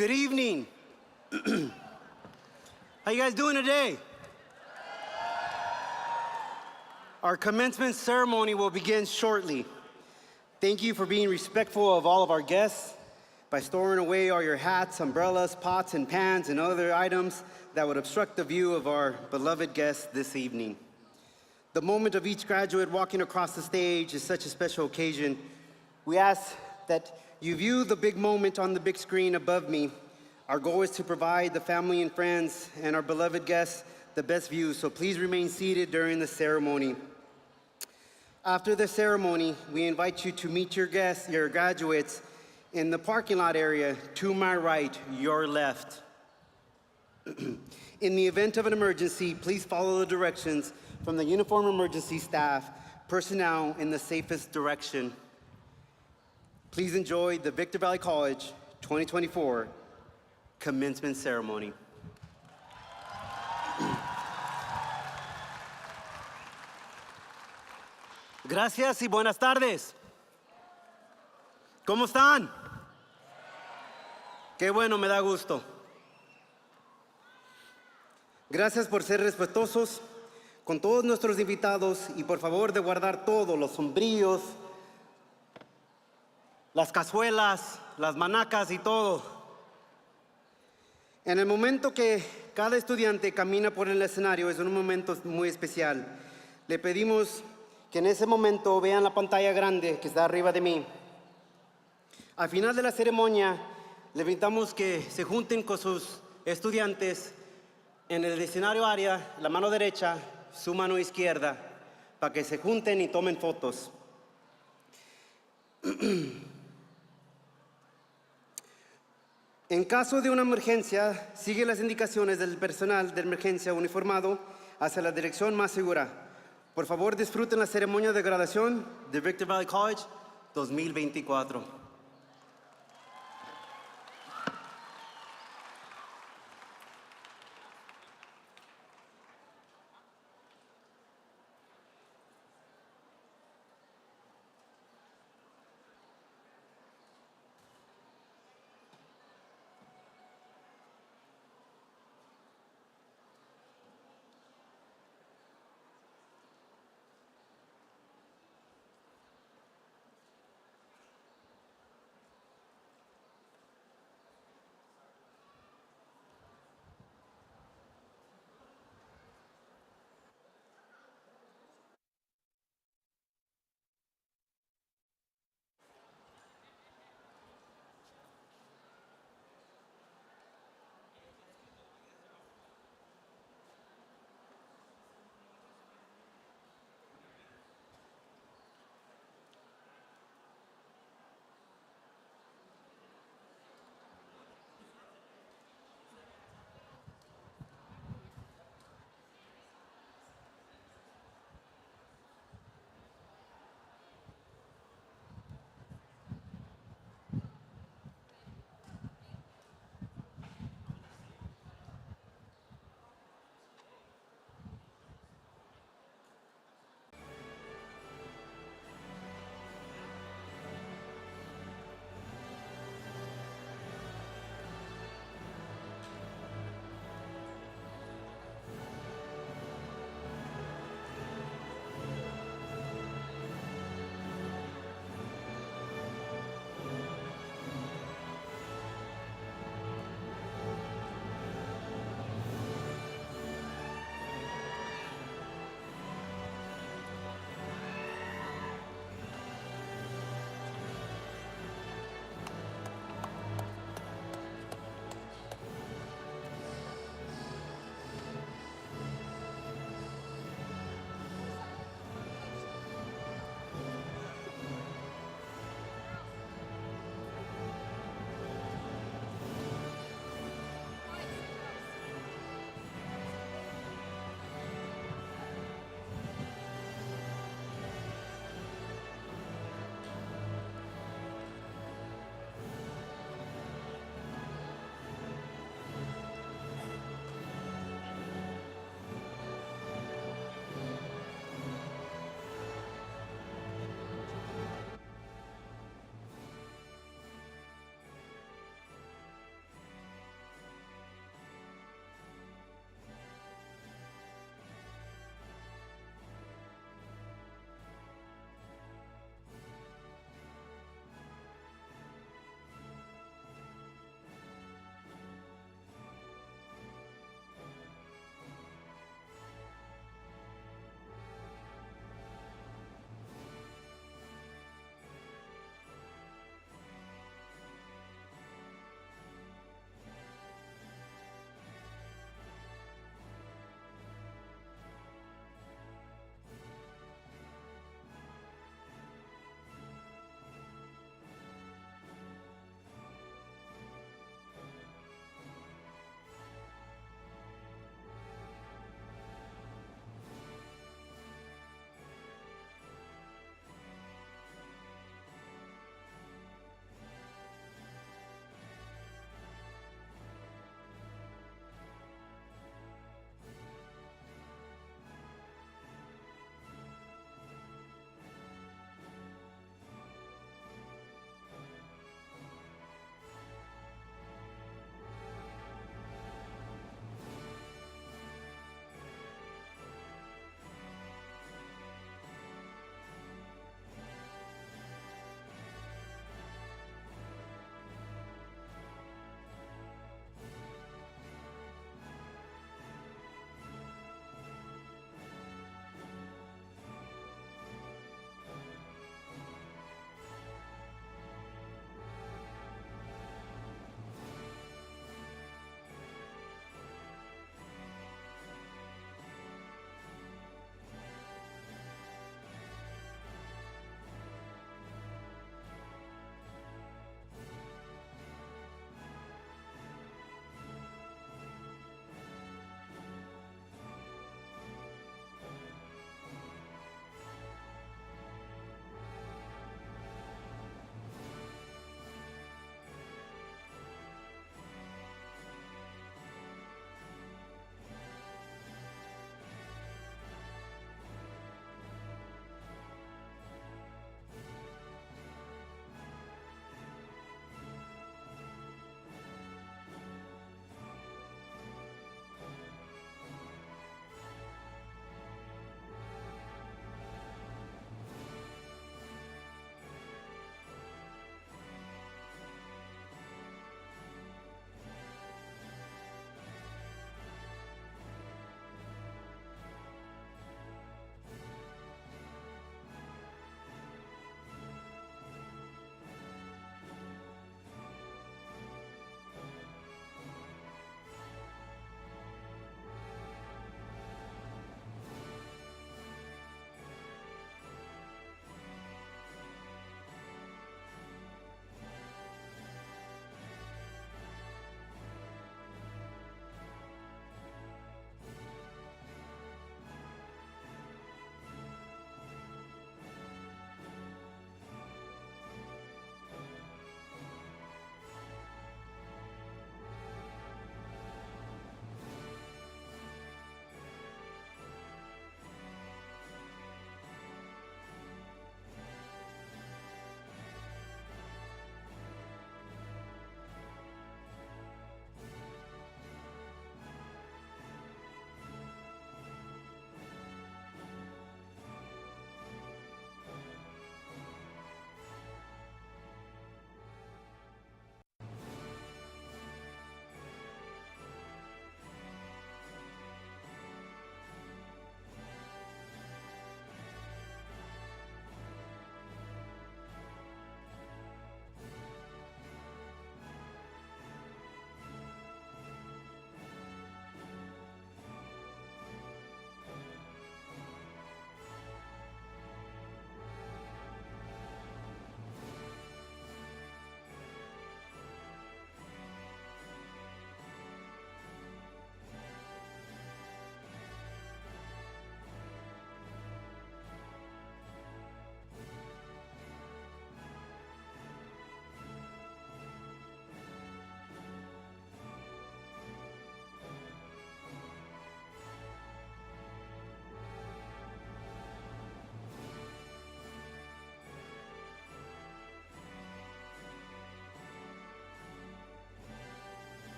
Good evening. How you guys doing today? Our commencement ceremony will begin shortly. Thank you for being respectful of all of our guests by storing away all your hats, umbrellas, pots, and pans, and other items that would obstruct the view of our beloved guests this evening. The moment of each graduate walking across the stage is such a special occasion. We ask that you view the big moment on the big screen above me. Our goal is to provide the family and friends and our beloved guests the best view, so please remain seated during the ceremony. After the ceremony, we invite you to meet your guests, your graduates, in the parking lot area to my right, your left. In the event of an emergency, please follow the directions from the uniformed emergency staff, personnel in the safest direction. Please enjoy the Victor Valley College 2024 commencement ceremony. Gracias y buenas tardes. ¿Cómo están? Qué bueno, me da gusto. Gracias por ser respetuosos con todos nuestros invitados y por favor de guardar todos los sombrillos, las cazuelas, las manacas y todo. En el momento que cada estudiante camina por el escenario es un momento muy especial. Le pedimos que en ese momento vean la pantalla grande que está arriba de mí. Al final de la ceremonia, le invitamos que se junten con sus estudiantes en el escenario área, la mano derecha, su mano izquierda, para que se junten y tomen fotos. En caso de una emergencia, sigue las indicaciones del personal de emergencia uniformado hacia la dirección más segura. Por favor, disfruten la ceremonia de graduación de Victor Valley College 2024.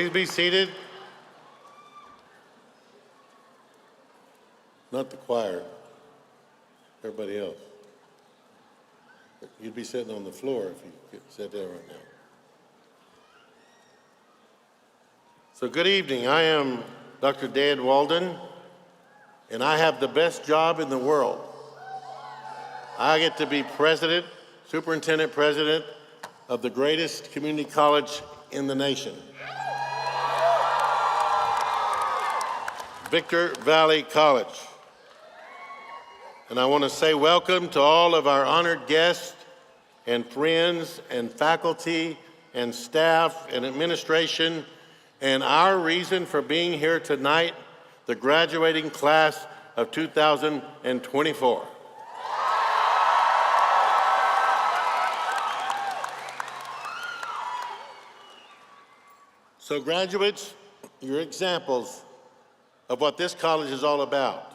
Please be seated. Not the choir, everybody else. You'd be sitting on the floor if you sat there right now. So good evening. I am Dr. Dan Walden, and I have the best job in the world. I get to be president, superintendent president of the greatest community college in the nation, Victor Valley College. And I want to say welcome to all of our honored guests and friends and faculty and staff and administration and our reason for being here tonight, the graduating class of 2024. So graduates, you're examples of what this college is all about.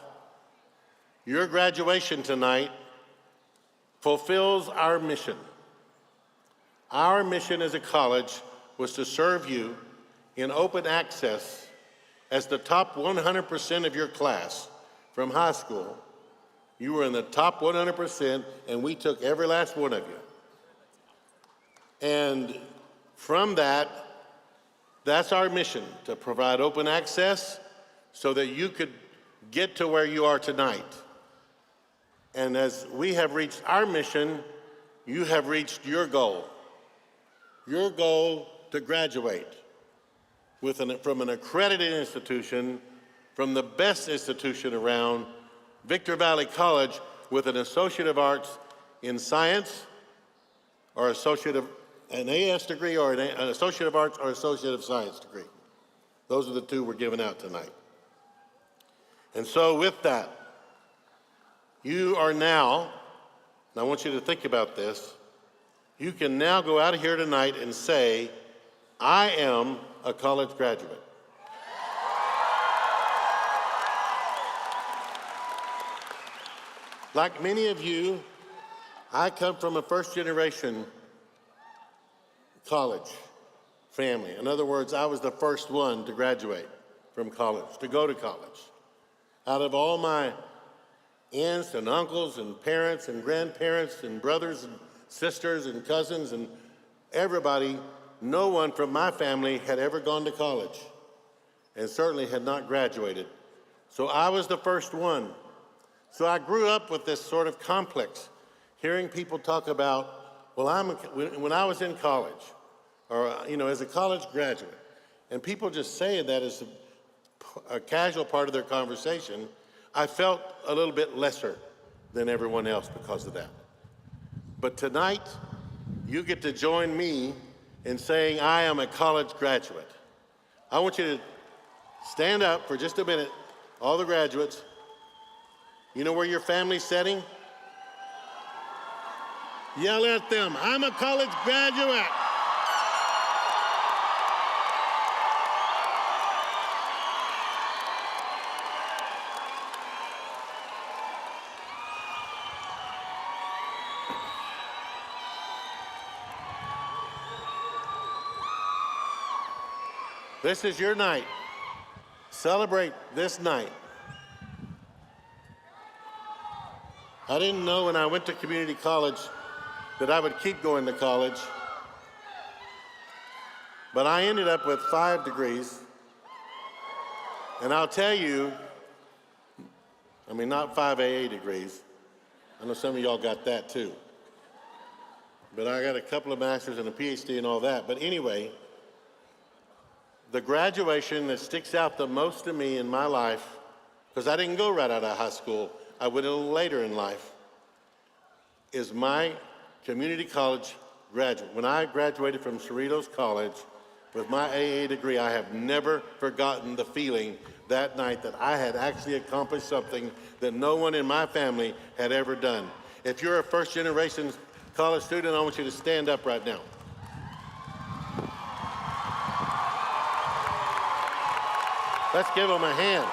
Your graduation tonight fulfills our mission. Our mission as a college was to serve you in open access as the top 100% of your class from high school. You were in the top 100%, and we took every last one of you. And from that, that's our mission, to provide open access so that you could get to where you are tonight. And as we have reached our mission, you have reached your goal. Your goal to graduate from an accredited institution, from the best institution around, Victor Valley College, with an Associate of Arts in Science, or an AS degree, or an Associate of Arts or Associate of Science degree. Those are the two we're giving out tonight. And so with that, you are now, and I want you to think about this, you can now go out of here tonight and say, I am a college graduate. Like many of you, I come from a first-generation college family. In other words, I was the first one to graduate from college, to go to college. Out of all my aunts and uncles and parents and grandparents and brothers and sisters and cousins and everybody, no one from my family had ever gone to college and certainly had not graduated. So I was the first one. So I grew up with this sort of complex, hearing people talk about, well, when I was in college, or as a college graduate, and people just saying that as a casual part of their conversation, I felt a little bit lesser than everyone else because of that. But tonight, you get to join me in saying I am a college graduate. I want you to stand up for just a minute, all the graduates. You know where your family's sitting? Yell at them, I'm a college graduate. This is your night. Celebrate this night. I didn't know when I went to community college that I would keep going to college, but I ended up with 5 degrees. And I'll tell you, not 5 AA degrees. I know some of y'all got that too. But I got a couple of masters and a PhD and all that. But anyway, the graduation that sticks out the most to me in my life, because I didn't go right out of high school, I went a little later in life, is my community college graduate. When I graduated from Cerritos College with my AA degree, I have never forgotten the feeling that night that I had actually accomplished something that no one in my family had ever done. If you're a first-generation college student, I want you to stand up right now. Let's give them a hand.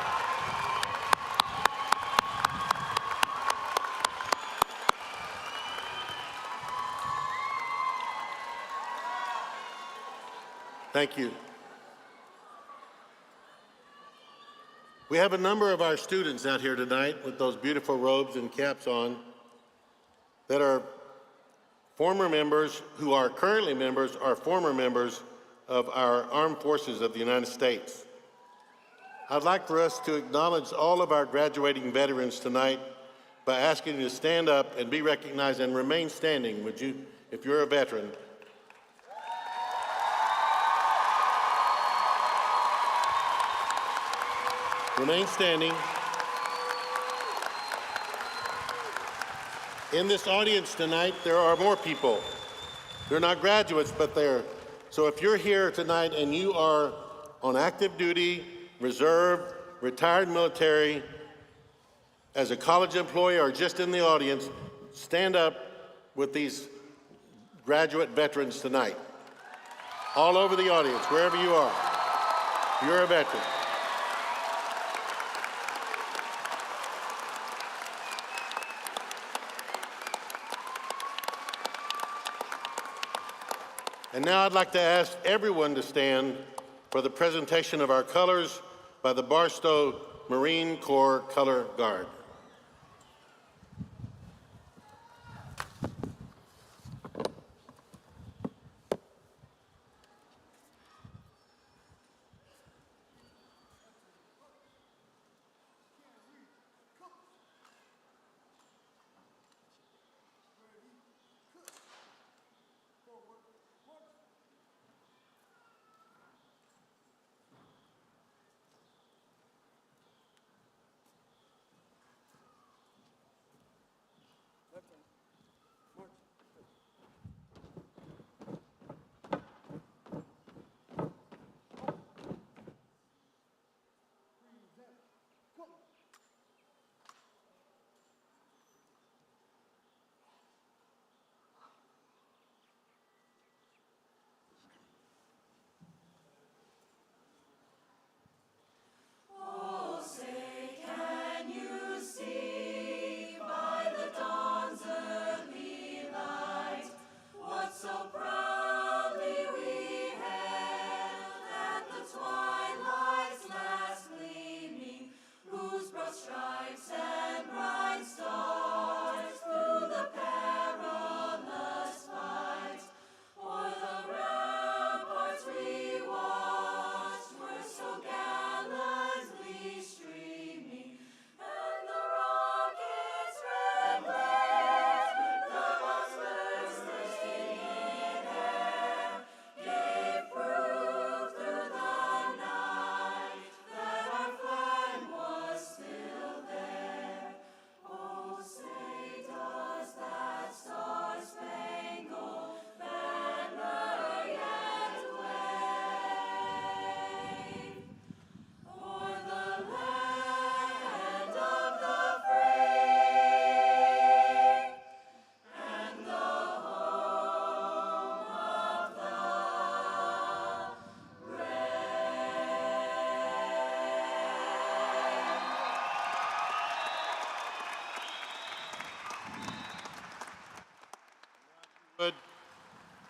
Thank you. We have a number of our students out here tonight with those beautiful robes and caps on that are former members, who are currently members, or former members of our armed forces of the United States. I'd like for us to acknowledge all of our graduating veterans tonight by asking you to stand up and be recognized and remain standing, would you, if you're a veteran. Remain standing. In this audience tonight, there are more people. They're not graduates, but they're. So if you're here tonight and you are on active duty, reserve, retired military, as a college employee, or just in the audience, stand up with these graduate veterans tonight. All over the audience, wherever you are, you're a veteran. And now I'd like to ask everyone to stand for the presentation of our colors by the Barstow Marine Corps Color Guard.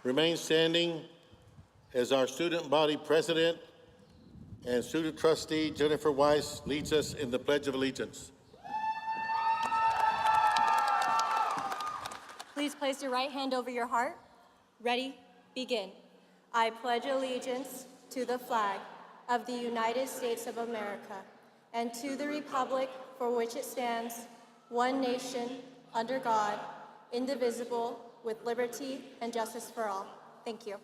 Remain standing as our student body president and student trustee Jennifer Weiss leads us in the Pledge of Allegiance. Please place your right hand over your heart. Ready, begin. I pledge allegiance to the flag of the United States of America and to the republic for which it stands, one nation, under God, indivisible, with liberty and justice for all. Thank you.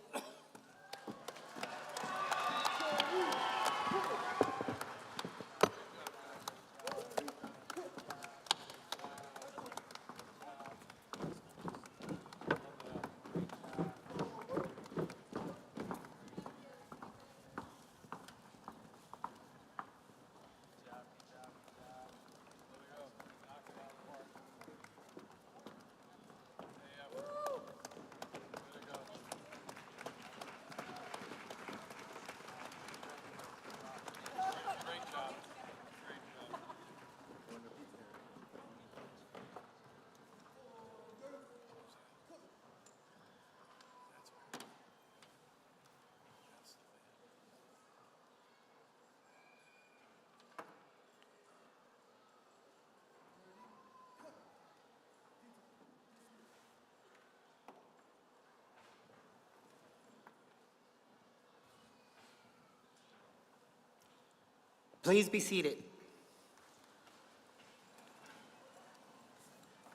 Please be seated.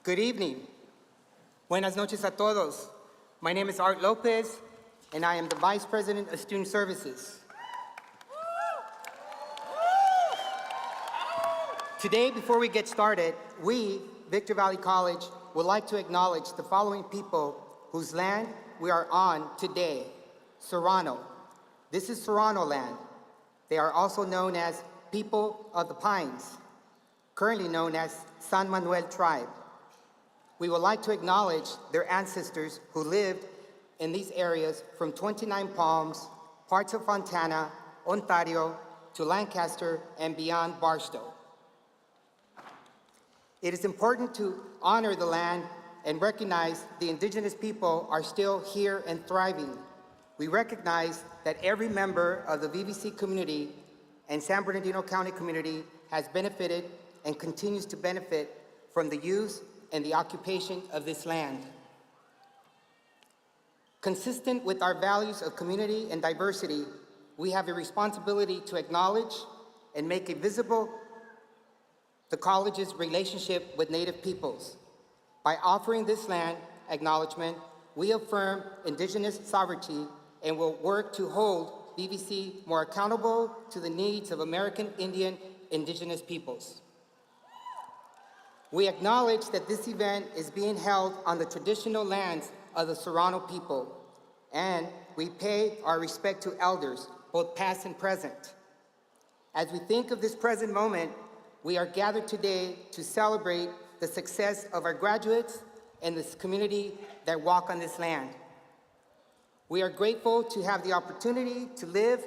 Good evening. Buenas noches a todos. My name is Art Lopez, and I am the Vice President of Student Services. Today, before we get started, we, Victor Valley College, would like to acknowledge the following people whose land we are on today. Serrano. This is Serrano land. They are also known as People of the Pines, currently known as San Manuel Tribe. We would like to acknowledge their ancestors who lived in these areas from 29 Palms, parts of Fontana, Ontario, to Lancaster, and beyond Barstow. It is important to honor the land and recognize the indigenous people are still here and thriving. We recognize that every member of the VVC community and San Bernardino County community has benefited and continues to benefit from the use and the occupation of this land. Consistent with our values of community and diversity, we have a responsibility to acknowledge and make visible the college's relationship with Native peoples. By offering this land acknowledgement, we affirm indigenous sovereignty and will work to hold VVC more accountable to the needs of American Indian indigenous peoples. We acknowledge that this event is being held on the traditional lands of the Serrano people, and we pay our respect to elders, both past and present. As we think of this present moment, we are gathered today to celebrate the success of our graduates and this community that walk on this land. We are grateful to have the opportunity to live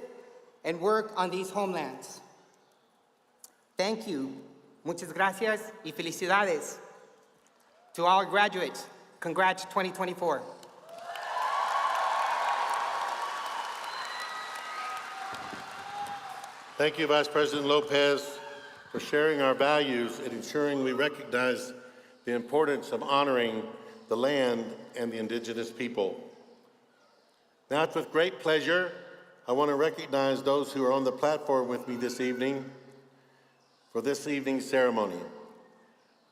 and work on these homelands. Thank you. Muchas gracias y felicidades. To all graduates, congrats 2024. Thank you, Vice President Lopez, for sharing our values and ensuring we recognize the importance of honoring the land and the indigenous people. Now, it's with great pleasure I want to recognize those who are on the platform with me this evening for this evening's ceremony.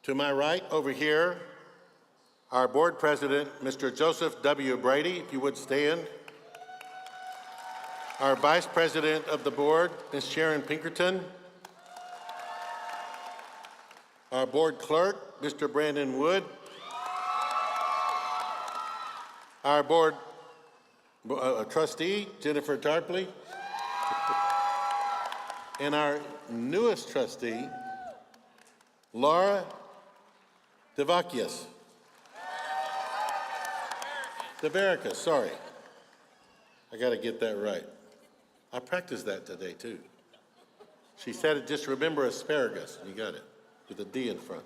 To my right over here, our board president, Mr. Joseph W. Brady, if you would stand. Our vice president of the board, Ms. Sharon Pinkerton. Our board clerk, Mr. Brandon Wood. Our board trustee, Jennifer Tarpley. And our newest trustee, Laura Devakis. Devaricus, sorry. I got to get that right. I practiced that today, too. She said it, just remember asparagus. You got it, with a D in front.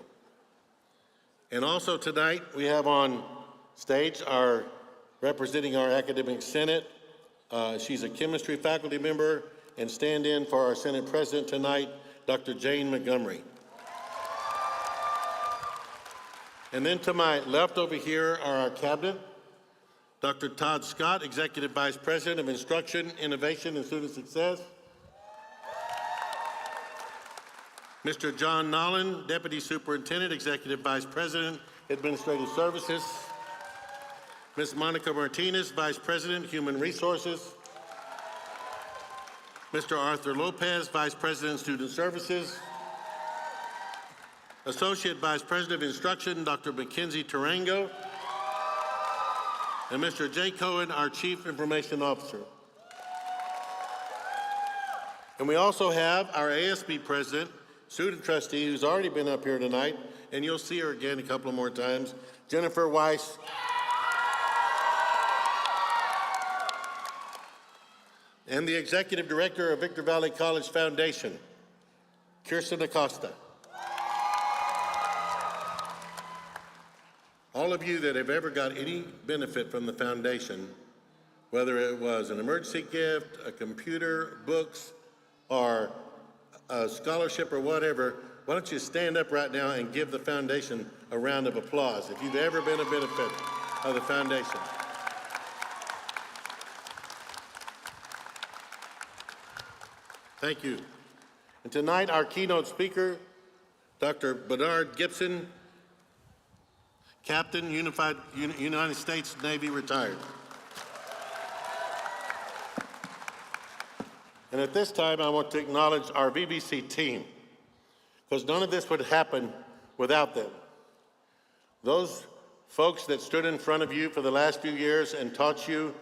And also tonight, we have on stage our representing our academic senate. She's a chemistry faculty member and stand-in for our Senate President tonight, Dr. Jane Montgomery. And then to my left over here are our cabinet, Dr. Todd Scott, Executive Vice President of Instruction, Innovation, and Student Success. Mr. John Nolan, Deputy Superintendent, Executive Vice President, Administrative Services. Ms. Monica Martinez, Vice President, Human Resources. Mr. Arthur Lopez, Vice President, Student Services. Associate Vice President of Instruction, Dr. Mackenzie Tarango. And Mr. Jay Cohen, our Chief Information Officer. And we also have our ASB President, Student Trustee, who's already been up here tonight, and you'll see her again a couple more times, Jennifer Weiss. And the Executive Director of Victor Valley College Foundation, Kirsten Acosta. All of you that have ever got any benefit from the foundation, whether it was an emergency gift, a computer, books, or a scholarship or whatever, why don't you stand up right now and give the foundation a round of applause if you've ever been a benefit of the foundation. Thank you. And tonight, our keynote speaker, Dr. Bernard Gibson, Captain, United States Navy, retired. And at this time, I want to acknowledge our VBC team, because none of this would happen without them. Those folks that stood in front of you for the last few years and taught you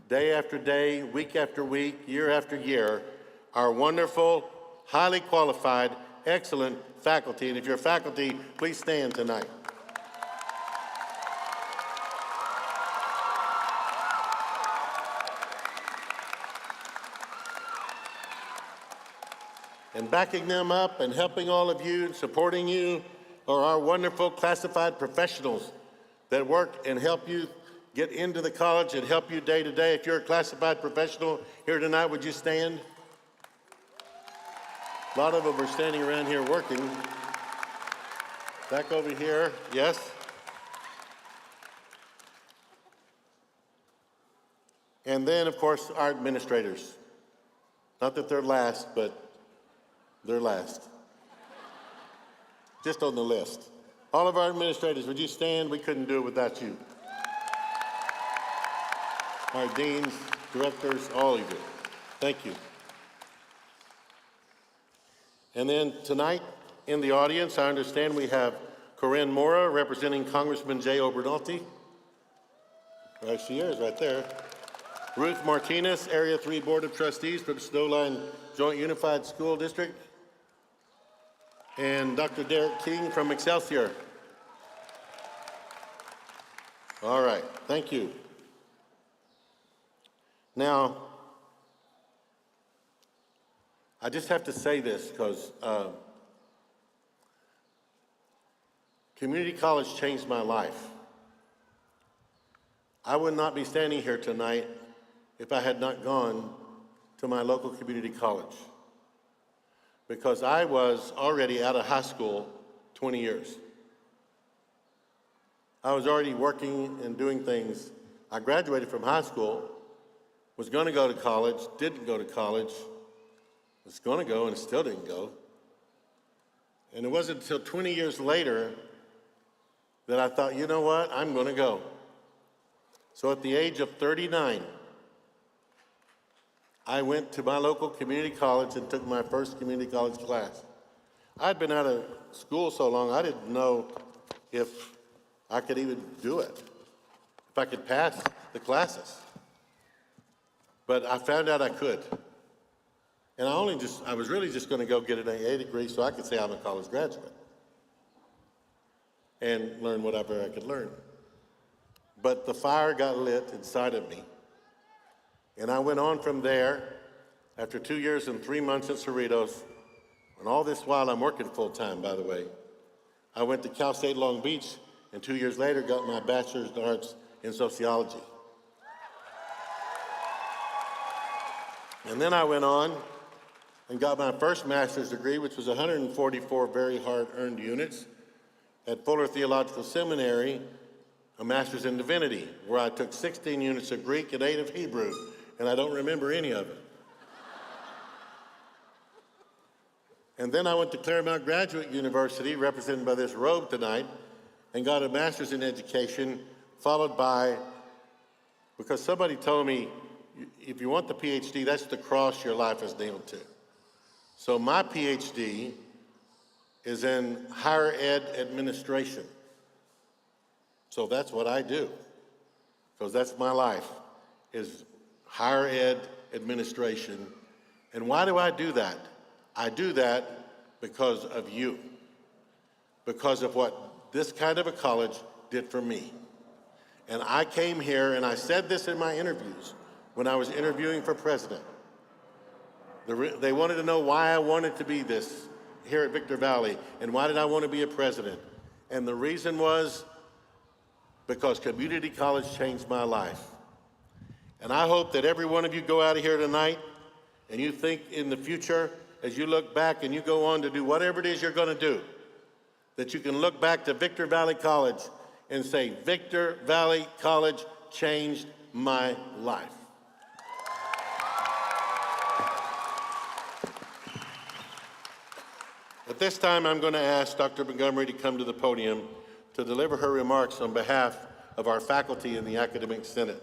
day after day, week after week, year after year, are wonderful, highly qualified, excellent faculty. And if you're faculty, please stand tonight. And backing them up and helping all of you and supporting you are our wonderful classified professionals that work and help you get into the college and help you day to day. If you're a classified professional here tonight, would you stand? A lot of them are standing around here working. Back over here, yes. And then, of course, our administrators. Not that they're last, but they're last. Just on the list. All of our administrators, would you stand? We couldn't do it without you. Our deans, directors, all of you. Thank you. And then tonight in the audience, I understand we have Corinne Mora representing Congressman Jay Obernolte. There she is, right there. Ruth Martinez, Area 3 Board of Trustees from Snowline Joint Unified School District. And Dr. Derek King from Excelsior. All right, thank you. Now, I just have to say this because community college changed my life. I would not be standing here tonight if I had not gone to my local community college, because I was already out of high school 20 years. I was already working and doing things. I graduated from high school, was going to go to college, didn't go to college, was going to go and still didn't go. And it wasn't until 20 years later that I thought, you know what, I'm going to go. So at the age of 39, I went to my local community college and took my first community college class. I'd been out of school so long, I didn't know if I could even do it, if I could pass the classes. But I found out I could. And I was really just going to go get an AA degree so I could say I'm a college graduate and learn whatever I could learn. But the fire got lit inside of me. And I went on from there after 2 years and 3 months at Cerritos. And all this while, I'm working full-time, by the way. I went to Cal State Long Beach, and 2 years later got my bachelor's of arts in sociology. And then I went on and got my first master's degree, which was 144 very hard-earned units at Fuller Theological Seminary, a master's in divinity, where I took 16 units of Greek and 8 of Hebrew, and I don't remember any of it. And then I went to Claremont Graduate University, represented by this robe tonight, and got a master's in education, followed by, because somebody told me, if you want the PhD, that's the cross your life is nailed to. So my PhD is in higher ed administration. So that's what I do, because that's my life, is higher ed administration. And why do I do that? I do that because of you, because of what this kind of a college did for me. And I came here, and I said this in my interviews when I was interviewing for president. They wanted to know why I wanted to be this here at Victor Valley, and why did I want to be a president? And the reason was because community college changed my life. And I hope that every one of you go out of here tonight and you think in the future, as you look back and you go on to do whatever it is you're going to do, that you can look back to Victor Valley College and say, Victor Valley College changed my life. At this time, I'm going to ask Dr. Montgomery to come to the podium to deliver her remarks on behalf of our faculty in the Academic Senate.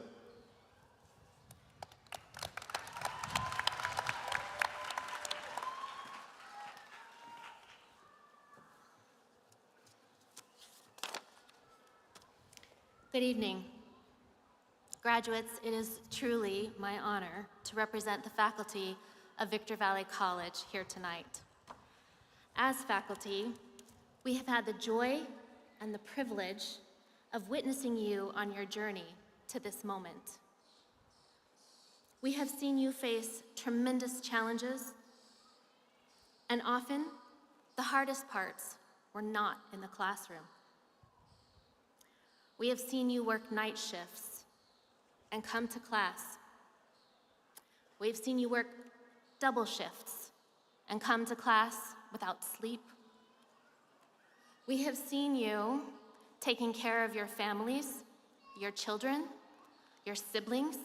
Good evening. Graduates, it is truly my honor to represent the faculty of Victor Valley College here tonight. As faculty, we have had the joy and the privilege of witnessing you on your journey to this moment. We have seen you face tremendous challenges, and often the hardest parts were not in the classroom. We have seen you work night shifts and come to class. We've seen you work double shifts and come to class without sleep. We have seen you taking care of your families, your children, your siblings,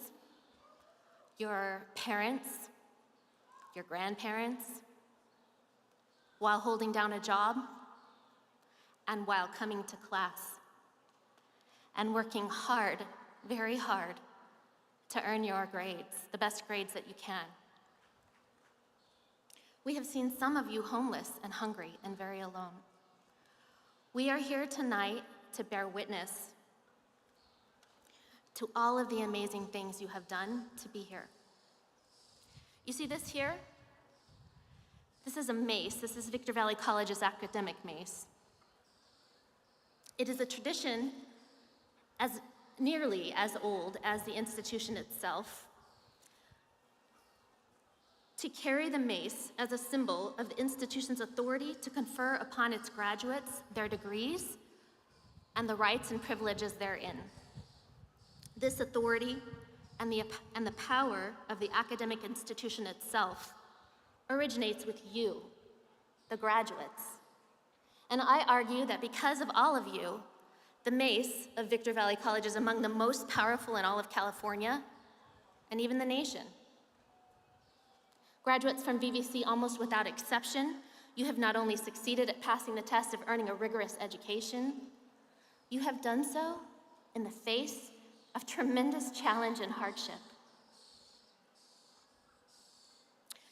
your parents, your grandparents, while holding down a job and while coming to class, and working hard, very hard, to earn your grades, the best grades that you can. We have seen some of you homeless and hungry and very alone. We are here tonight to bear witness to all of the amazing things you have done to be here. You see this here? This is a mace. This is Victor Valley College's academic mace. It is a tradition as nearly as old as the institution itself, to carry the mace as a symbol of the institution's authority to confer upon its graduates their degrees and the rights and privileges therein. This authority and the power of the academic institution itself originates with you, the graduates. And I argue that because of all of you, the mace of Victor Valley College is among the most powerful in all of California and even the nation. Graduates from VVC, almost without exception, you have not only succeeded at passing the test of earning a rigorous education, you have done so in the face of tremendous challenge and hardship.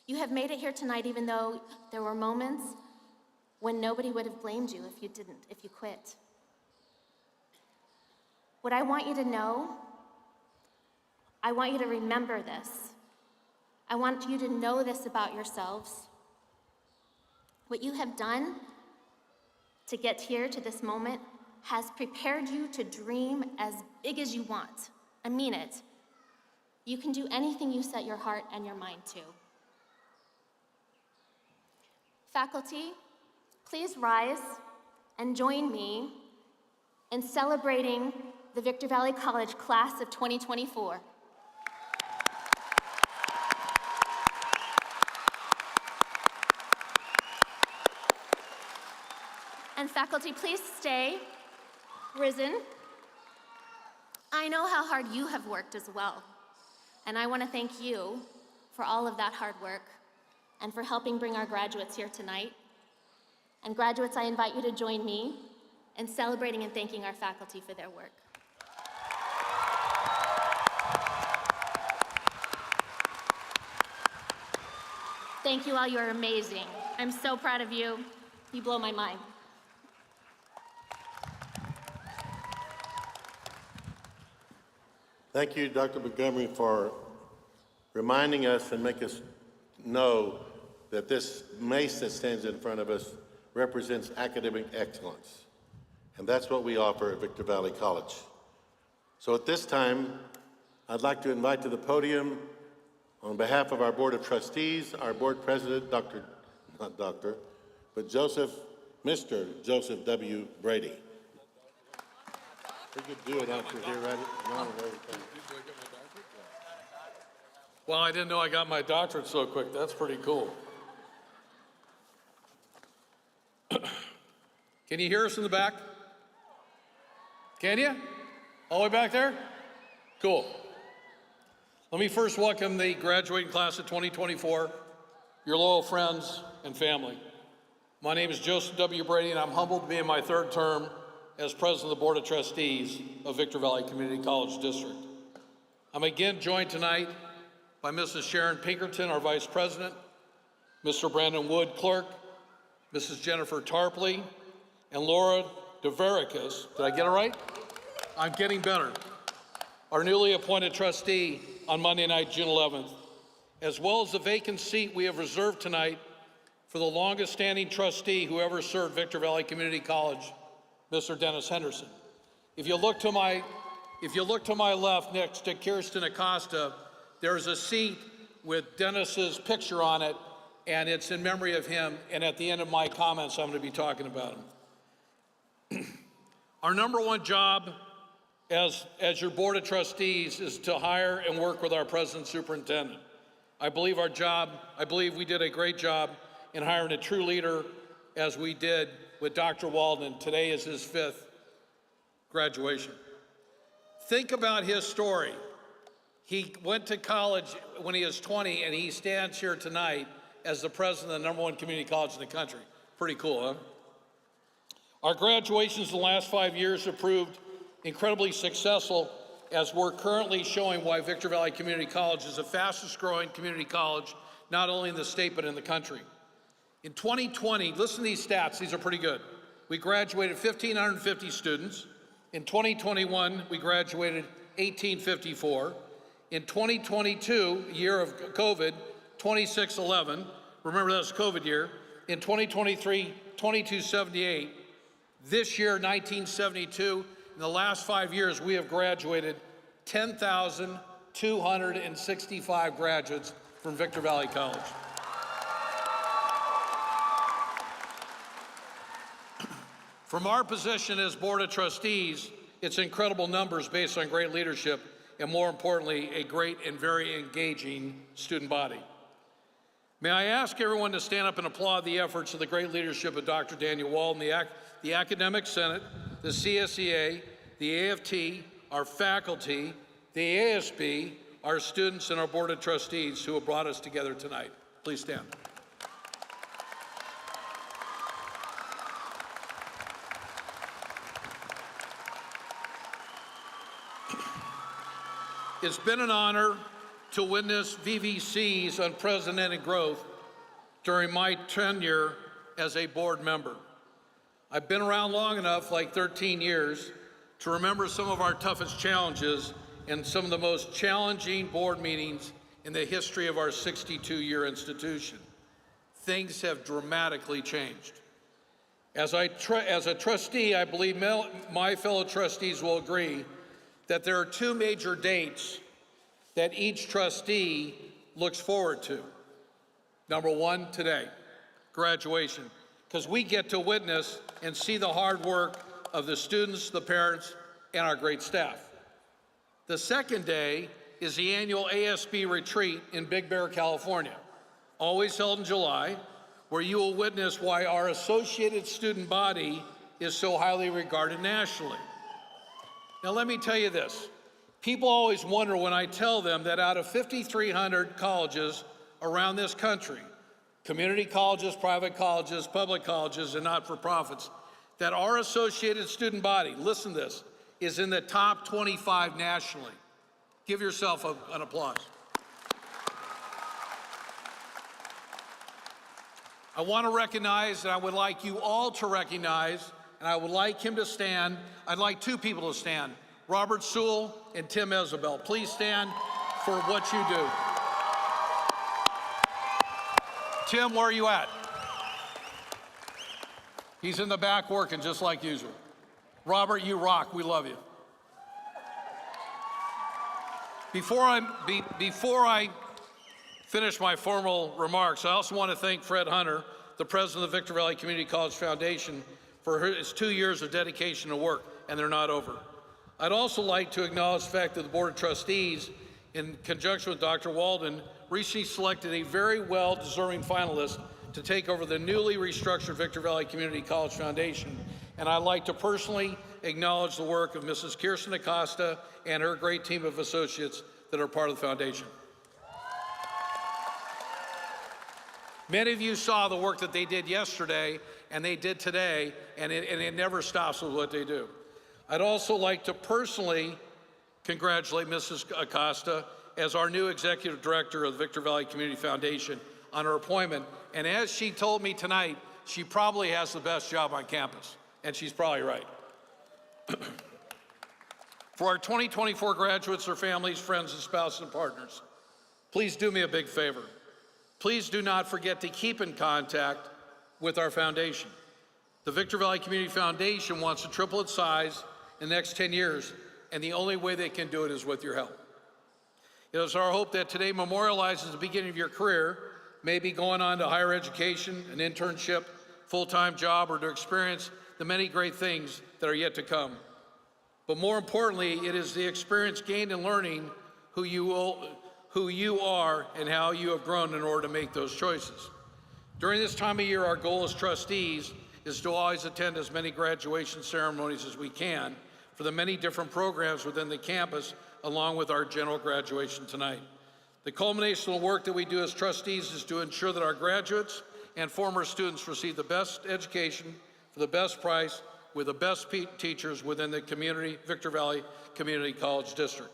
You have made it here tonight even though there were moments when nobody would have blamed you if you quit. What I want you to know, I want you to remember this. I want you to know this about yourselves. What you have done to get here to this moment has prepared you to dream as big as you want. I mean it. You can do anything you set your heart and your mind to. Faculty, please rise and join me in celebrating the Victor Valley College class of 2024. And faculty, please stay risen. I know how hard you have worked as well, and I want to thank you for all of that hard work and for helping bring our graduates here tonight. And graduates, I invite you to join me in celebrating and thanking our faculty for their work. Thank you all, you are amazing. I'm so proud of you. You blow my mind. Thank you, Dr. Montgomery, for reminding us and make us know that this mace that stands in front of us represents academic excellence. And that's what we offer at Victor Valley College. So at this time, I'd like to invite to the podium, on behalf of our Board of Trustees, our Board President, Mr. Joseph W. Brady. We could do it after here, right? Well, I didn't know I got my doctorate so quick. That's pretty cool. Can you hear us in the back? Can you? All the way back there? Cool. Let me first welcome the graduating class of 2024, your loyal friends and family. My name is Joseph W. Brady, and I'm humbled to be in my third term as President of the Board of Trustees of Victor Valley Community College District. I'm again joined tonight by Mrs. Sharon Pinkerton, our Vice President, Mr. Brandon Wood, Clerk, Mrs. Jennifer Tarpley, and Laura DeVericus. Did I get it right? I'm getting better. Our newly appointed trustee on Monday night, June 11th, as well as the vacant seat we have reserved tonight for the longest standing trustee who ever served Victor Valley Community College, Mr. Dennis Henderson. If you look to my left next to Kirsten Acosta, there's a seat with Dennis's picture on it, and it's in memory of him, and at the end of my comments, I'm going to be talking about him. Our number one job as your Board of Trustees is to hire and work with our President Superintendent. I believe we did a great job in hiring a true leader, as we did with Dr. Walden. Today is his 5th graduation. Think about his story. He went to college when he was 20, and he stands here tonight as the president of the #1 community college in the country. Pretty cool, huh? Our graduations in the last 5 years have proved incredibly successful, as we're currently showing why Victor Valley Community College is the fastest growing community college, not only in the state, but in the country. In 2020, listen to these stats, these are pretty good. We graduated 1,550 students. In 2021, we graduated 1,854. In 2022, year of COVID, 2,611. Remember, that was a COVID year. In 2023, 2,278. This year, 1972. In the last 5 years, we have graduated 10,265 graduates from Victor Valley College. From our position as Board of Trustees, it's incredible numbers based on great leadership and, more importantly, a great and very engaging student body. May I ask everyone to stand up and applaud the efforts of the great leadership of Dr. Daniel Walden, the Academic Senate, the CSEA, the AFT, our faculty, the ASB, our students, and our Board of Trustees who have brought us together tonight. Please stand. It's been an honor to witness VVC's unprecedented growth during my tenure as a board member. I've been around long enough, like 13 years, to remember some of our toughest challenges and some of the most challenging board meetings in the history of our 62-year institution. Things have dramatically changed. As a trustee, I believe my fellow trustees will agree that there are 2 major dates that each trustee looks forward to. Number 1, today, graduation, because we get to witness and see the hard work of the students, the parents, and our great staff. The second day is the annual ASB retreat in Big Bear, California, always held in July, where you will witness why our associated student body is so highly regarded nationally. Now, let me tell you this. People always wonder when I tell them that out of 5,300 colleges around this country, community colleges, private colleges, public colleges, and not-for-profits, that our associated student body, listen to this, is in the top 25 nationally. Give yourself an applause. I want to recognize, and I would like you all to recognize, and I would like him to stand. I'd like 2 people to stand, Robert Sewell and Tim Isabel. Please stand for what you do. Tim, where are you at? He's in the back working just like usual. Robert, you rock. We love you. Before I finish my formal remarks, I also want to thank Fred Hunter, the president of the Victor Valley Community College Foundation, for his 2 years of dedication to work, and they're not over. I'd also like to acknowledge the fact that the Board of Trustees, in conjunction with Dr. Walden, recently selected a very well-deserving finalist to take over the newly restructured Victor Valley Community College Foundation. And I'd like to personally acknowledge the work of Mrs. Kirsten Acosta and her great team of associates that are part of the foundation. Many of you saw the work that they did yesterday and they did today, and it never stops with what they do. I'd also like to personally congratulate Mrs. Acosta as our new Executive Director of the Victor Valley Community Foundation on her appointment. And as she told me tonight, she probably has the best job on campus, and she's probably right. For our 2024 graduates, their families, friends, and spouses and partners, please do me a big favor. Please do not forget to keep in contact with our foundation. The Victor Valley Community Foundation wants to triple its size in the next 10 years, and the only way they can do it is with your help. It is our hope that today memorializes the beginning of your career, maybe going on to higher education, an internship, full-time job, or to experience the many great things that are yet to come. But more importantly, it is the experience gained in learning who you are and how you have grown in order to make those choices. During this time of year, our goal as trustees is to always attend as many graduation ceremonies as we can for the many different programs within the campus, along with our general graduation tonight. The culmination of the work that we do as trustees is to ensure that our graduates and former students receive the best education for the best price with the best teachers within the Victor Valley Community College District.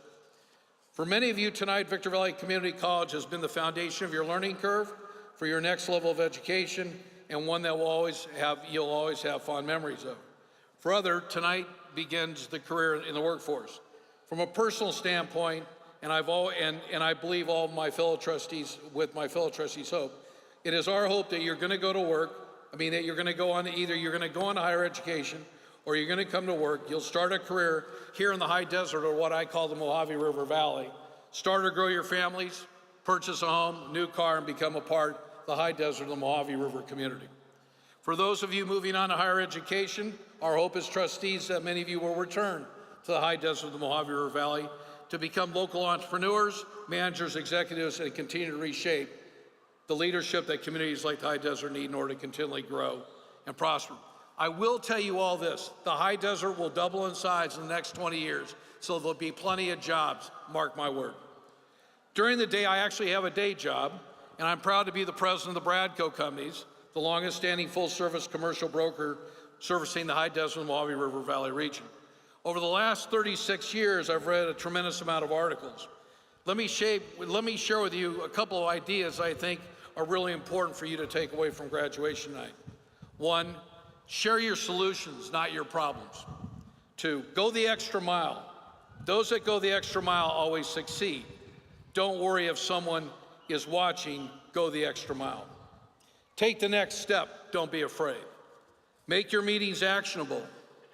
For many of you tonight, Victor Valley Community College has been the foundation of your learning curve for your next level of education, and one that you'll always have fond memories of. For others, tonight begins the career in the workforce. From a personal standpoint, and I believe all of my fellow trustees, with my fellow trustees hope, it is our hope that you're going to go to work, that you're going to go on to you're going to go on to higher education, or you're going to come to work. You'll start a career here in the high desert, or what I call the Mojave River Valley. Start or grow your families, purchase a home, new car, and become a part of the high desert of the Mojave River community. For those of you moving on to higher education, our hope as trustees that many of you will return to the high desert of the Mojave River Valley to become local entrepreneurs, managers, executives, and continue to reshape the leadership that communities like the high desert need in order to continually grow and prosper. I will tell you all this, the high desert will double in size in the next 20 years, so there'll be plenty of jobs, mark my word. During the day, I actually have a day job, and I'm proud to be the president of the Bradco Companies, the longest standing full-service commercial broker servicing the high desert of the Mojave River Valley region. Over the last 36 years, I've read a tremendous amount of articles. Let me share with you a couple of ideas I think are really important for you to take away from graduation night. 1, share your solutions, not your problems. 2, go the extra mile. Those that go the extra mile always succeed. Don't worry if someone is watching, go the extra mile. Take the next step, don't be afraid. Make your meetings actionable.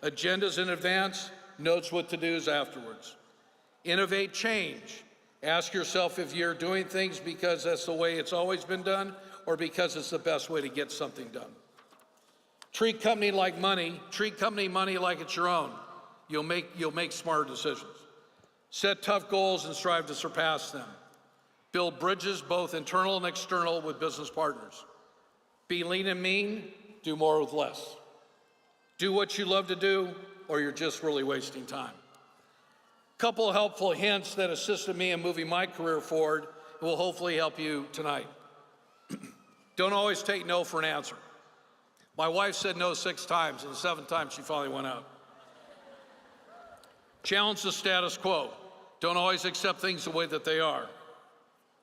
Agendas in advance, notes what to do's afterwards. Innovate change. Ask yourself if you're doing things because that's the way it's always been done or because it's the best way to get something done. Treat company money like it's your own. You'll make smarter decisions. Set tough goals and strive to surpass them. Build bridges, both internal and external, with business partners. Be lean and mean, do more with less. Do what you love to do, or you're just really wasting time. Couple of helpful hints that assisted me in moving my career forward will hopefully help you tonight. Don't always take no for an answer. My wife said no 6 times, and the 7th time she finally went out. Challenge the status quo. Don't always accept things the way that they are.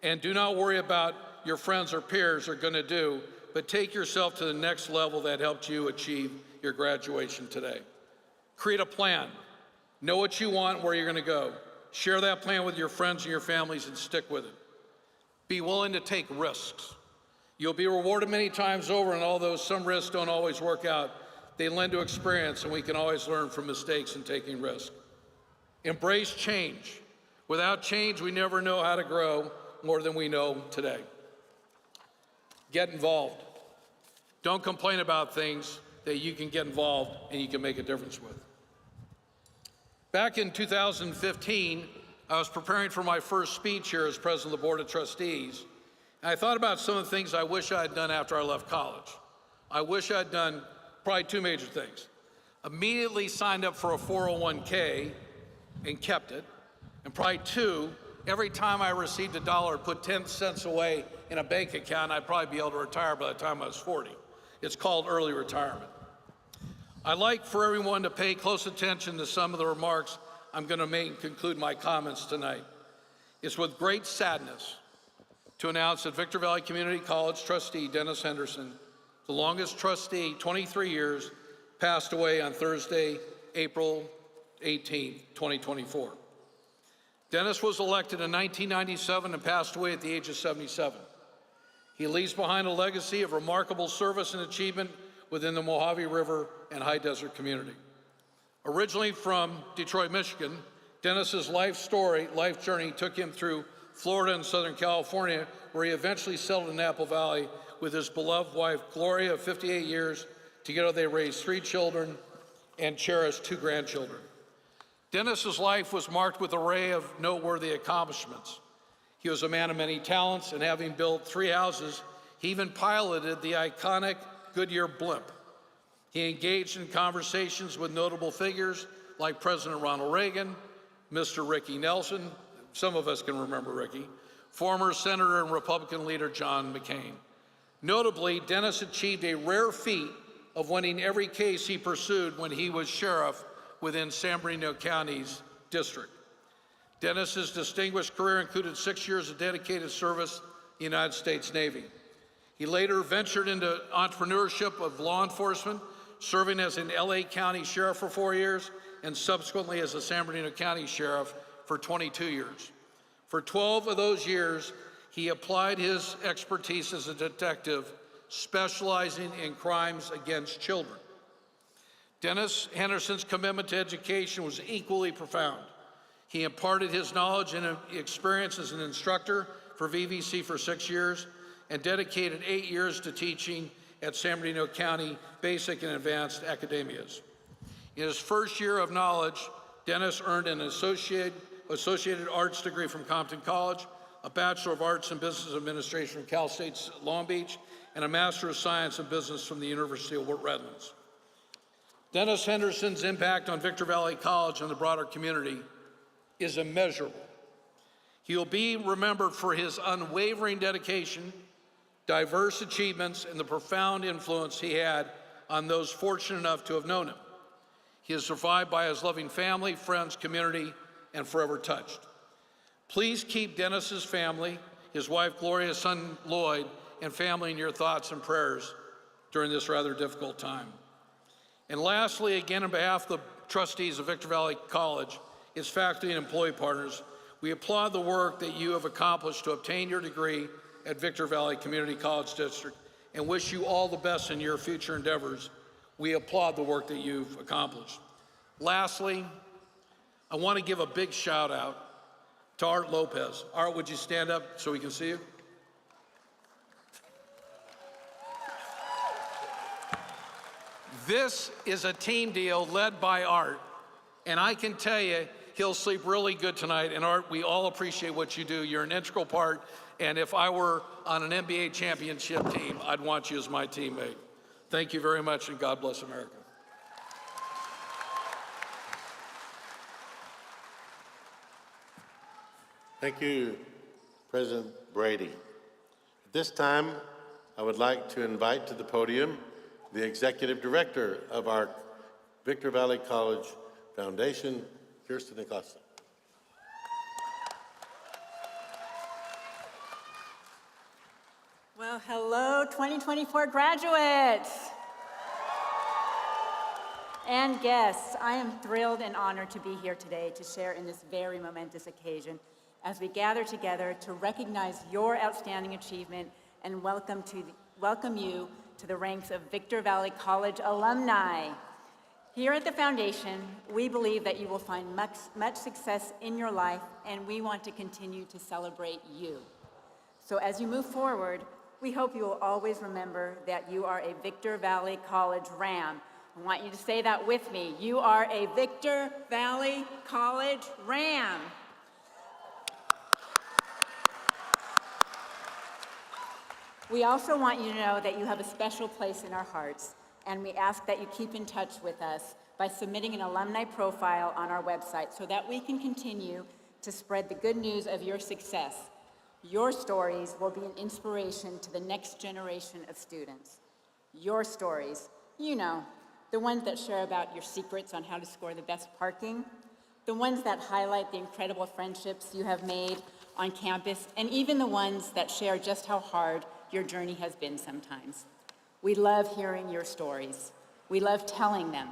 And do not worry about your friends or peers are going to do, but take yourself to the next level that helped you achieve your graduation today. Create a plan. Know what you want, where you're going to go. Share that plan with your friends and your families and stick with it. Be willing to take risks. You'll be rewarded many times over, and although some risks don't always work out, they lend to experience, and we can always learn from mistakes and taking risks. Embrace change. Without change, we never know how to grow more than we know today. Get involved. Don't complain about things that you can get involved and you can make a difference with. Back in 2015, I was preparing for my first speech here as president of the Board of Trustees, and I thought about some of the things I wish I had done after I left college. I wish I had done probably 2 major things. Immediately signed up for a 401k and kept it, and probably 2, every time I received $1, put 10 cents away in a bank account, I'd probably be able to retire by the time I was 40. It's called early retirement. I'd like for everyone to pay close attention to some of the remarks I'm going to make and conclude my comments tonight. It's with great sadness to announce that Victor Valley Community College trustee Dennis Henderson, the longest trustee, 23 years, passed away on Thursday, April 18, 2024. Dennis was elected in 1997 and passed away at the age of 77. He leaves behind a legacy of remarkable service and achievement within the Mojave River and High Desert community. Originally from Detroit, Michigan, Dennis's life journey took him through Florida and Southern California, where he eventually settled in Apple Valley with his beloved wife, Gloria, of 58 years. Together they raised 3 children and cherished 2 grandchildren. Dennis's life was marked with an array of noteworthy accomplishments. He was a man of many talents, and having built 3 houses, he even piloted the iconic Goodyear blimp. He engaged in conversations with notable figures like President Ronald Reagan, Mr. Ricky Nelson, some of us can remember Ricky, former Senator and Republican leader John McCain. Notably, Dennis achieved a rare feat of winning every case he pursued when he was sheriff within San Bernardino County's district. Dennis's distinguished career included 6 years of dedicated service in the United States Navy. He later ventured into entrepreneurship of law enforcement, serving as an LA County Sheriff for 4 years and subsequently as a San Bernardino County Sheriff for 22 years. For 12 of those years, he applied his expertise as a detective, specializing in crimes against children. Dennis Henderson's commitment to education was equally profound. He imparted his knowledge and experience as an instructor for VVC for 6 years and dedicated 8 years to teaching at San Bernardino County basic and advanced academias. In his first year of knowledge, Dennis earned an associated arts degree from Compton College, a Bachelor of Arts in Business Administration from Cal State Long Beach, and a Master of Science in Business from the University of Redlands. Dennis Henderson's impact on Victor Valley College and the broader community is immeasurable. He will be remembered for his unwavering dedication, diverse achievements, and the profound influence he had on those fortunate enough to have known him. He is survived by his loving family, friends, community, and forever touched. Please keep Dennis's family, his wife Gloria, son Lloyd, and family in your thoughts and prayers during this rather difficult time. And lastly, again, on behalf of the trustees of Victor Valley College, its faculty and employee partners, we applaud the work that you have accomplished to obtain your degree at Victor Valley Community College District and wish you all the best in your future endeavors. We applaud the work that you've accomplished. Lastly, I want to give a big shout out to Art Lopez. Art, would you stand up so we can see you? This is a team deal led by Art, and I can tell you he'll sleep really good tonight. And Art, we all appreciate what you do. You're an integral part, and if I were on an NBA championship team, I'd want you as my teammate. Thank you very much, and God bless America. Thank you, President Brady. At this time, I would like to invite to the podium the Executive Director of our Victor Valley College Foundation, Kirsten Acosta. Well, hello, 2024 graduates and guests. I am thrilled and honored to be here today to share in this very momentous occasion as we gather together to recognize your outstanding achievement and welcome you to the ranks of Victor Valley College alumni. Here at the Foundation, we believe that you will find much success in your life, and we want to continue to celebrate you. So as you move forward, we hope you will always remember that you are a Victor Valley College Ram. I want you to say that with me. You are a Victor Valley College Ram. We also want you to know that you have a special place in our hearts, and we ask that you keep in touch with us by submitting an alumni profile on our website so that we can continue to spread the good news of your success. Your stories will be an inspiration to the next generation of students. Your stories, you know, the ones that share about your secrets on how to score the best parking, the ones that highlight the incredible friendships you have made on campus, and even the ones that share just how hard your journey has been sometimes. We love hearing your stories. We love telling them.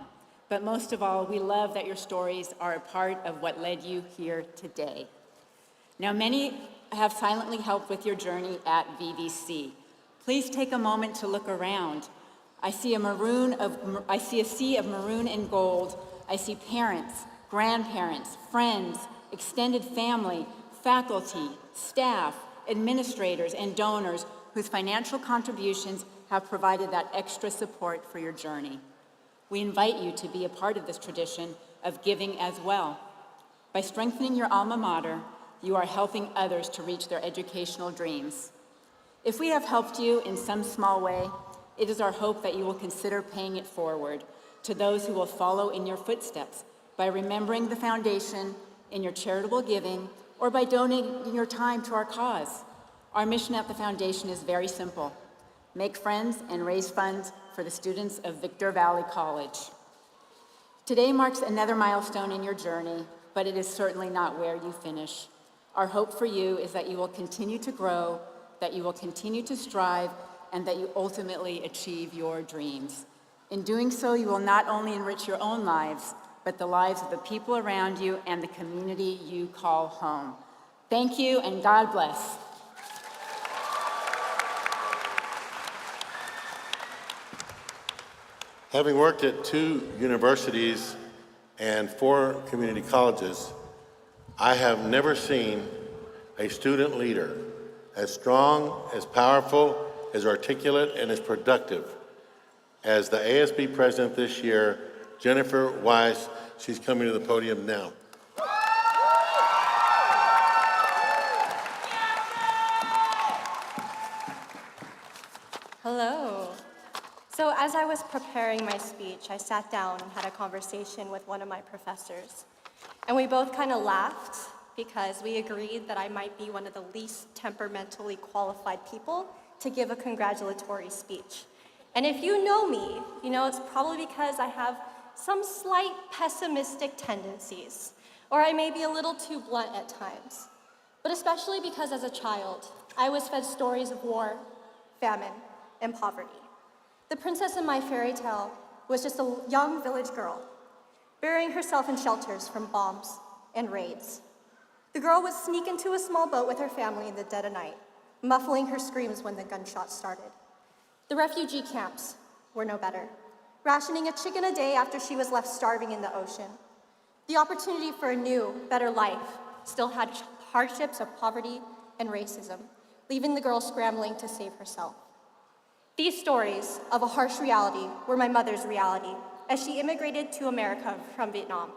But most of all, we love that your stories are a part of what led you here today. Now, many have silently helped with your journey at VVC. Please take a moment to look around. I see a sea of maroon and gold. I see parents, grandparents, friends, extended family, faculty, staff, administrators, and donors whose financial contributions have provided that extra support for your journey. We invite you to be a part of this tradition of giving as well. By strengthening your alma mater, you are helping others to reach their educational dreams. If we have helped you in some small way, it is our hope that you will consider paying it forward to those who will follow in your footsteps by remembering the foundation in your charitable giving or by donating your time to our cause. Our mission at the foundation is very simple: make friends and raise funds for the students of Victor Valley College. Today marks another milestone in your journey, but it is certainly not where you finish. Our hope for you is that you will continue to grow, that you will continue to strive, and that you ultimately achieve your dreams. In doing so, you will not only enrich your own lives, but the lives of the people around you and the community you call home. Thank you, and God bless. Having worked at 2 universities and 4 community colleges, I have never seen a student leader as strong, as powerful, as articulate, and as productive as the ASB president this year, Jennifer Weiss. She's coming to the podium now. Hello. So as I was preparing my speech, I sat down and had a conversation with one of my professors. And we both kind of laughed because we agreed that I might be one of the least temperamentally qualified people to give a congratulatory speech. And if you know me, you know it's probably because I have some slight pessimistic tendencies, or I may be a little too blunt at times. But especially because as a child, I was fed stories of war, famine, and poverty. The princess in my fairy tale was just a young village girl, burying herself in shelters from bombs and raids. The girl would sneak into a small boat with her family in the dead of night, muffling her screams when the gunshots started. The refugee camps were no better, rationing a chicken a day after she was left starving in the ocean. The opportunity for a new, better life still had hardships of poverty and racism, leaving the girl scrambling to save herself. These stories of a harsh reality were my mother's reality as she immigrated to America from Vietnam,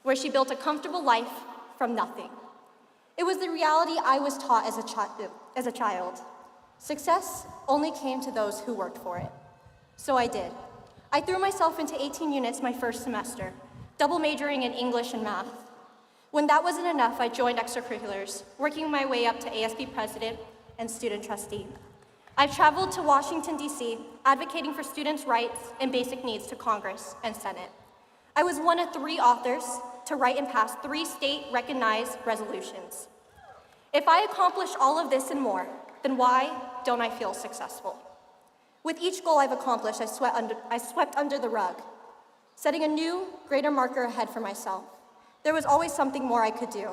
where she built a comfortable life from nothing. It was the reality I was taught as a child. Success only came to those who worked for it. So I did. I threw myself into 18 units my first semester, double majoring in English and math. When that wasn't enough, I joined extracurriculars, working my way up to ASB president and student trustee. I've traveled to Washington, D.C., advocating for students' rights and basic needs to Congress and Senate. I was one of 3 authors to write and pass 3 state-recognized resolutions. If I accomplish all of this and more, then why don't I feel successful? With each goal I've accomplished, I swept under the rug, setting a new, greater marker ahead for myself. There was always something more I could do.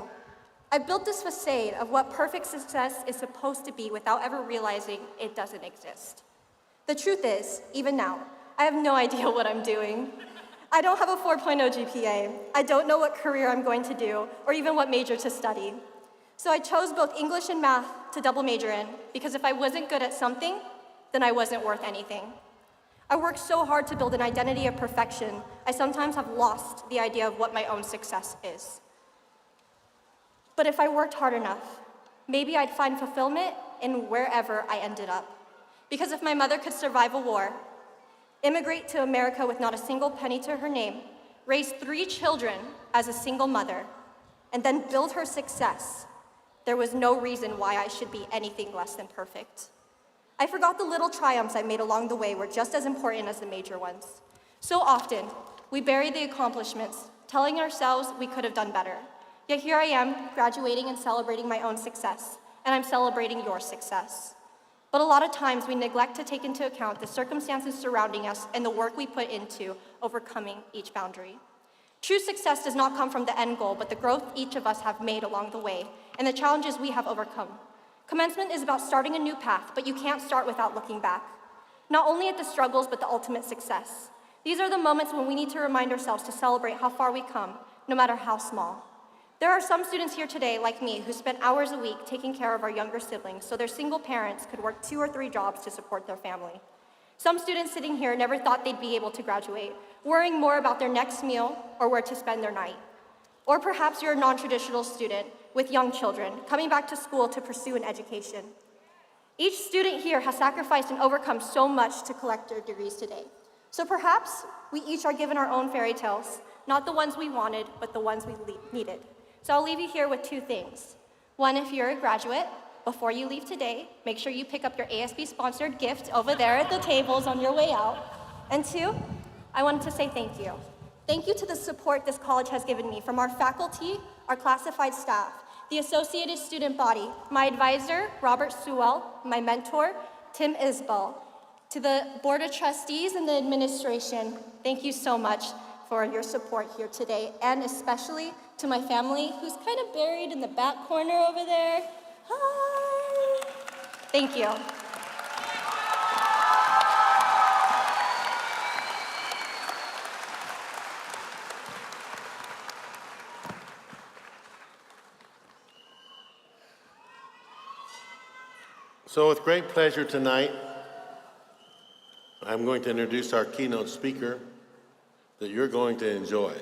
I built this facade of what perfect success is supposed to be without ever realizing it doesn't exist. The truth is, even now, I have no idea what I'm doing. I don't have a 4.0 GPA. I don't know what career I'm going to do, or even what major to study. So I chose both English and math to double major in, because if I wasn't good at something, then I wasn't worth anything. I worked so hard to build an identity of perfection, I sometimes have lost the idea of what my own success is. But if I worked hard enough, maybe I'd find fulfillment in wherever I ended up. Because if my mother could survive a war, immigrate to America with not a single penny to her name, raise 3 children as a single mother, and then build her success, there was no reason why I should be anything less than perfect. I forgot the little triumphs I made along the way were just as important as the major ones. So often, we bury the accomplishments, telling ourselves we could have done better. Yet here I am, graduating and celebrating my own success, and I'm celebrating your success. But a lot of times we neglect to take into account the circumstances surrounding us and the work we put into overcoming each boundary. True success does not come from the end goal, but the growth each of us have made along the way and the challenges we have overcome. Commencement is about starting a new path, but you can't start without looking back. Not only at the struggles, but the ultimate success. These are the moments when we need to remind ourselves to celebrate how far we come, no matter how small. There are some students here today, like me, who spent hours a week taking care of our younger siblings so their single parents could work 2 or 3 jobs to support their family. Some students sitting here never thought they'd be able to graduate, worrying more about their next meal or where to spend their night. Or perhaps you're a non-traditional student with young children coming back to school to pursue an education. Each student here has sacrificed and overcome so much to collect their degrees today. So perhaps we each are given our own fairy tales, not the ones we wanted, but the ones we needed. So I'll leave you here with 2 things. One, if you're a graduate, before you leave today, make sure you pick up your ASB-sponsored gift over there at the tables on your way out. And 2, I wanted to say thank you. Thank you to the support this college has given me from our faculty, our classified staff, the associated student body, my advisor, Robert Sewell, my mentor, Tim Isbell, to the Board of Trustees and the administration, thank you so much for your support here today, and especially to my family, who's kind of buried in the back corner over there. Hi. Thank you. So with great pleasure tonight, I'm going to introduce our keynote speaker that you're going to enjoy.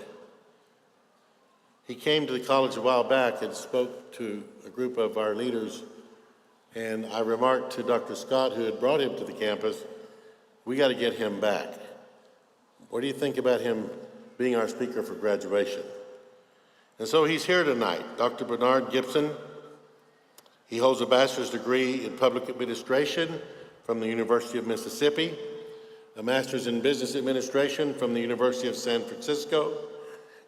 He came to the college a while back and spoke to a group of our leaders, and I remarked to Dr. Scott, who had brought him to the campus, we got to get him back. What do you think about him being our speaker for graduation? And so he's here tonight, Dr. Bernard Gibson. He holds a bachelor's degree in public administration from the University of Mississippi, a master's in business administration from the University of San Francisco,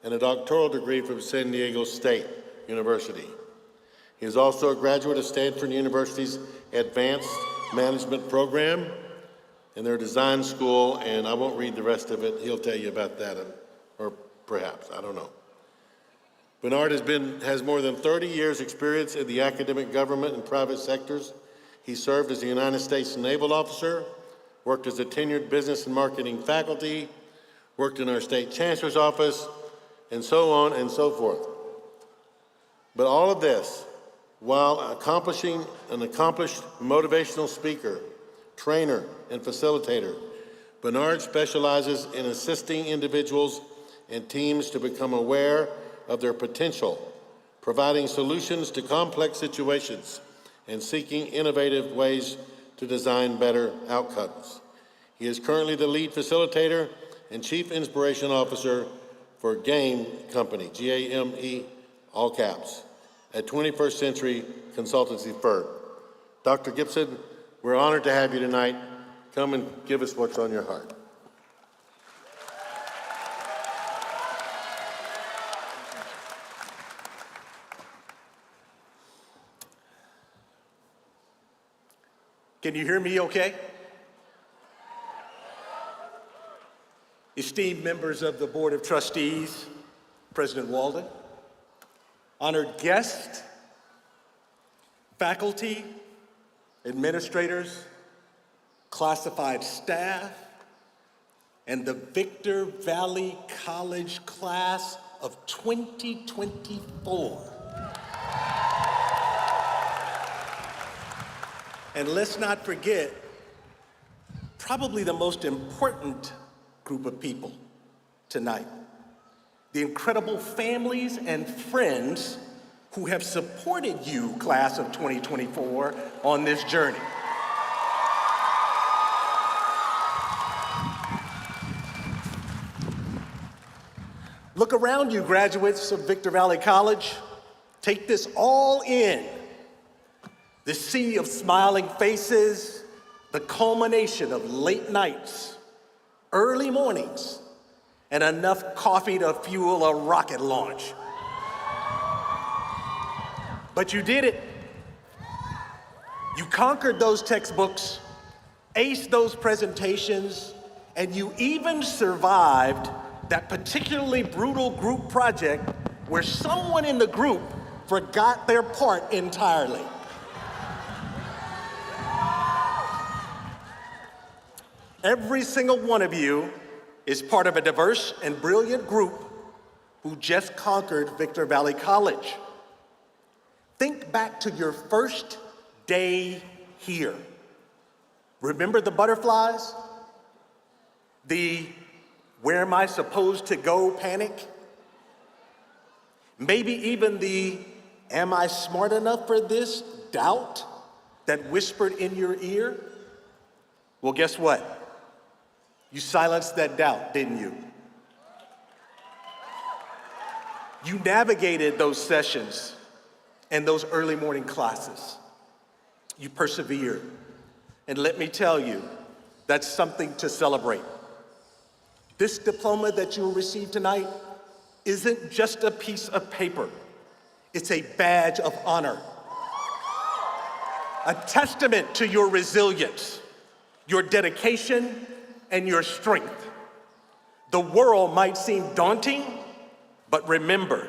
and a doctoral degree from San Diego State University. He is also a graduate of Stanford University's Advanced Management Program in their design school, and I won't read the rest of it. He'll tell you about that, or perhaps, I don't know. Bernard has more than 30 years experience in the academic, government, and private sectors. He served as a United States Naval officer, worked as a tenured business and marketing faculty, worked in our state chancellor's office, and so on and so forth. But all of this, while an accomplished motivational speaker, trainer, and facilitator, Bernard specializes in assisting individuals and teams to become aware of their potential, providing solutions to complex situations, and seeking innovative ways to design better outcomes. He is currently the lead facilitator and chief inspiration officer for GAME Company, G-A-M-E, all caps, a 21st century consultancy firm. Dr. Gibson, we're honored to have you tonight. Come and give us what's on your heart. Can you hear me okay? Esteemed members of the Board of Trustees, President Walden, honored guests, faculty, administrators, classified staff, and the Victor Valley College class of 2024. And let's not forget, probably the most important group of people tonight, the incredible families and friends who have supported you, class of 2024, on this journey. Look around you, graduates of Victor Valley College. Take this all in. The sea of smiling faces, the culmination of late nights, early mornings, and enough coffee to fuel a rocket launch. But you did it. You conquered those textbooks, aced those presentations, and you even survived that particularly brutal group project where someone in the group forgot their part entirely. Every single one of you is part of a diverse and brilliant group who just conquered Victor Valley College. Think back to your first day here. Remember the butterflies? The where am I supposed to go panic? Maybe even the am I smart enough for this doubt that whispered in your ear? Well, guess what? You silenced that doubt, didn't you? You navigated those sessions and those early morning classes. You persevered. And let me tell you, that's something to celebrate. This diploma that you will receive tonight isn't just a piece of paper. It's a badge of honor, a testament to your resilience, your dedication, and your strength. The world might seem daunting, but remember,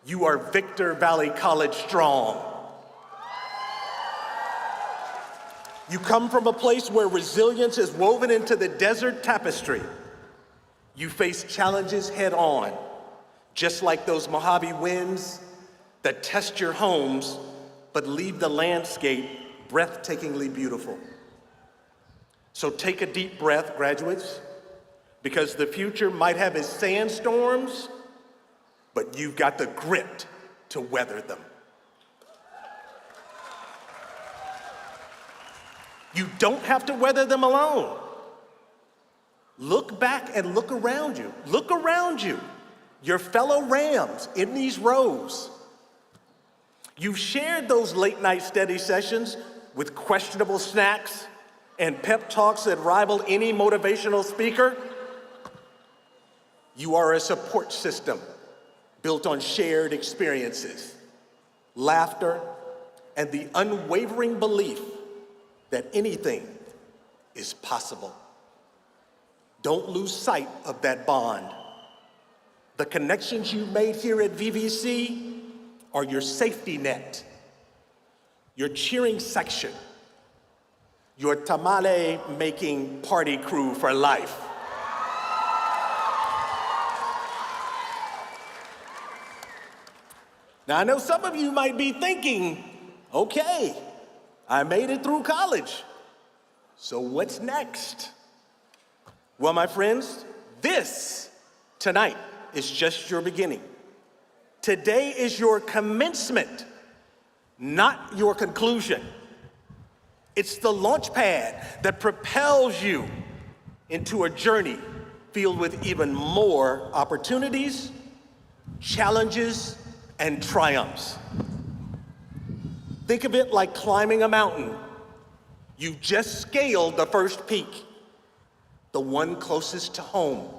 you are Victor Valley College strong. You come from a place where resilience is woven into the desert tapestry. You face challenges head on, just like those Mojave winds that test your homes but leave the landscape breathtakingly beautiful. So take a deep breath, graduates, because the future might have its sandstorms, but you've got the grit to weather them. You don't have to weather them alone. Look back and look around you. Look around you. Your fellow Rams in these rows. You've shared those late night study sessions with questionable snacks and pep talks that rival any motivational speaker. You are a support system built on shared experiences, laughter, and the unwavering belief that anything is possible. Don't lose sight of that bond. The connections you made here at VVC are your safety net, your cheering section, your tamale-making party crew for life. Now, I know some of you might be thinking, okay, I made it through college, so what's next? Well, my friends, this tonight is just your beginning. Today is your commencement, not your conclusion. It's the launch pad that propels you into a journey filled with even more opportunities, challenges, and triumphs. Think of it like climbing a mountain. You just scaled the first peak, the one closest to home.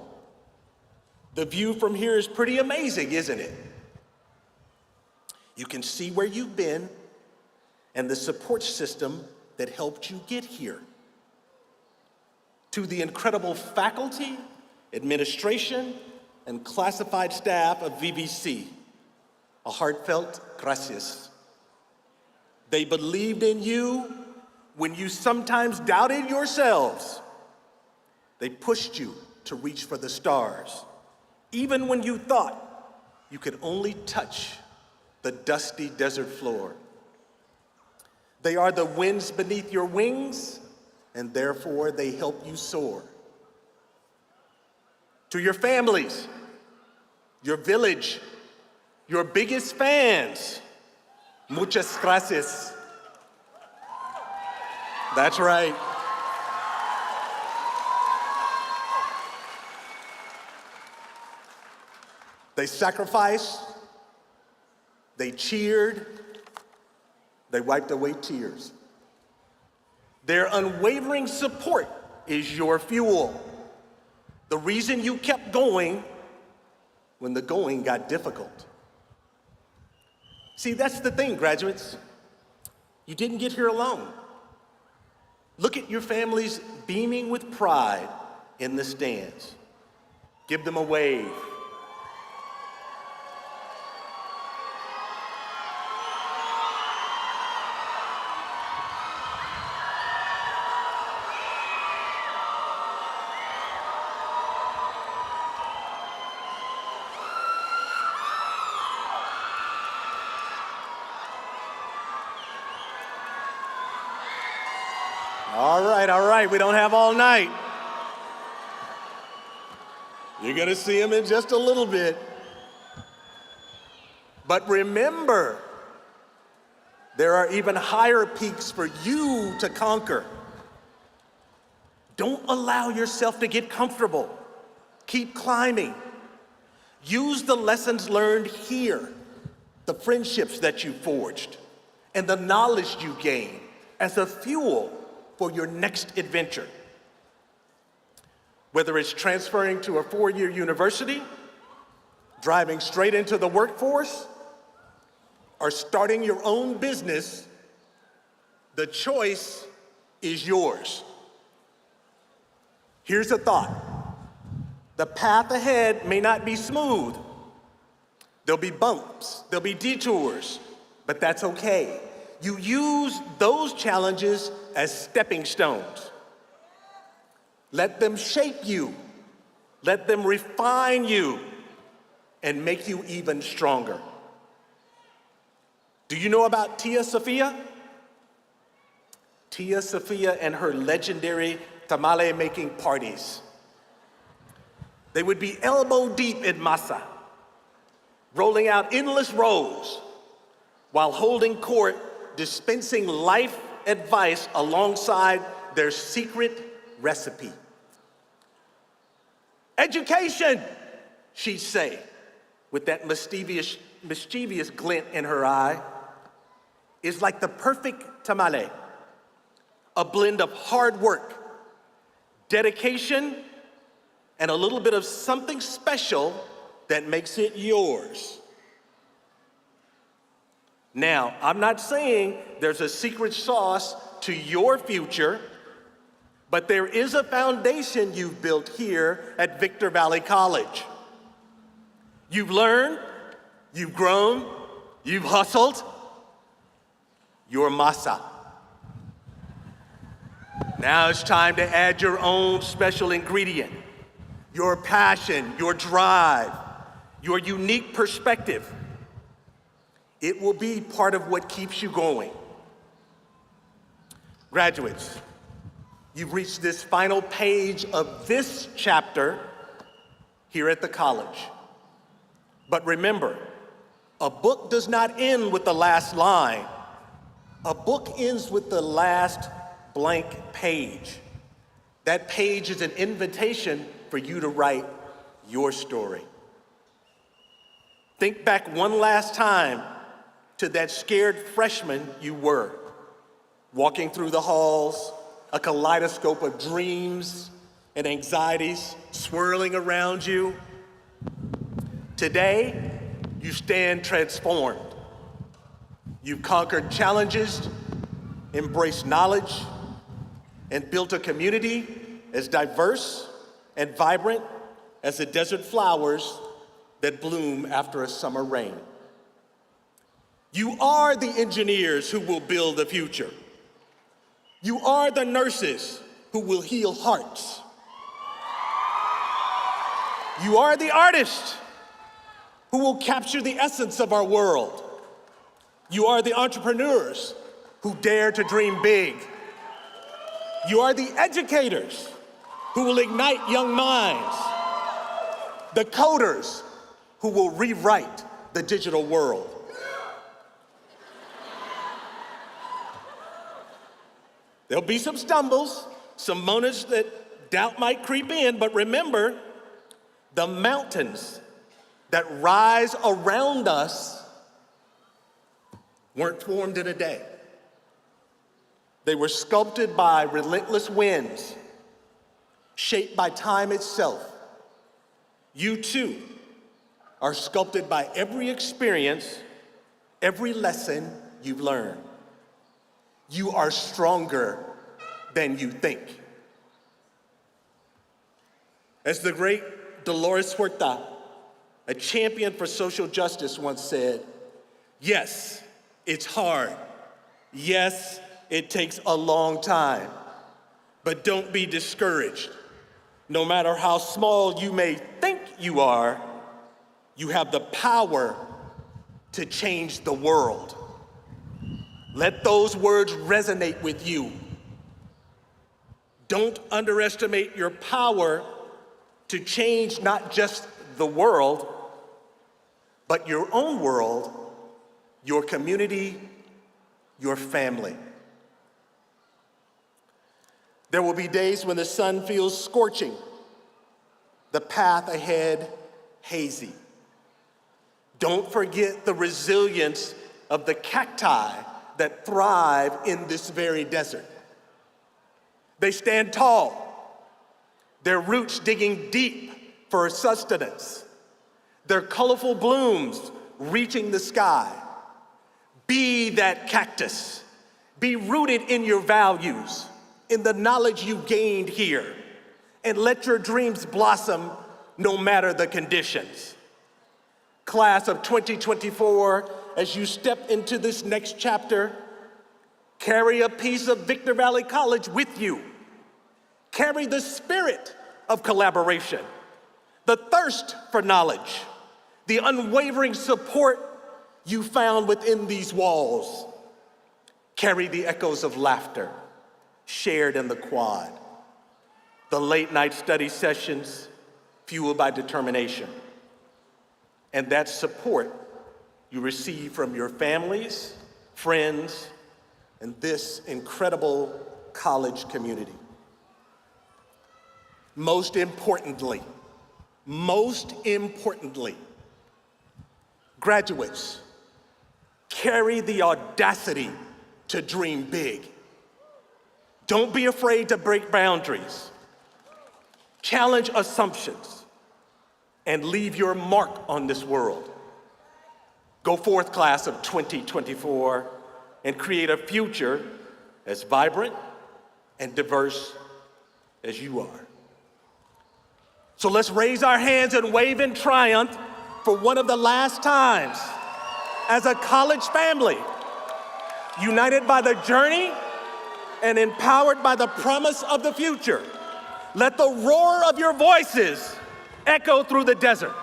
The view from here is pretty amazing, isn't it? You can see where you've been and the support system that helped you get here. To the incredible faculty, administration, and classified staff of VVC, a heartfelt gracias. They believed in you when you sometimes doubted yourselves. They pushed you to reach for the stars, even when you thought you could only touch the dusty desert floor. They are the winds beneath your wings, and therefore they help you soar. To your families, your village, your biggest fans, muchas gracias. That's right. They sacrifice, They cheered, they wiped away tears. Their unwavering support is your fuel. The reason you kept going when the going got difficult. See, that's the thing, graduates. You didn't get here alone. Look at your families beaming with pride in the stands. Give them a wave. All right, we don't have all night. You're gonna see them in just a little bit. But remember, there are even higher peaks for you to conquer. Don't allow yourself to get comfortable. Keep climbing. Use the lessons learned here, the friendships that you forged, and the knowledge you gained as a fuel for your next adventure. Whether it's transferring to a four-year university, driving straight into the workforce, or starting your own business, the choice is yours. Here's a thought. The path ahead may not be smooth. There'll be bumps, there'll be detours, but that's okay. You use those challenges as stepping stones. Let them shape you, let them refine you, and make you even stronger. Do you know about Tia Sophia? Tia Sophia and her legendary tamale making parties. They would be elbow deep in masa, rolling out endless rows while holding court, dispensing life advice alongside their secret recipe. Education, she'd say, with that mischievous glint in her eye, is like the perfect tamale, a blend of hard work, dedication, and a little bit of something special that makes it yours. Now, I'm not saying there's a secret sauce to your future, but there is a foundation you've built here at Victor Valley College. You've learned, you've grown, you've hustled. Your masa. Now it's time to add your own special ingredient, your passion, your drive, your unique perspective. It will be part of what keeps you going. Graduates, you've reached this final page of this chapter here at the college. But remember, a book does not end with the last line. A book ends with the last blank page. That page is an invitation for you to write your story. Think back one last time to that scared freshman you were, walking through the halls, a kaleidoscope of dreams and anxieties swirling around you. Today, you stand transformed. You've conquered challenges, embraced knowledge, and built a community as diverse and vibrant as the desert flowers that bloom after a summer rain. You are the engineers who will build the future. You are the nurses who will heal hearts. You are the artists who will capture the essence of our world. You are the entrepreneurs who dare to dream big. You are the educators who will ignite young minds. The coders who will rewrite the digital world. There'll be some stumbles, some moments that doubt might creep in, but remember, the mountains that rise around us weren't formed in a day. They were sculpted by relentless winds, shaped by time itself. You too are sculpted by every experience, every lesson you've learned. You are stronger than you think. As the great Dolores Huerta, a champion for social justice, once said, yes, it's hard. Yes, it takes a long time. But don't be discouraged. No matter how small you may think you are, you have the power to change the world. Let those words resonate with you. Don't underestimate your power to change not just the world, but your own world, your community, your family. There will be days when the sun feels scorching, the path ahead hazy. Don't forget the resilience of the cacti that thrive in this very desert. They stand tall, their roots digging deep for sustenance, their colorful blooms reaching the sky. Be that cactus. Be rooted in your values, in the knowledge you gained here, and let your dreams blossom no matter the conditions. Class of 2024, as you step into this next chapter, carry a piece of Victor Valley College with you. Carry the spirit of collaboration, the thirst for knowledge, the unwavering support you found within these walls. Carry the echoes of laughter shared in the quad, the late night study sessions fueled by determination, and that support you receive from your families, friends, and this incredible college community. Most importantly, graduates, carry the audacity to dream big. Don't be afraid to break boundaries, challenge assumptions, and leave your mark on this world. Go forth, class of 2024, and create a future as vibrant and diverse as you are. So let's raise our hands and wave in triumph for one of the last times as a college family, united by the journey and empowered by the promise of the future. Let the roar of your voices echo through the desert.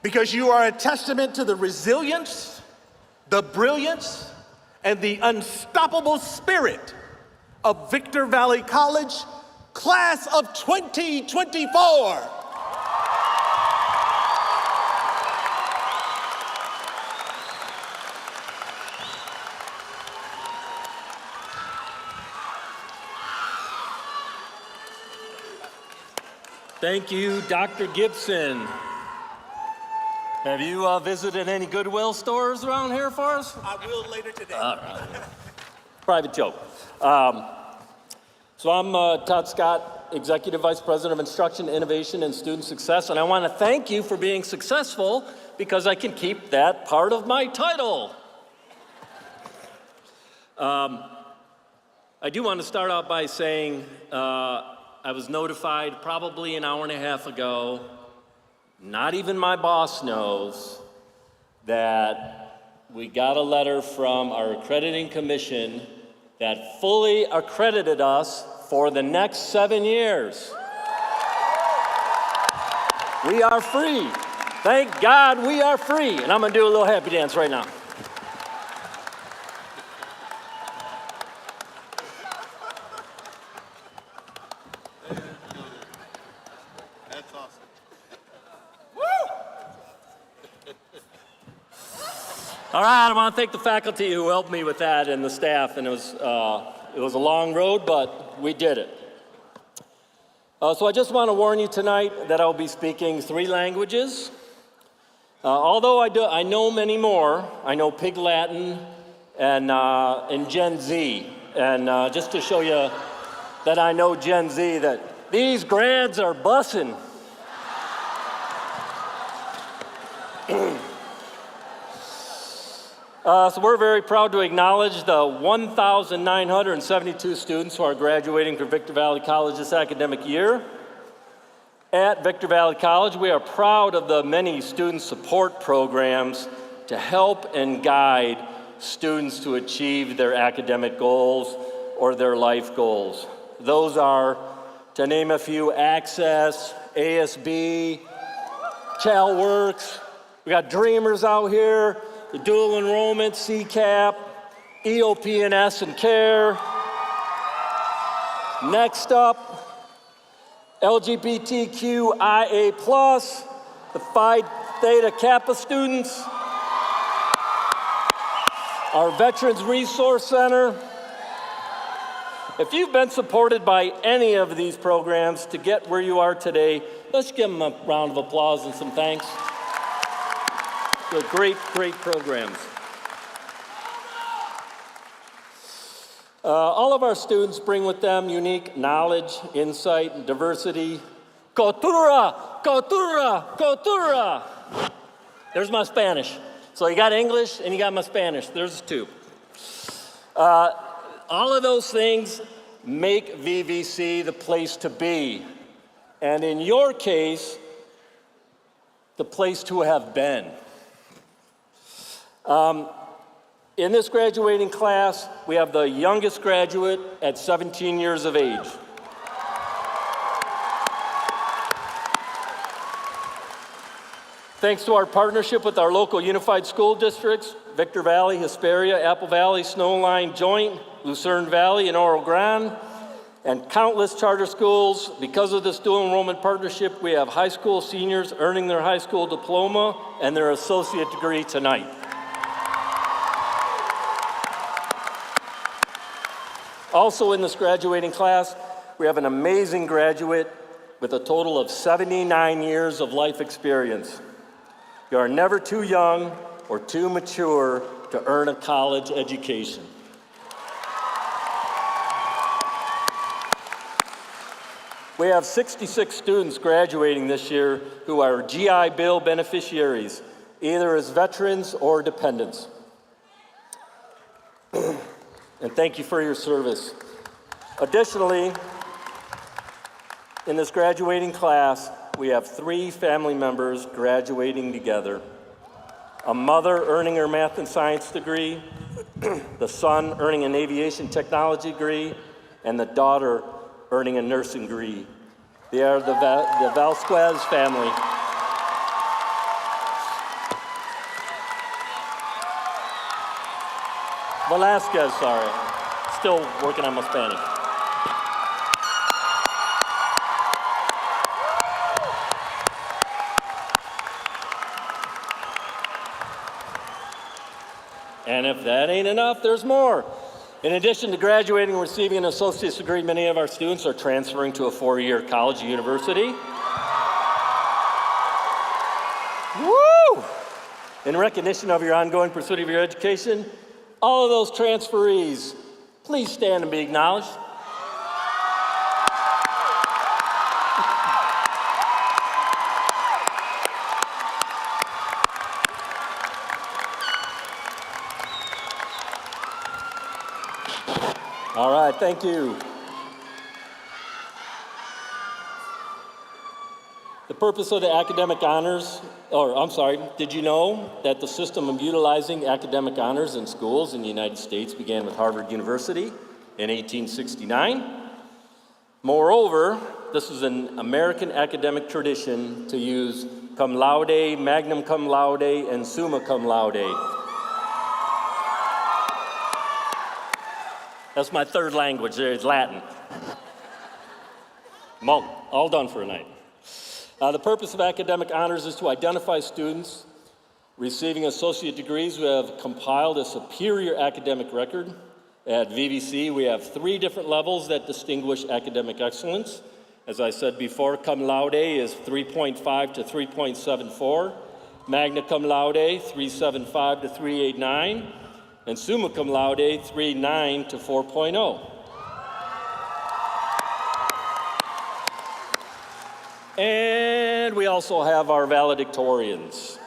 Because you are a testament to the resilience, the brilliance, and the unstoppable spirit of Victor Valley College, class of 2024. Thank you, Dr. Gibson. Have you visited any Goodwill stores around here for us? I will later today. All right. Private joke. So I'm Todd Scott, Executive Vice President of Instruction, Innovation, and Student Success, and I want to thank you for being successful because I can keep that part of my title. I do want to start out by saying I was notified probably an hour and a half ago, not even my boss knows, that we got a letter from our accrediting commission that fully accredited us for the next 7 years. We are free. Thank God we are free. And I'm gonna do a little happy dance right now. That's awesome. All right, I want to thank the faculty who helped me with that and the staff, and it was It was a long road, but we did it. So I just want to warn you tonight that I'll be speaking 3 languages. Although I know many more. I know Pig Latin and Gen Z. And just to show you that I know Gen Z, that these grads are bussin'. So we're very proud to acknowledge the 1,972 students who are graduating from Victor Valley College this academic year. At Victor Valley College, we are proud of the many student support programs to help and guide students to achieve their academic goals or their life goals. Those are, to name a few, Access, ASB, ChalWorks. We got Dreamers out here, the dual enrollment, CCAP, EOP&S and CARE. Next up, LGBTQIA+, the Phi Theta Kappa students, our Veterans Resource Center. If you've been supported by any of these programs to get where you are today, let's give them a round of applause and some thanks. They're great, great programs. All of our students bring with them unique knowledge, insight, and diversity. Cultura, cultura, cultura. There's my Spanish. So you got English and you got my Spanish. There's 2. All of those things make VVC the place to be. And in your case, the place to have been. In this graduating class, we have the youngest graduate at 17 years of age. Thanks to our partnership with our local unified school districts, Victor Valley, Hesperia, Apple Valley, Snowline Joint, Lucerne Valley, and Oro Grande, and countless charter schools, because of this dual enrollment partnership, we have high school seniors earning their high school diploma and their associate degree tonight. Also in this graduating class, we have an amazing graduate with a total of 79 years of life experience. You are never too young or too mature to earn a college education. We have 66 students graduating this year who are GI Bill beneficiaries, either as veterans or dependents. And thank you for your service. Additionally, in this graduating class, we have 3 family members graduating together. A mother earning her math and science degree, the son earning an aviation technology degree, and the daughter earning a nursing degree. They are the Vasquez family. Velasquez, sorry. Still working on my Spanish. And if that ain't enough, there's more. In addition to graduating and receiving an associate's degree, many of our students are transferring to a 4-year college or university. Woo! In recognition of your ongoing pursuit of your education, all of those transferees, please stand and be acknowledged. All right, thank you. The purpose of the academic honors, did you know that the system of utilizing academic honors in schools in the United States began with Harvard University in 1869? Moreover, this is an American academic tradition to use cum laude, magna cum laude, and summa cum laude. That's my 3rd language, it's Latin. All done for a night. The purpose of academic honors is to identify students receiving associate degrees who have compiled a superior academic record At VVC, we have 3 different levels that distinguish academic excellence. As I said before, cum laude is 3.5 to 3.74, magna cum laude 3.75 to 3.89, and summa cum laude 3.9 to 4.0. And we also have our valedictorians.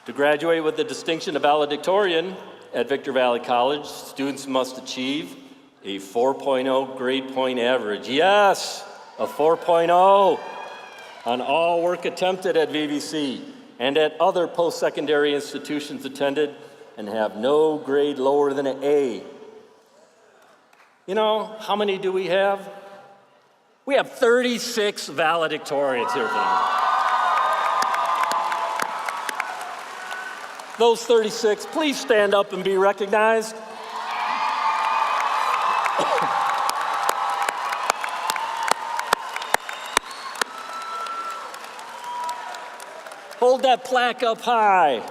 To graduate with the distinction of valedictorian at Victor Valley College, students must achieve a 4.0 grade point average. Yes, a 4.0 on all work attempted at VVC and at other post-secondary institutions attended, and have no grade lower than an A. You know, how many do we have? We have 36 valedictorians here tonight. Those 36, please stand up and be recognized. Hold that plaque up high.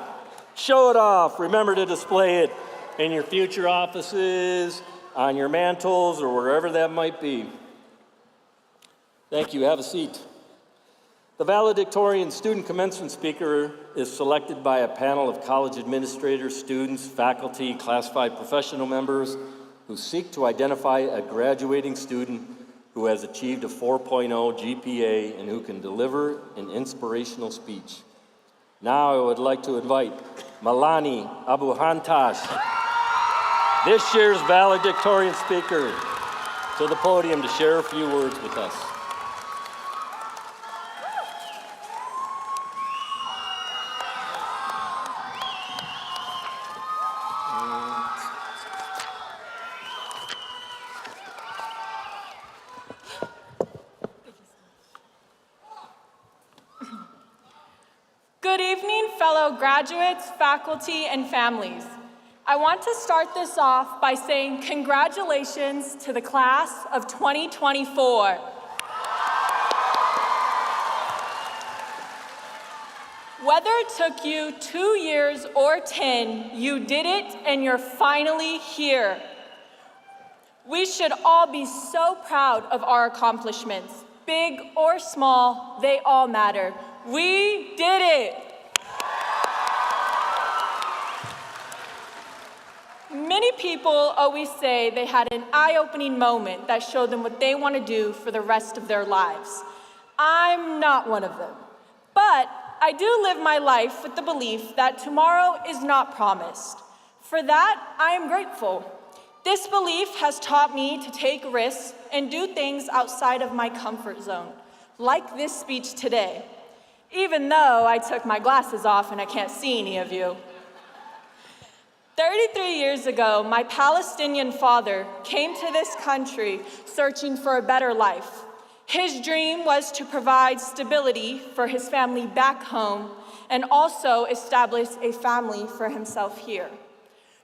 Show it off. Remember to display it in your future offices, on your mantles, or wherever that might be. Thank you. Have a seat. The valedictorian student commencement speaker is selected by a panel of college administrators, students, faculty, classified professional members who seek to identify a graduating student who has achieved a 4.0 GPA and who can deliver an inspirational speech. Now I would like to invite Malani Abuhantash, this year's valedictorian speaker, to the podium to share a few words with us. Good evening, fellow graduates, faculty, and families. I want to start this off by saying congratulations to the class of 2024. Whether it took you 2 years or 10, you did it and you're finally here. We should all be so proud of our accomplishments. Big or small, they all matter. We did it. Many people always say they had an eye-opening moment that showed them what they want to do for the rest of their lives. I'm not one of them, but I do live my life with the belief that tomorrow is not promised. For that, I am grateful. This belief has taught me to take risks and do things outside of my comfort zone, like this speech today, even though I took my glasses off and I can't see any of you. 33 years ago, my Palestinian father came to this country searching for a better life. His dream was to provide stability for his family back home and also establish a family for himself here.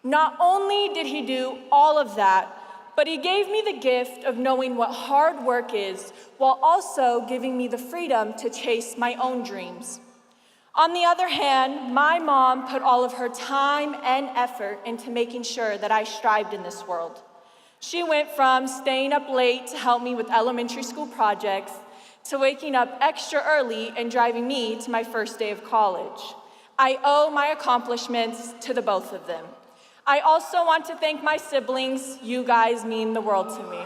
Not only did he do all of that, but he gave me the gift of knowing what hard work is while also giving me the freedom to chase my own dreams. On the other hand, my mom put all of her time and effort into making sure that I strived in this world. She went from staying up late to help me with elementary school projects to waking up extra early and driving me to my first day of college. I owe my accomplishments to the both of them. I also want to thank my siblings. You guys mean the world to me.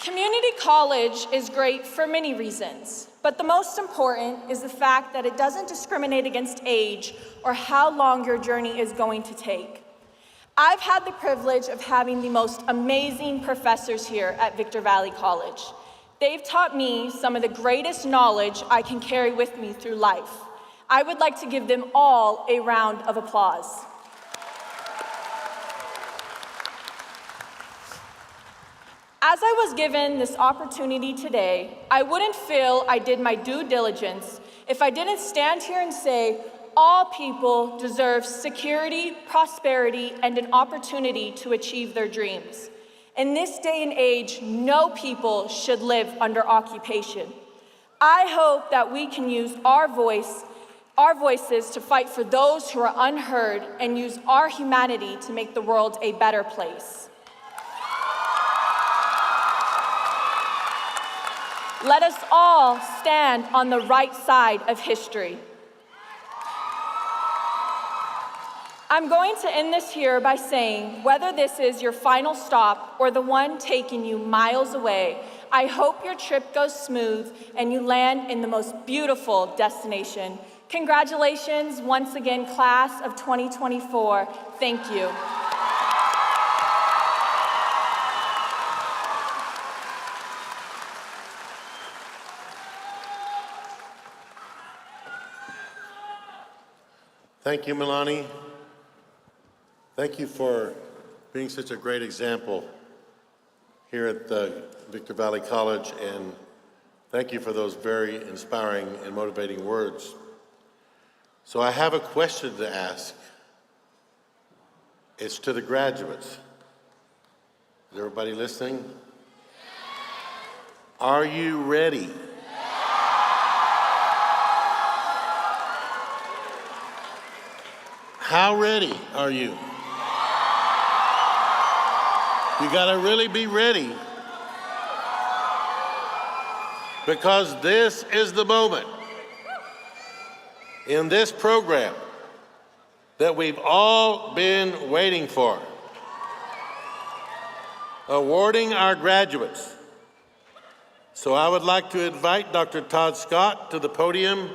Community college is great for many reasons, but the most important is the fact that it doesn't discriminate against age or how long your journey is going to take. I've had the privilege of having the most amazing professors here at Victor Valley College. They've taught me some of the greatest knowledge I can carry with me through life. I would like to give them all a round of applause. As I was given this opportunity today, I wouldn't feel I did my due diligence if I didn't stand here and say, all people deserve security, prosperity, and an opportunity to achieve their dreams. In this day and age, no people should live under occupation. I hope that we can use our voices to fight for those who are unheard and use our humanity to make the world a better place. Let us all stand on the right side of history. I'm going to end this here by saying, whether this is your final stop or the one taking you miles away, I hope your trip goes smooth and you land in the most beautiful destination. Congratulations once again, class of 2024. Thank you. Thank you, Milani. Thank you for being such a great example here at the Victor Valley College, and thank you for those very inspiring and motivating words. So I have a question to ask. It's to the graduates. Is everybody listening? Are you ready? How ready are you? You gotta really be ready, because this is the moment in this program that we've all been waiting for. Awarding our graduates. So I would like to invite Dr. Todd Scott to the podium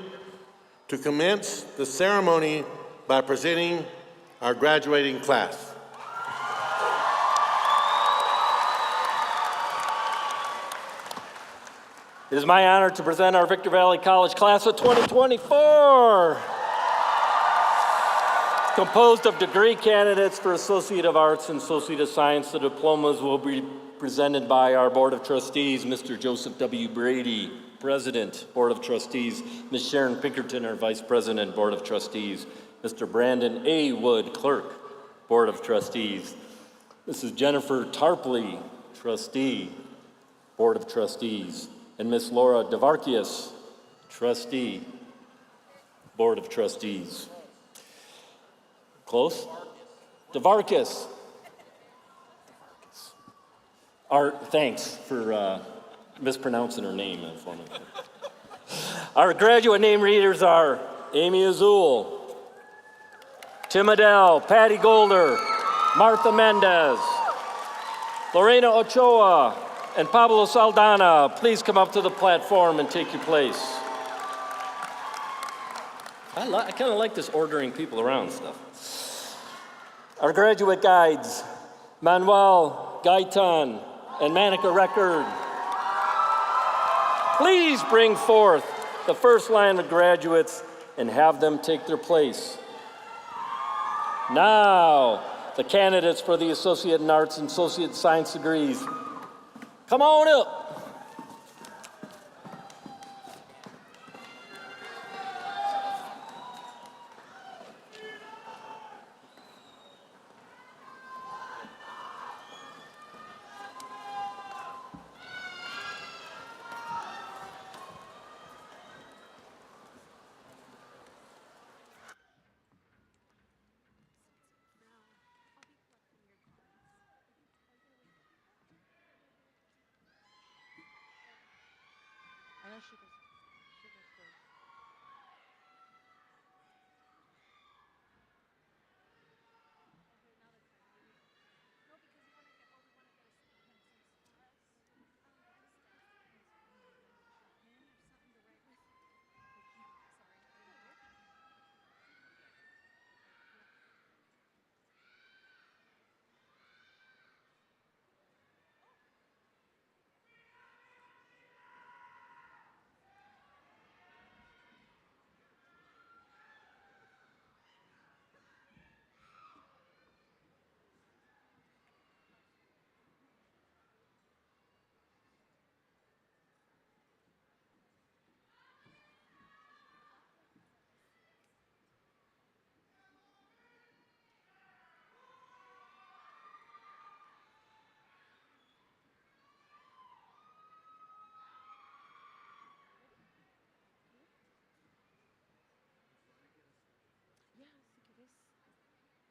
to commence the ceremony by presenting our graduating class. It is my honor to present our Victor Valley College class of 2024. Composed of degree candidates for Associate of Arts and Associate of Science, the diplomas will be presented by our Board of Trustees, Mr. Joseph W. Brady, President, Board of Trustees, Ms. Sharon Pinkerton, our Vice President, Board of Trustees, Mr. Brandon A. Wood, Clerk, Board of Trustees, Mrs. Jennifer Tarpley, Trustee, Board of Trustees, and Ms. Laura Devarkias, Trustee, Board of Trustees. Close? Devarkias. Thanks for mispronouncing her name for me. Our graduate name readers are Amy Azul, Tim Adele, Patty Golder, Martha Mendez, Lorena Ochoa, and Pablo Saldana. Please come up to the platform and take your place. I kind of like this ordering people around stuff. Our graduate guides, Manuel, Gaitan, and Manica Record. Please bring forth the first line of graduates and have them take their place. Now, the candidates for the Associate in Arts and Associate in Science degrees. Come on up.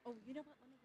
Oh, you know what? Let me.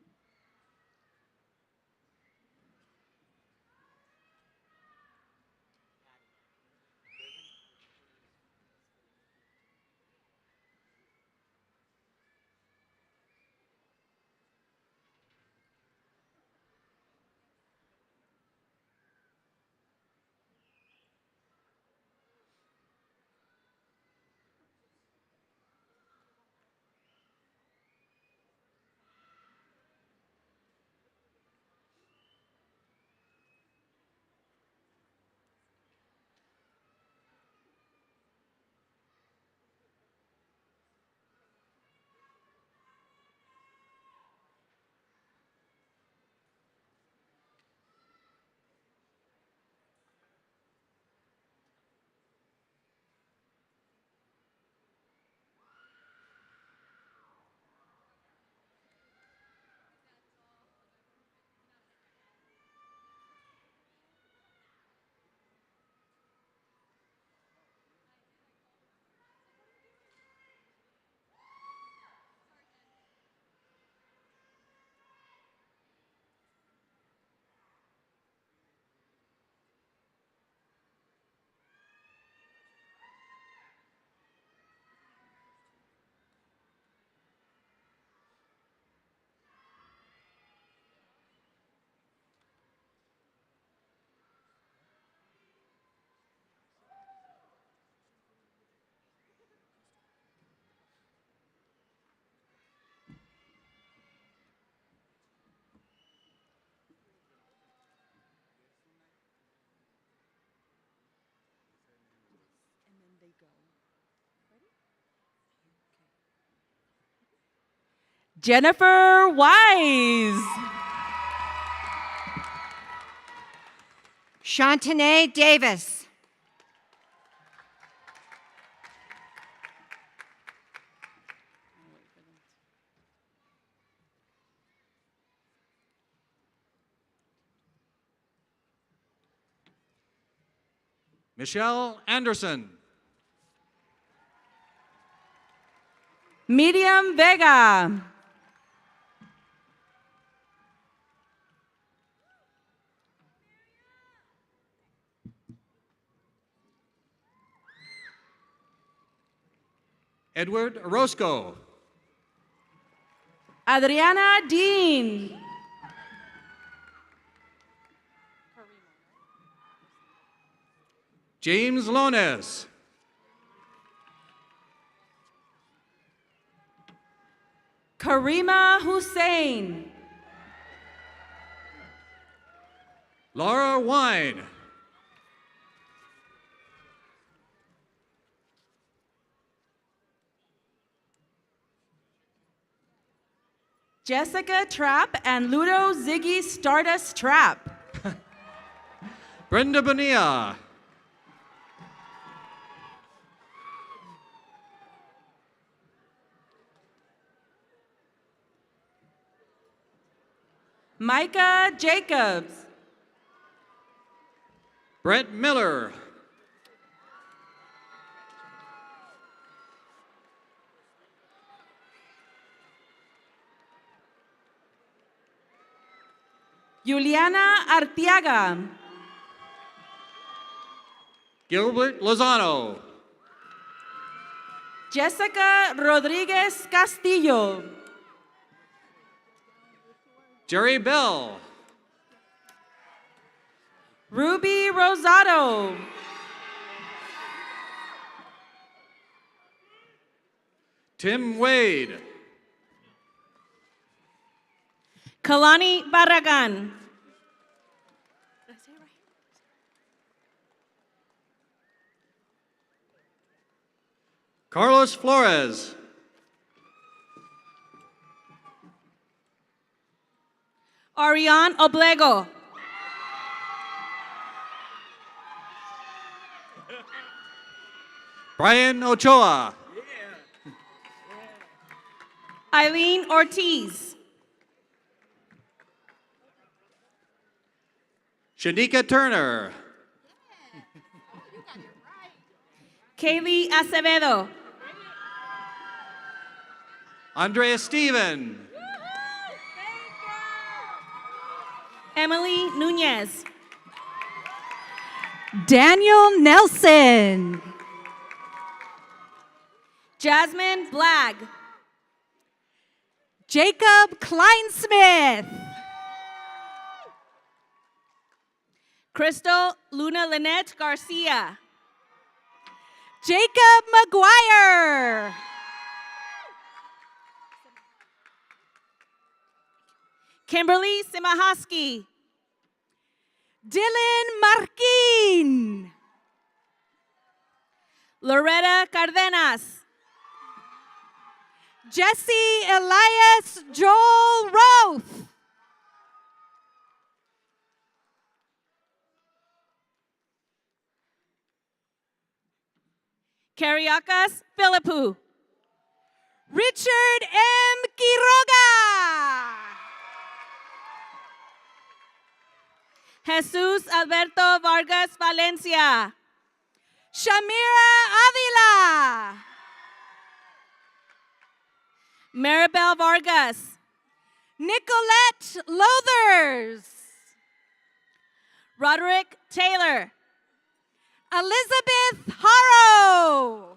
Jennifer Wise. Shantanae Davis. Michelle Anderson. Miriam Vega. Edward Orozco. Adriana Dean. James Lones. Karima Hussein. Laura Wine. Jessica Trapp and Ludo Ziggy Stardust Trapp. Brenda Bonilla. Micah Jacobs. Brett Miller. Juliana Arteaga. Gilbert Lozano. Jessica Rodriguez Castillo. Jerry Bell. Ruby Rosado. Tim Wade. Kalani Barragan. Carlos Flores. Ariane Oblego. Brian Ochoa. Eileen Ortiz. Shanika Turner. Kaylee Acevedo. Andrea Steven. Emily Nunez. Daniel Nelson. Jasmine Blagg. Jacob Kleinsmith. Crystal Luna Lynette Garcia. Jacob McGuire. Kimberly Simahaski. Dylan Marquin. Loretta Cardenas. Jesse Elias Joel Roth. Kariakas Philippou. Richard M. Quiroga. Jesus Alberto Vargas Valencia. Shamira Avila. Maribel Vargas. Nicolette Lothers. Roderick Taylor. Elizabeth Haro.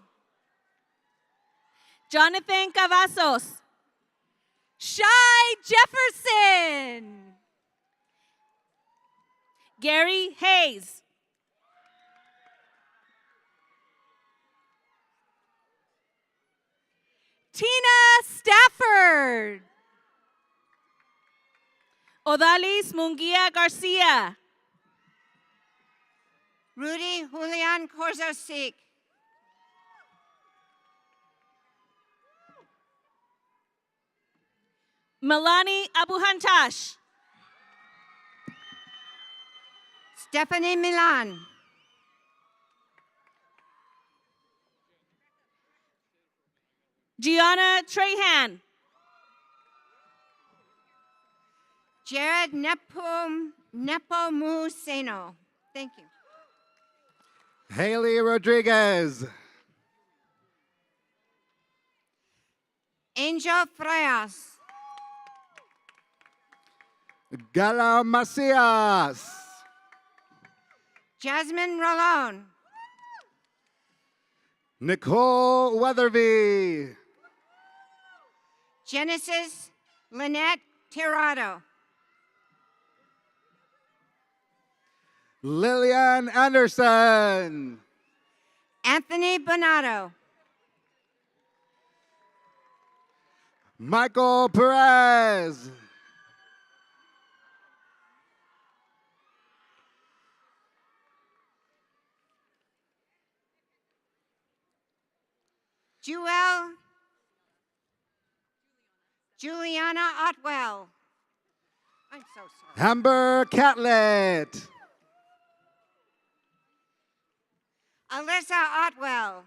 Jonathan Cavazos. Shai Jefferson. Gary Hayes. Tina Stafford. Odalis Munguia Garcia. Rudy Julian Korzosik. Milani Abuhantash. Stephanie Milan. Gianna Trahan. Jared Nepomuceno. Thank you. Haley Rodriguez. Angel Frias. Gala Macias. Jasmine Rolón. Nicole Weatherby. Genesis Lynette Tirado. Lillian Anderson. Anthony Bonato. Michael Perez. Juliana Otwell. I'm so sorry. Amber Catlett. Alyssa Otwell.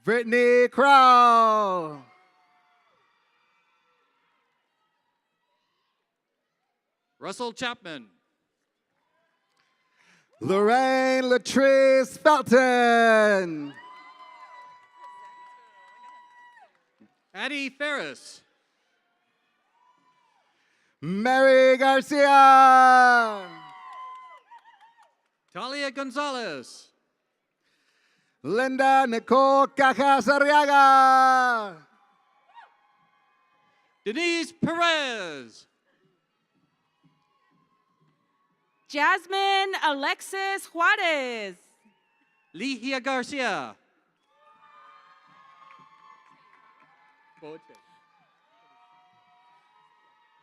Brittany Crow. Russell Chapman. Lorraine Latrice Felton. Addie Ferris. Mary Garcia. Talia Gonzalez. Linda Nicole Cajas Arriaga. Denise Perez. Jasmine Alexis Juarez. Ligia Garcia.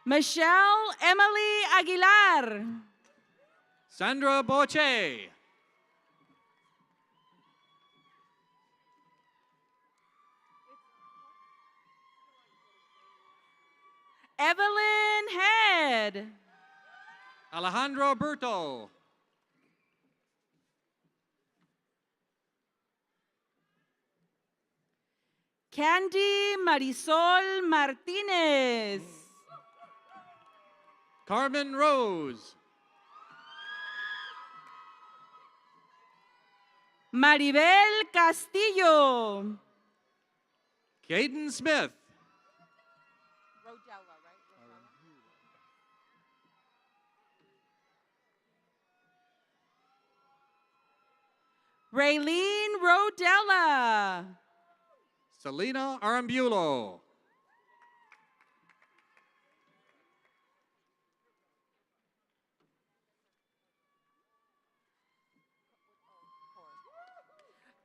Michelle Emily Aguilar. Sandra Boche. Evelyn Head. Alejandro Berto. Candy Marisol Martinez. Carmen Rose. Maribel Castillo. Caden Smith. Raylene Rodella. Selena Arambulo.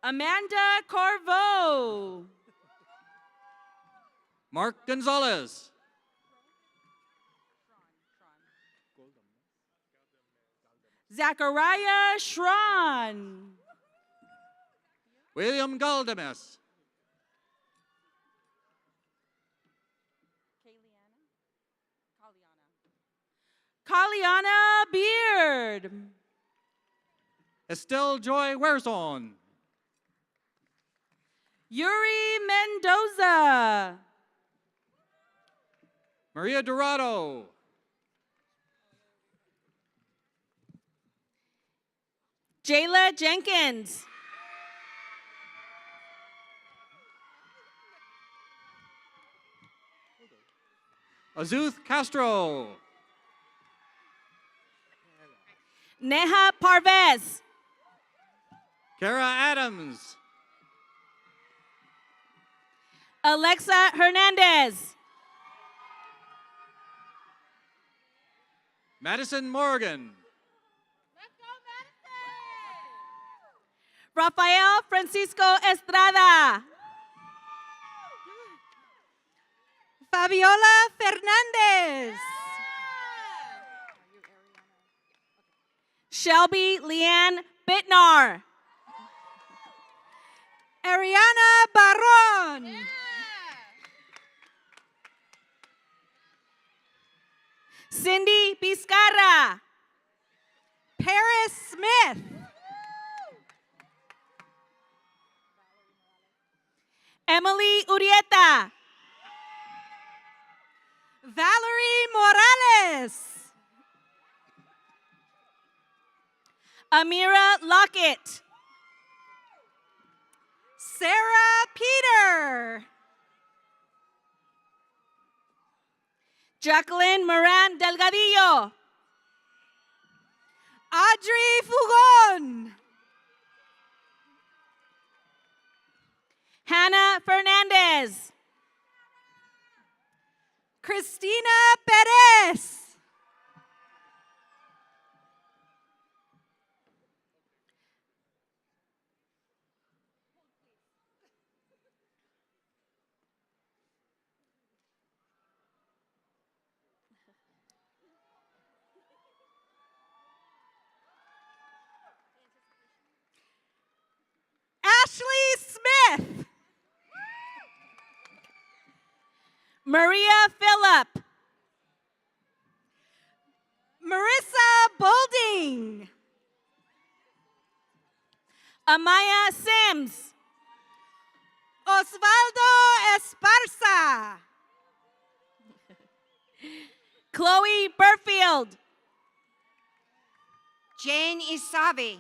Amanda Corvo. Mark Gonzalez. Zachariah Schron. William Galdames. Kaliana Beard. Estelle Joy Wearson. Yuri Mendoza. Maria Dorado. Jayla Jenkins. Azuth Castro. Neha Parvez. Kara Adams. Alexa Hernandez. Madison Morgan. Rafael Francisco Estrada. Fabiola Fernandez. Shelby Leanne Bittnar. Ariana Barron. Cindy Vizcarra. Paris Smith. Emily Urieta. Valerie Morales. Amira Lockett. Sarah Peter. Jacqueline Moran Delgadillo. Audrey Fugon. Hannah Fernandez. Christina Perez. Ashley Smith. Maria Phillip. Marissa Bolding. Amaya Sims. Osvaldo Esparza. Chloe Burfield. Jane Isavi.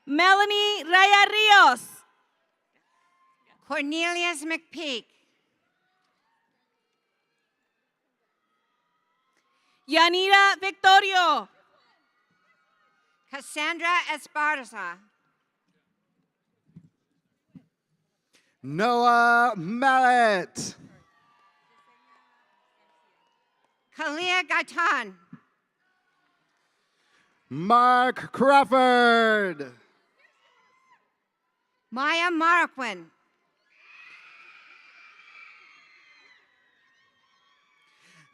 Melanie Raya Rios. Cornelius McPeak. Yanira Victorio. Cassandra Esparza. Noah Mallet. Kalia Gaitan. Mark Crawford. Maya Marquin.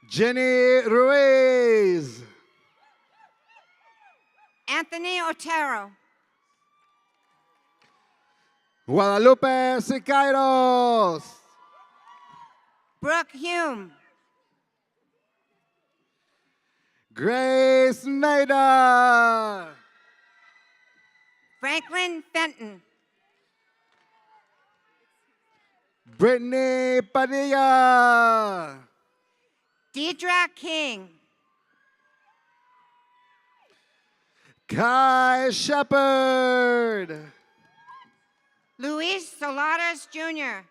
Jenny Ruiz. Anthony Otero. Guadalupe Siqueiros. Brooke Hume. Grace Nader. Franklin Fenton. Brittany Padilla. Deidre King. Kai Shepard. Luis Solares Jr.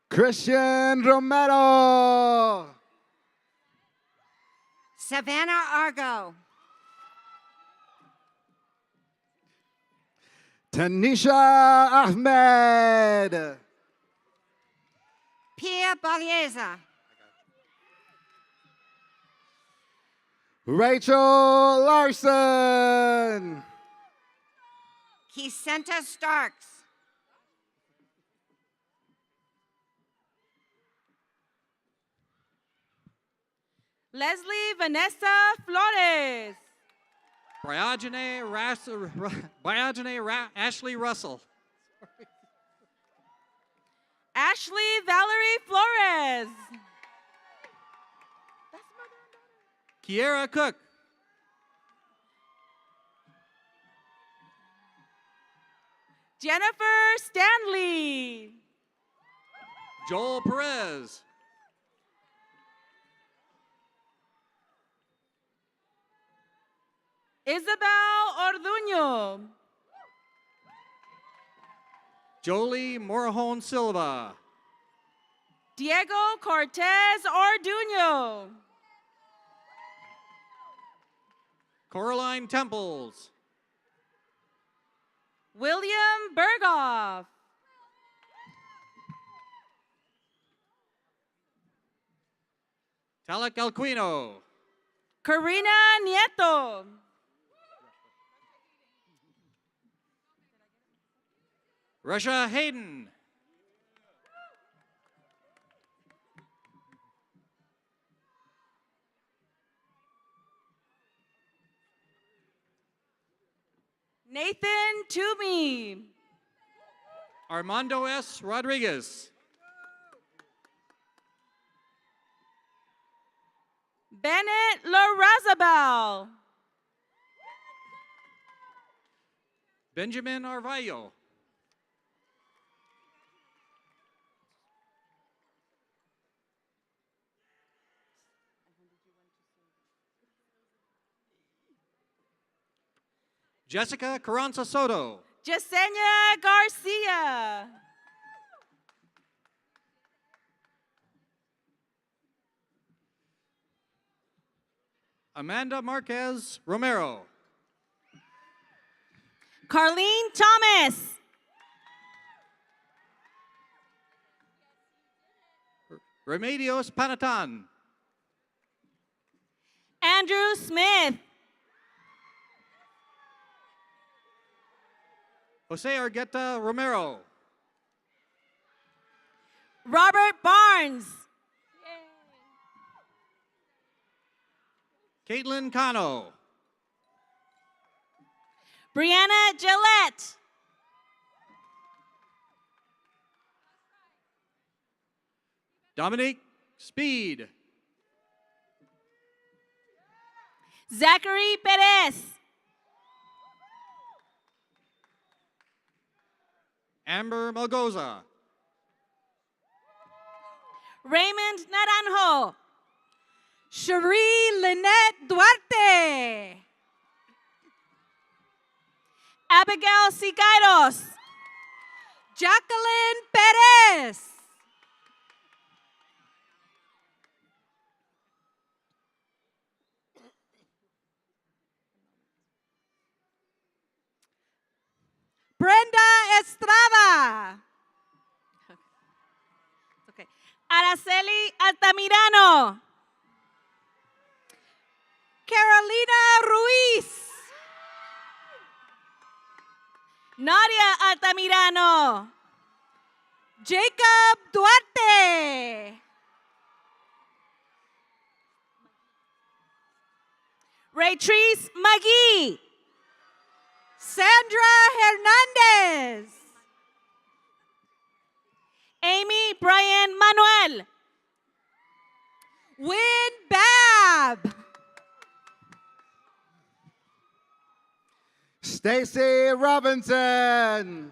Christian Romero. Savannah Argo. Tanisha Ahmed. Pia Balieza. Rachel Larson. Kisenta Starks. Leslie Vanessa Flores. Ashley Russell. Ashley Valerie Flores. Kiera Cook. Jennifer Stanley. Joel Perez. Isabel Orduño. Jolie Morajon Silva. Diego Cortez Orduño. Coraline Temples. William Berghoff. Talek Alquino. Karina Nieto. Russia Hayden. Nathan Toomey. Armando S. Rodriguez. Bennett Larrazabal. Benjamin Arvayo. Jessica Carranza Soto. Yesenia Garcia. Amanda Marquez Romero. Carlene Thomas. Remedios Panatan. Andrew Smith. Jose Argueta Romero. Robert Barnes. Caitlin Cano. Brianna Gillette. Dominique Speed. Zachary Perez. Amber Malgoza. Raymond Naranjo. Cherie Lynette Duarte. Abigail Sigairos. Jacqueline Perez. Brenda Estrada. Okay. Araceli Altamirano. Carolina Ruiz. Nadia Altamirano. Jacob Duarte. Raytrice McGee. Sandra Hernandez. Amy Brian Manuel. Win Babb. Stacy Robinson.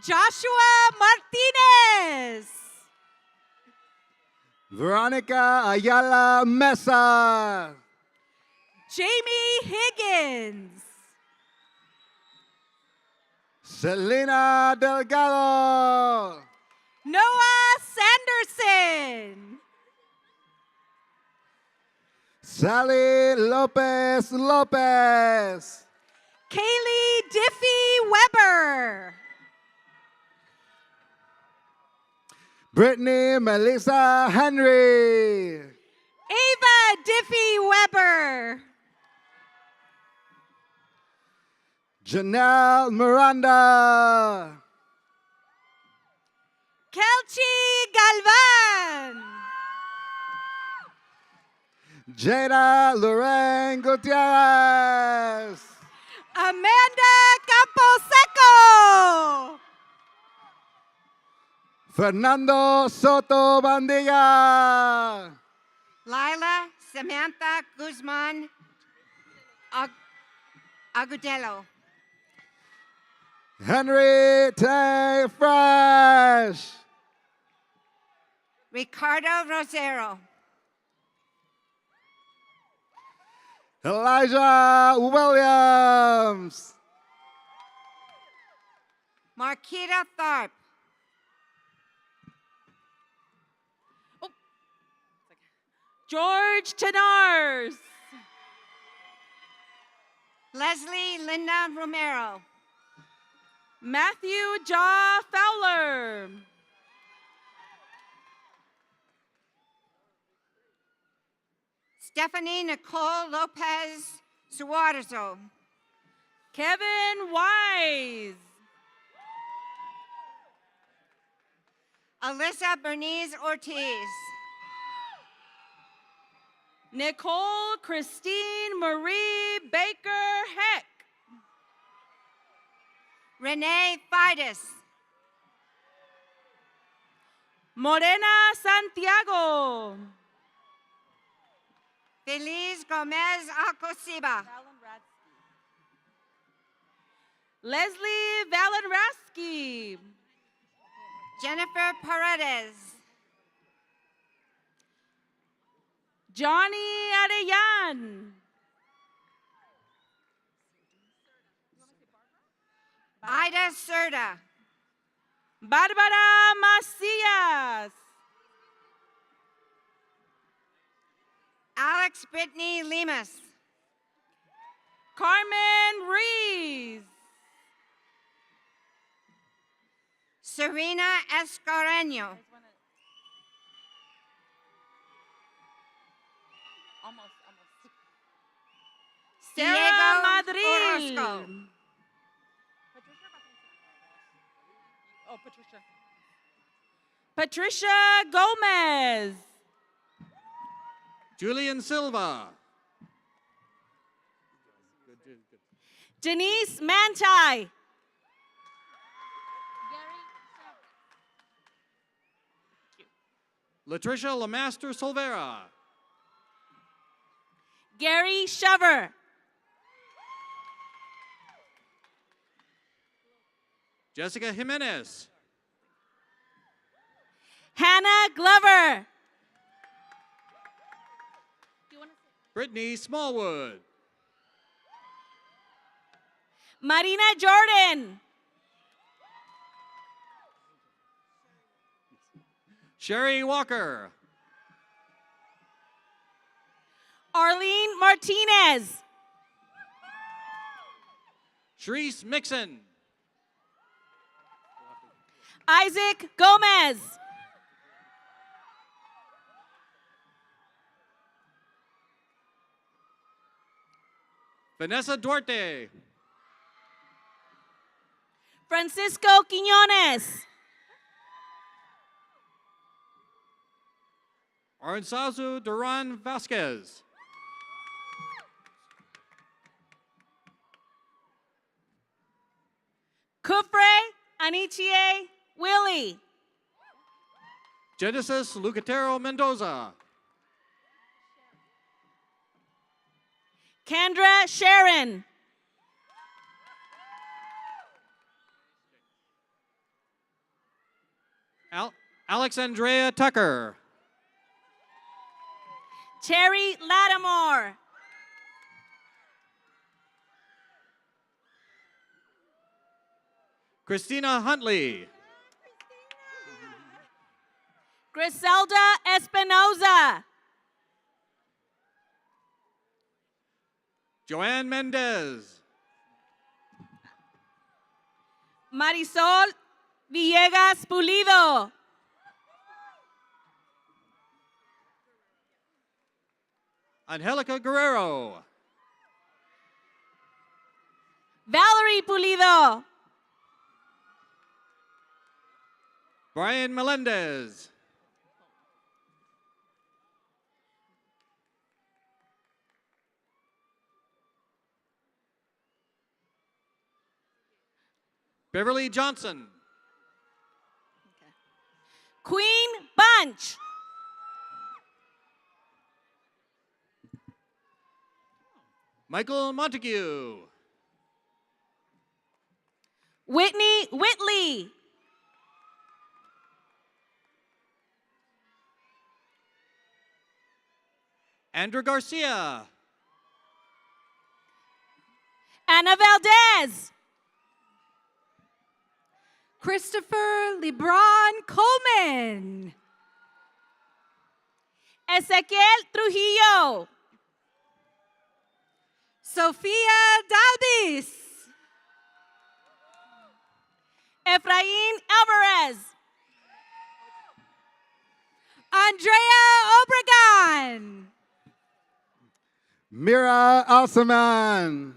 Joshua Martinez. Veronica Ayala Mesa. Jamie Higgins. Selena Delgado. Noah Sanderson. Sally Lopez Lopez. Kaylee Diffie Weber. Brittany Melissa Henry. Ava Diffie Weber. Janelle Miranda. Kelchi Galvan. Jada Lorraine Gutierrez. Amanda Camposeco. Fernando Soto Bandilla. Lila Samantha Guzman Agudelo. Henry Tay Fresh. Ricardo Rosero. Elijah Williams. Marquita Tharp. George Tenars. Leslie Linda Romero. Matthew Jaw Fowler. Stephanie Nicole Lopez Suarzo. Kevin Wise. Alyssa Bernice Ortiz. Nicole Christine Marie Baker Heck. Renee Fidus. Morena Santiago. Feliz Gomez Alcosiba. Leslie Valenraski. Jennifer Paredes. Johnny Areyan. Ida Serta. Barbara Macias. Alex Brittany Lemus. Carmen Rees. Serena Escareno. Sarah Diego Madrid. Orozco. Patricia Gomez. Julian Silva. Denise Manti. Latricia Lamaster Solvera. Gary Shover. Jessica Jimenez. Hannah Glover. Brittany Smallwood. Marina Jordan. Sherry Walker. Arlene Martinez. Sharice Mixon. Isaac Gomez. Vanessa Duarte. Francisco Quiñones. Aranzazu Duran Vasquez. Kufre Anichie Willie. Genesis Lucatero Mendoza. Kendra Sharon. Alexandria Tucker. Terry Lattimore. Christina Huntley. Griselda Espinoza. Joanne Mendez. Marisol Villegas Pulido. Angelica Guerrero. Valerie Pulido. Brian Melendez. Beverly Johnson. Queen Bunch. Michael Montague. Whitney Whitley. Andrew Garcia. Ana Valdez. Christopher LeBron Coleman. Ezequiel Trujillo. Sofia Dalbis. Efraín Alvarez. Andrea Obregon. Mira Alsaman.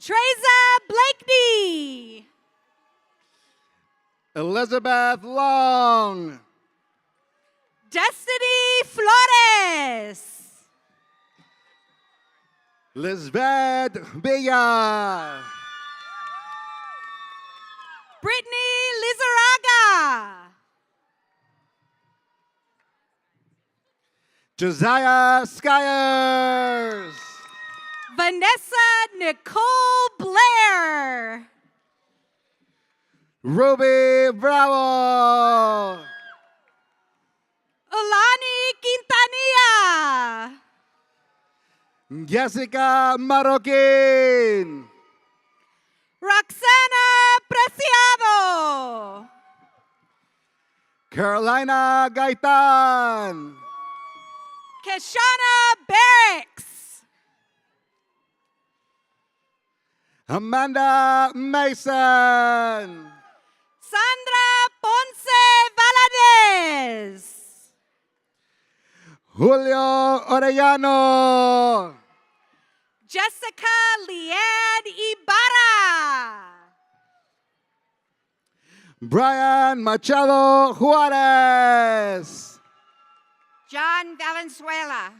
Treza Blakeney. Elizabeth Long. Destiny Flores. Lisbeth Villa. Brittany Lizaraga. Josiah Skyers. Vanessa Nicole Blair. Ruby Bravo. Alani Quintanilla. Jessica Marroquin. Roxana Preciado. Carolina Gaitan. Keshana Barracks. Amanda Mason. Sandra Ponce Valadez. Julio Orellano. Jessica Leanne Ibarra. Brian Machado Juarez. John Valenzuela.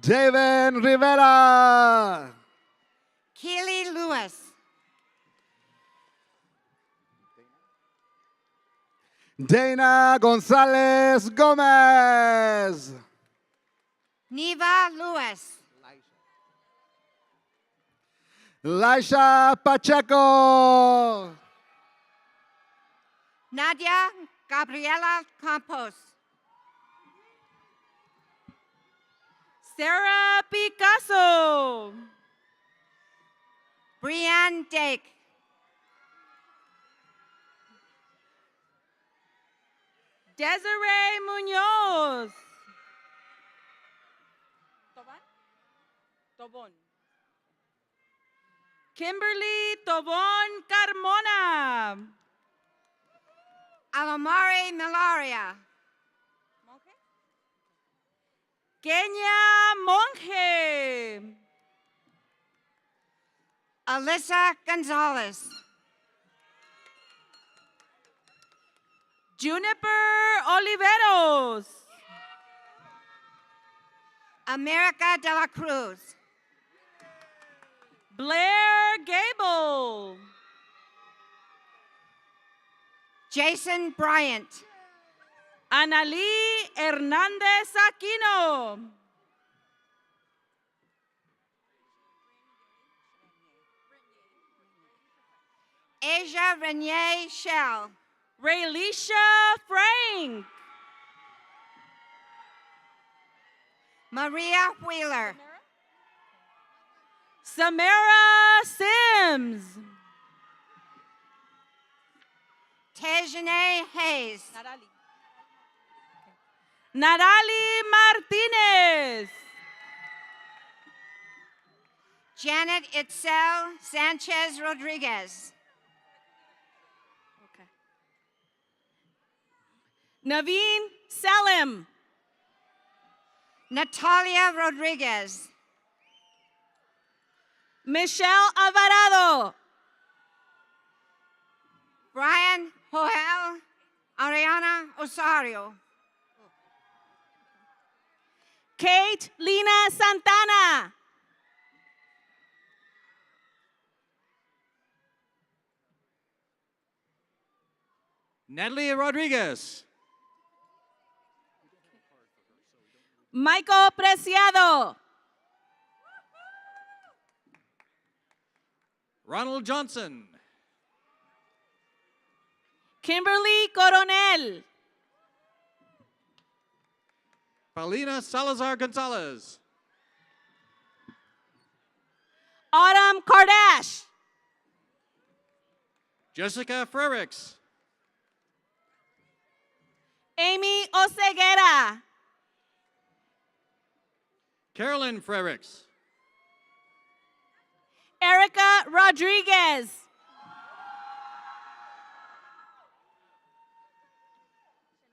David Rivera. Keely Lewis. Dana Gonzalez Gomez. Neva Lewis. Laisha Pacheco. Nadia Gabriela Campos. Sarah Picasso. Brianne Dake. Desiree Munoz. Tobón. Kimberly Tobón Carmona. Alamari Milaria. Kenya Monge. Alyssa Gonzalez. Juniper Oliveros. America de la Cruz. Blair Gable. Jason Bryant. Analí Hernández Aquino. Asia Renier Shell. Raylisha Frank. Maria Wheeler. Samara Sims. Tejane Hayes. Narali Martinez. Janet Itzel Sanchez Rodriguez. Okay. Naveen Salim. Natalia Rodriguez. Michelle Alvarado. Brian Joel Ariana Osario. Kate Lina Santana. Natalie Rodriguez. Michael Preciado. Ronald Johnson. Kimberly Coronel. Paulina Salazar Gonzalez. Autumn Kardash. Jessica Frericks. Amy Oseguera. Carolyn Frericks. Erica Rodriguez.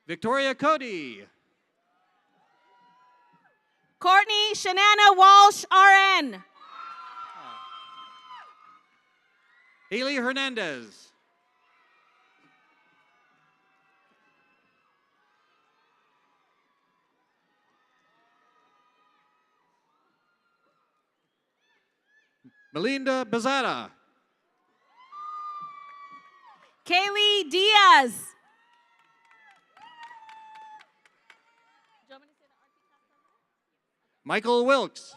Victoria Cody. Courtney Shanana Walsh, RN. Haley Hernandez. Melinda Bezada. Kaylee Diaz. Michael Wilkes.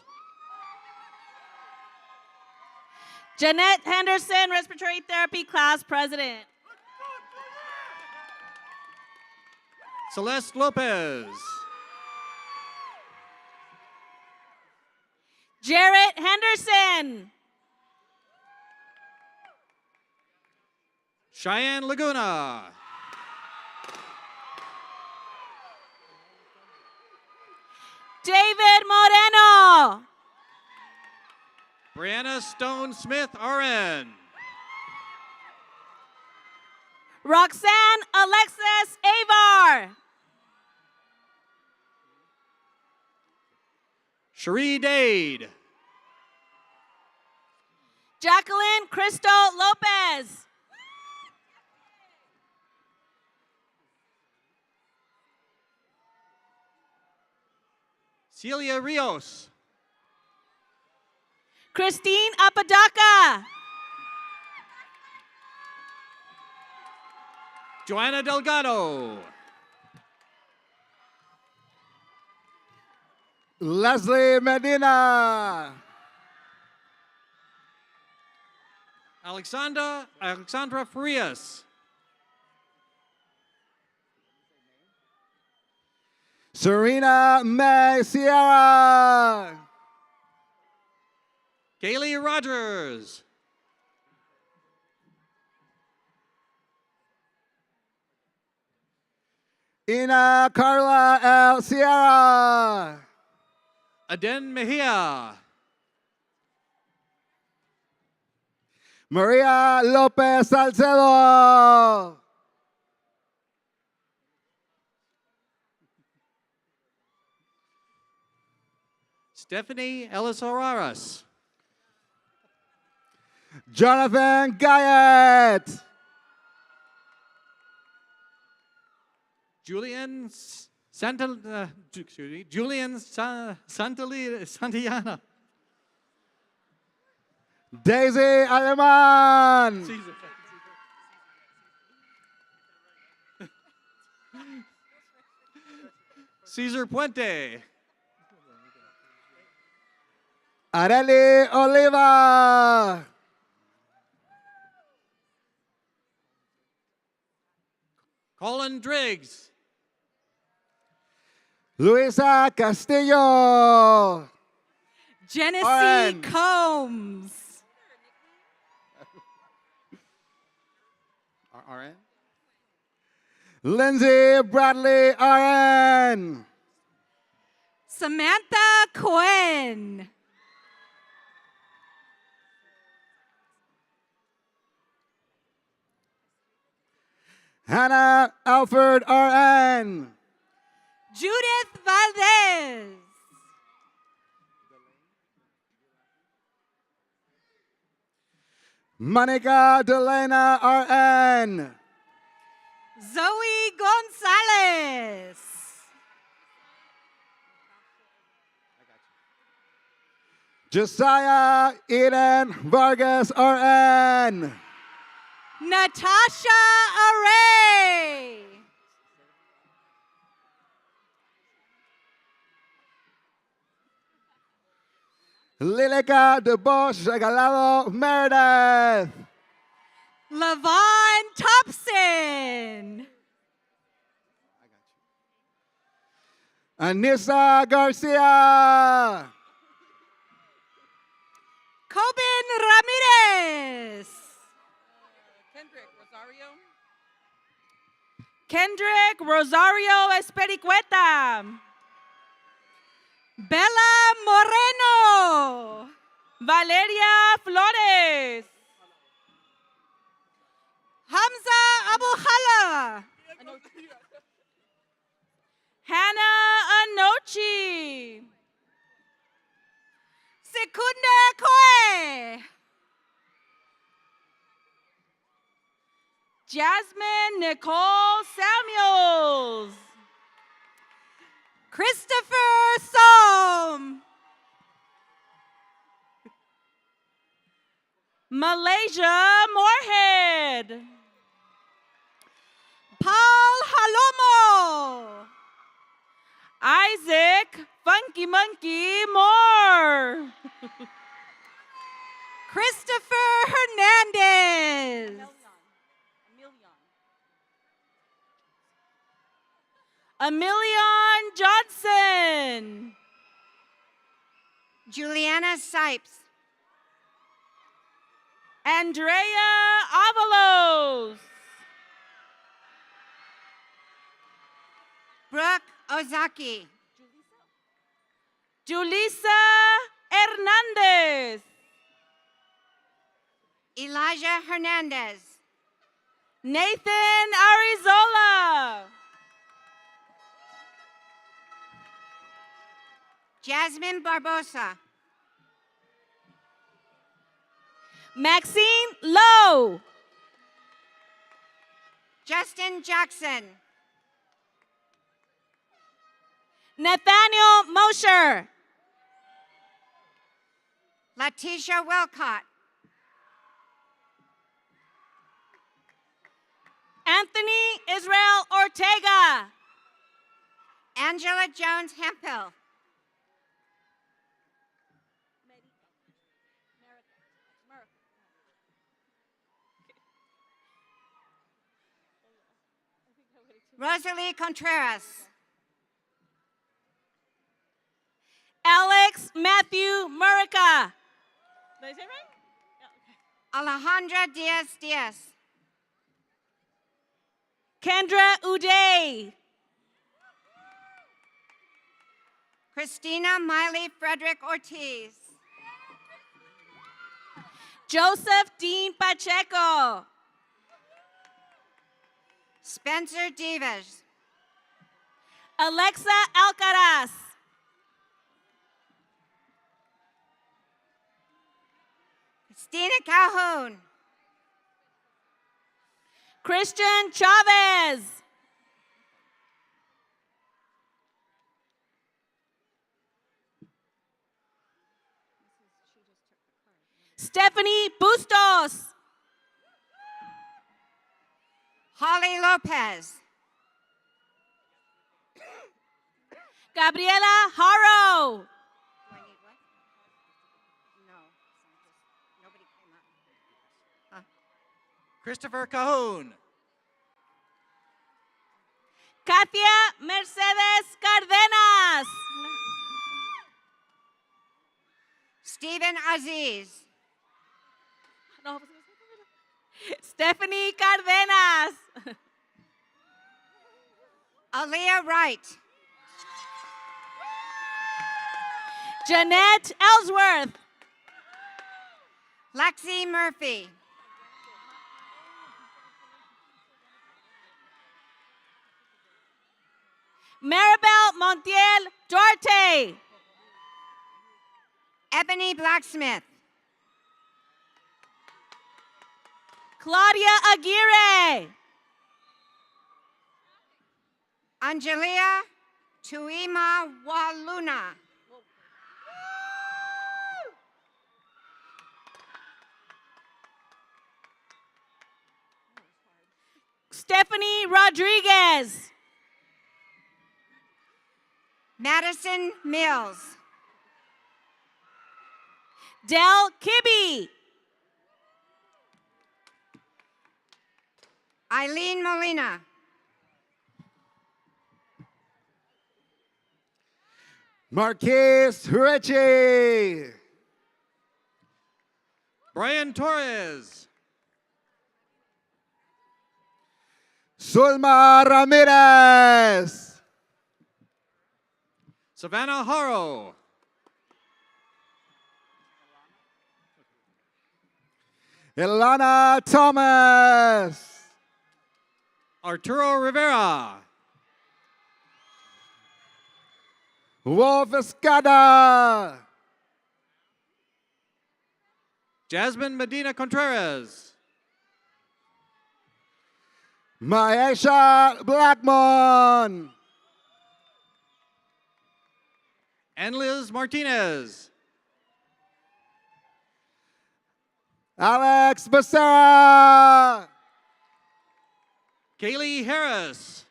Jeanette Henderson, Respiratory Therapy Class President. Celeste Lopez. Jarrett Henderson. Cheyenne Laguna. David Moreno. Brianna Stone Smith, RN. Roxanne Alexis Avar. Cherie Dade. Jacqueline Crystal Lopez. Celia Rios. Christine Apodaca. Joanna Delgado. Leslie Medina. Alexandra Frias. Serena May Sierra. Kaylee Rogers. Ina Carla L. Sierra. Aden Mejia. Maria Lopez Salcedo. Stephanie Ellis Araras. Jonathan Guyett. Julian Santillana. Daisy Aleman. Cesar Puente. Areli Oliva. Colin Driggs. Luisa Castillo. Genesee Combs. RN. Lindsay Bradley RN. Samantha Cohen. Hannah Alford RN. Judith Valdez. Monica Delena RN. Zoe Gonzalez. Josiah Eden Vargas RN. Natasha Array. Lilica de Bosch Regalado Meredith. Lavon Thompson. Anissa Garcia. Coben Ramirez. Kendrick Rosario Espericueta. Bella Moreno. Valeria Flores. Hamza Abuhala. Hannah Anochi. Secunda Coe. Jasmine Nicole Samuels. Christopher Soam. Malaysia Moorhead. Paul Halomo. Isaac Funky Monkey Moore. Christopher Hernandez. Emilion Johnson. Juliana Sipes. Andrea Avalos. Brooke Ozaki. Julissa Hernandez. Elijah Hernandez. Nathan Arizola. Jasmine Barbosa. Maxine Lowe. Justin Jackson. Nathaniel Mosher. Letitia Wilcott. Anthony Israel Ortega. Angela Jones Hemphill. Rosalie Contreras. Alex Matthew Murica. Did I say it right? Alejandra Diaz Diaz. Kendra Uday. Christina Miley Frederick Ortiz. Joseph Dean Pacheco. Spencer Divas. Alexa Alcaraz. Christina Calhoun. Christian Chavez. Stephanie Bustos. Holly Lopez. Gabriela Haro. Do I need what? No. Nobody came up. Christopher Cahoon. Katia Mercedes Cardenas. Stephen Aziz. Stephanie Cardenas. Aaliyah Wright. Jeanette Ellsworth. Lexi Murphy. Maribel Montiel Duarte. Ebony Blacksmith. Claudia Aguirre. Angelia Tuima Waluna. Stephanie Rodriguez. Madison Mills. Del Kibbe. Eileen Molina. Marquise Ritchie. Brian Torres. Zulma Ramirez. Savannah Haro. Ilana Thomas. Arturo Rivera. Wolf Escada. Jasmine Medina Contreras. Maesha Blackmon. And Liz Martinez. Alex Becerra. Kaylee Harris.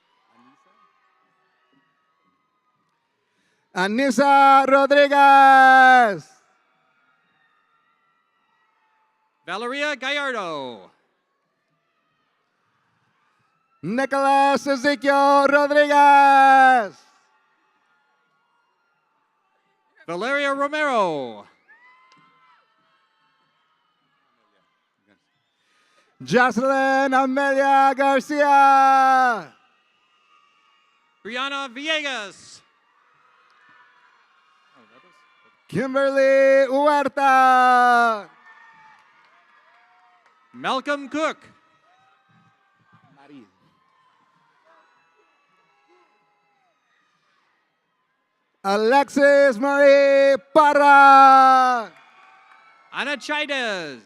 Anissa Rodriguez. Valeria Gallardo. Nicholas Ezekiel Rodriguez. Valeria Romero. Jocelyn Amelia Garcia. Brianna Villegas. Kimberly Huerta. Malcolm Cook. Alexis Marie Parra. Ana Chaides.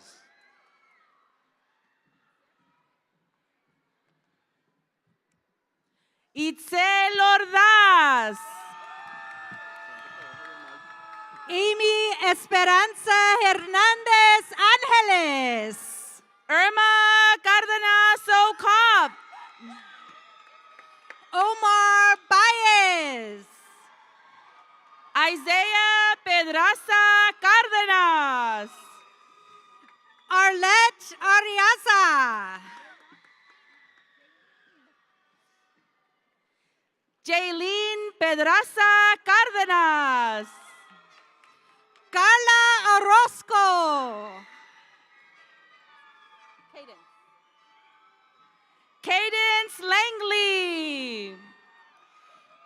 Itzel Ordaz. Amy Esperanza Hernández Ángeles. Irma Cardenas O'Cobb. Omar Baez. Isaiah Pedraza Cárdenas. Arlette Ariaza. Jaylene Pedraza Cárdenas. Carla Orozco. Cadence Langley.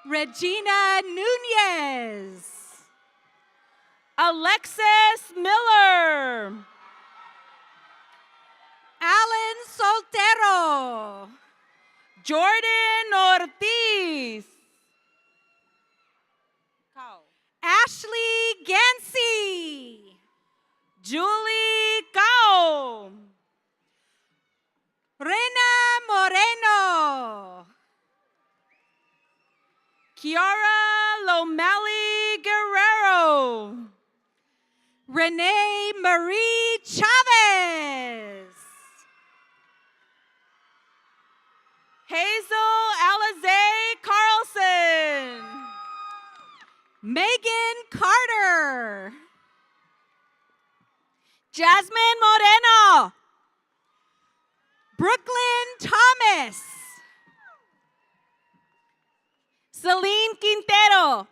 Regina Nunez. Alexis Miller. Alan Soltero. Jordan Ortiz. Ashley Gansey. Julie Cao. Rena Moreno. Kiara Lomeli Guerrero. Renee Marie Chavez. Hazel Alize Carlson. Megan Carter. Jasmine Moreno. Brooklyn Thomas. Celine Quintero.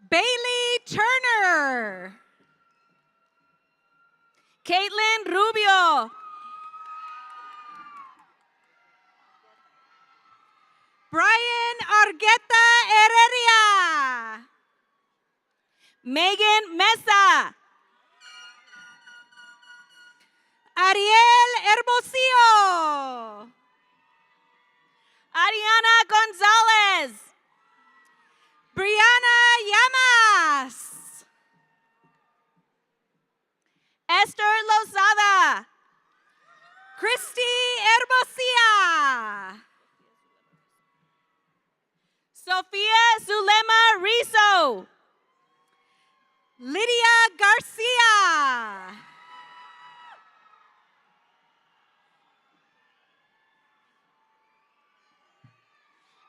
Bailey Turner. Caitlin Rubio. Brian Argueta Heredia. Megan Mesa. Ariel Hermosillo. Ariana Gonzalez. Brianna Llamas. Esther Lozada. Christy Hermosilla. Sofia Zulema Rizzo. Lydia Garcia.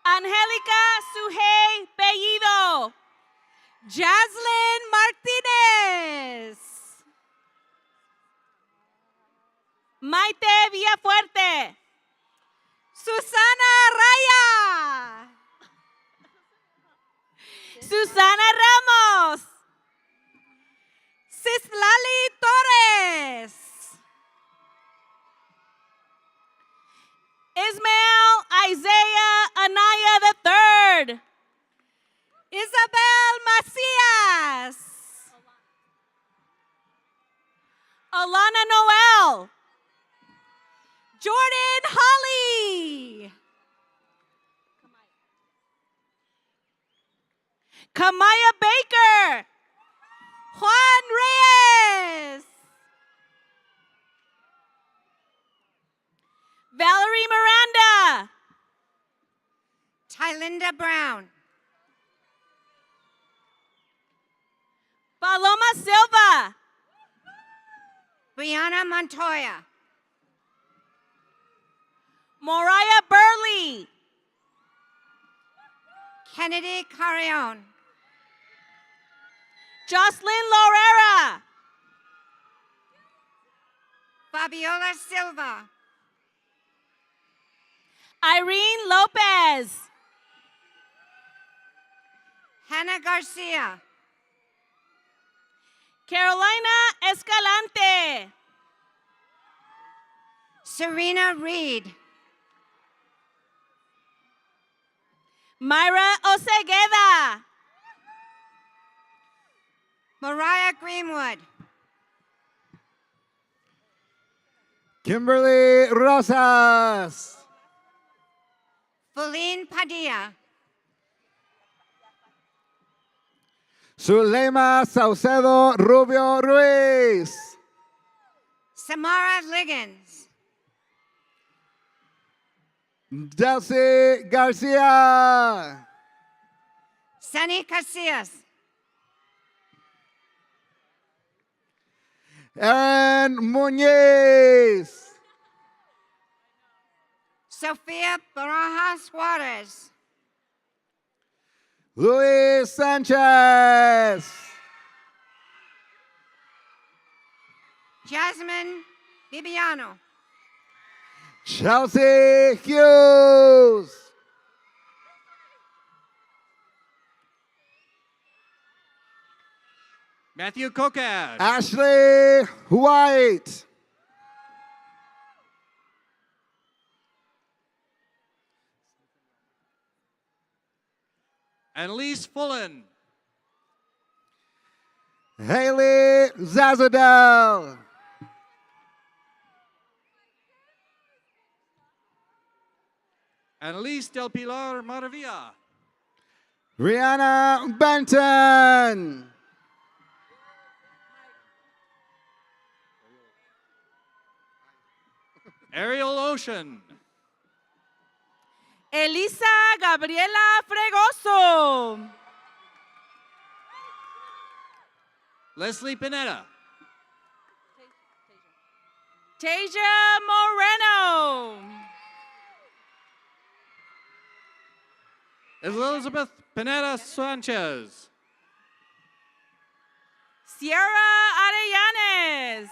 Angélica Sujei Bellido. Jaslyn Martinez. Maite Villafuerte. Susana Raya. Susana Ramos. Cislali Torres. Ismael Isaiah Anaya III. Isabel Macias. Alana Noel. Jordan Holly. Kamaya Baker. Juan Reyes. Valerie Miranda. Tylinda Brown. Paloma Silva. Brianna Montoya. Moriah Burley. Kennedy Carrion. Jocelyn Lorera. Fabiola Silva. Irene Lopez. Hannah Garcia. Carolina Escalante. Serena Reed. Myra Osegueda. Mariah Greenwood. Kimberly Rosas. Feline Padilla. Zulema Saucedo Rubio Ruiz. Samara Liggins. Delcy Garcia. Sunny Casillas. Aaron Muñiz. Sofia Barajas Juarez. Luis Sanchez. Jasmine Bibiano. Chelsea Hughes. Matthew Kokash. Ashley White. Annalise Fullen. Haley Zazadel. Annalise Del Pilar Maravilla. Rihanna Benton. Ariel Ocean. Elisa Gabriela Fregoso. Leslie Pineda. Tasia Moreno. Elizabeth Pineda Sanchez. Sierra Arellanes.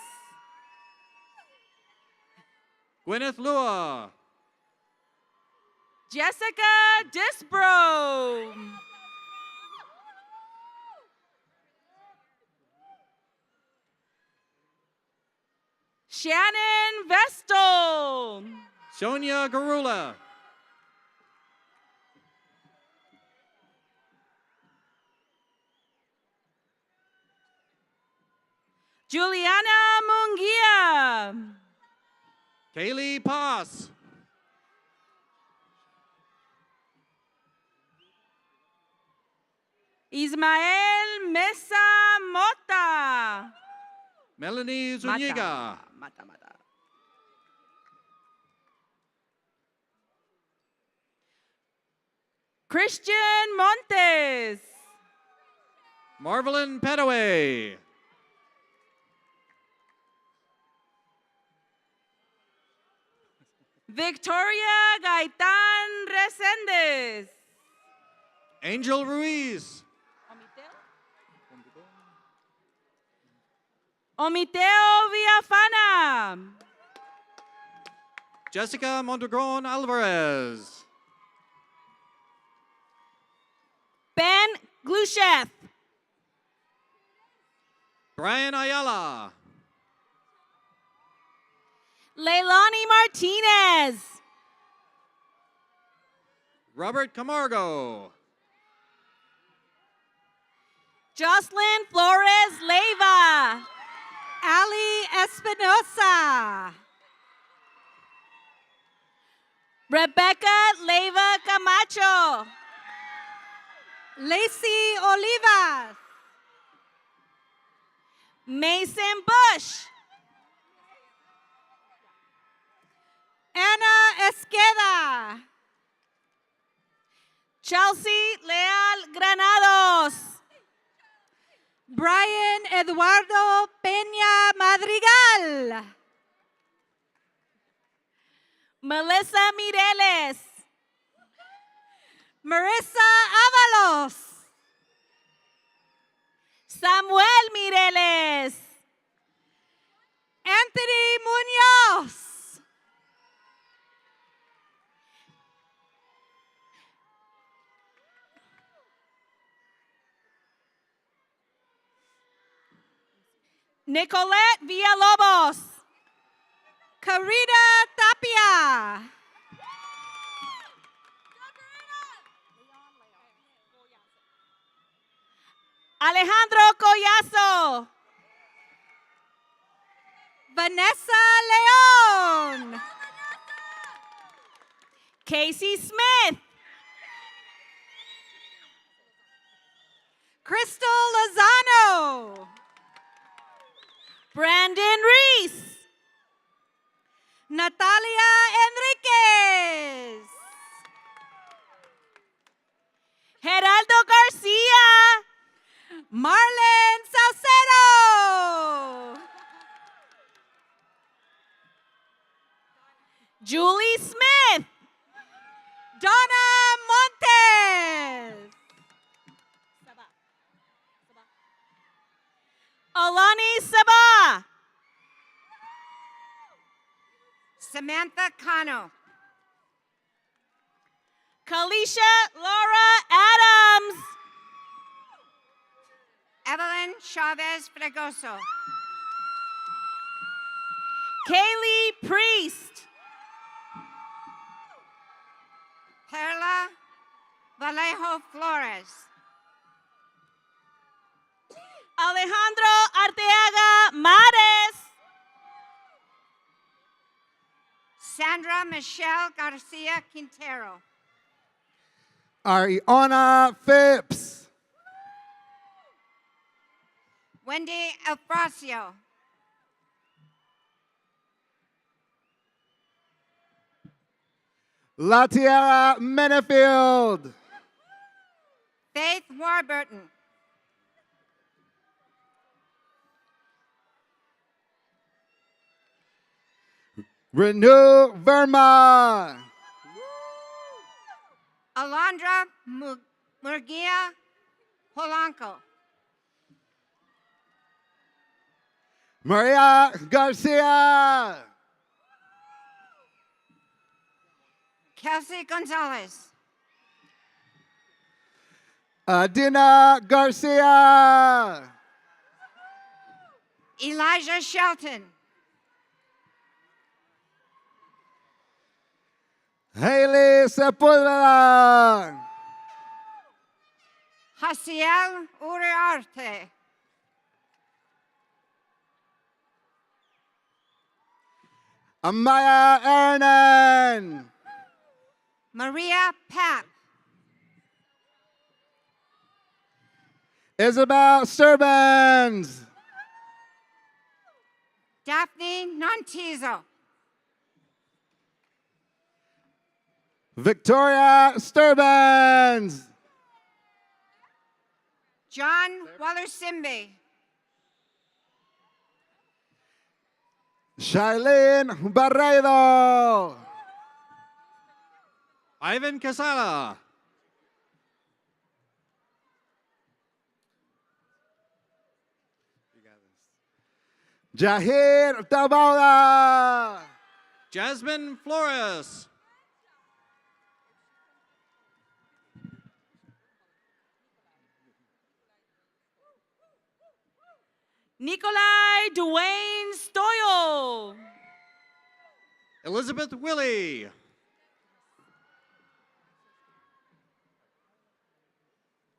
Gwyneth Lua. Jessica Disbro. Shannon Vestal. Sonia Garula. Juliana Munguia. Kaylee Poss. Ismael Mesa Mota. Melanie Zuniga. Mata. Christian Montes. Marvelyn Petaway. Victoria Gaitan Resendez. Angel Ruiz. Omiteo Villafana. Jessica Mondragon Alvarez. Ben Glusheth. Brian Ayala. Leilani Martinez. Robert Camargo. Jocelyn Flores Leiva. Ali Espinosa. Rebecca Leiva Camacho. Lacey Olivas. Mason Bush. Ana Esqueda. Chelsea Leal Granados. Brian Eduardo Peña Madrigal. Melissa Mireles. Marissa Avalos. Samuel Mireles. Anthony Munoz. Nicolette Villalobos. Carita Tapia. Alejandro Collazo. Vanessa León. Casey Smith. Crystal Lozano. Brandon Reese. Natalia Enriquez. Geraldo Garcia. Marlon Salcedo. Julie Smith. Donna Montes. Alani Sabah. Samantha Cano. Kalisha Laura Adams. Evelyn Chavez Fregoso. Kaylee Priest. Perla Vallejo Flores. Alejandro Arteaga Mares. Sandra Michelle Garcia Quintero. Ariana Phipps. Wendy Alfracio. Latiera Menefield. Faith Warburton. Renew Verma. Alondra Murguia Polanco. Maria Garcia. Kelsey Gonzalez. Adina Garcia. Elijah Shelton. Haley Sepulveda. Jaciel Uriarte. Amaya Ernan. Maria Papp. Isabel Sturbans. Daphne Nontizo. Victoria Sturbans. John Wallersimbe. Shailene Barredo. Ivan Casala. Jahir Tabauda. Jasmine Flores. Nikolai Dwayne Stoyl. Elizabeth Willie.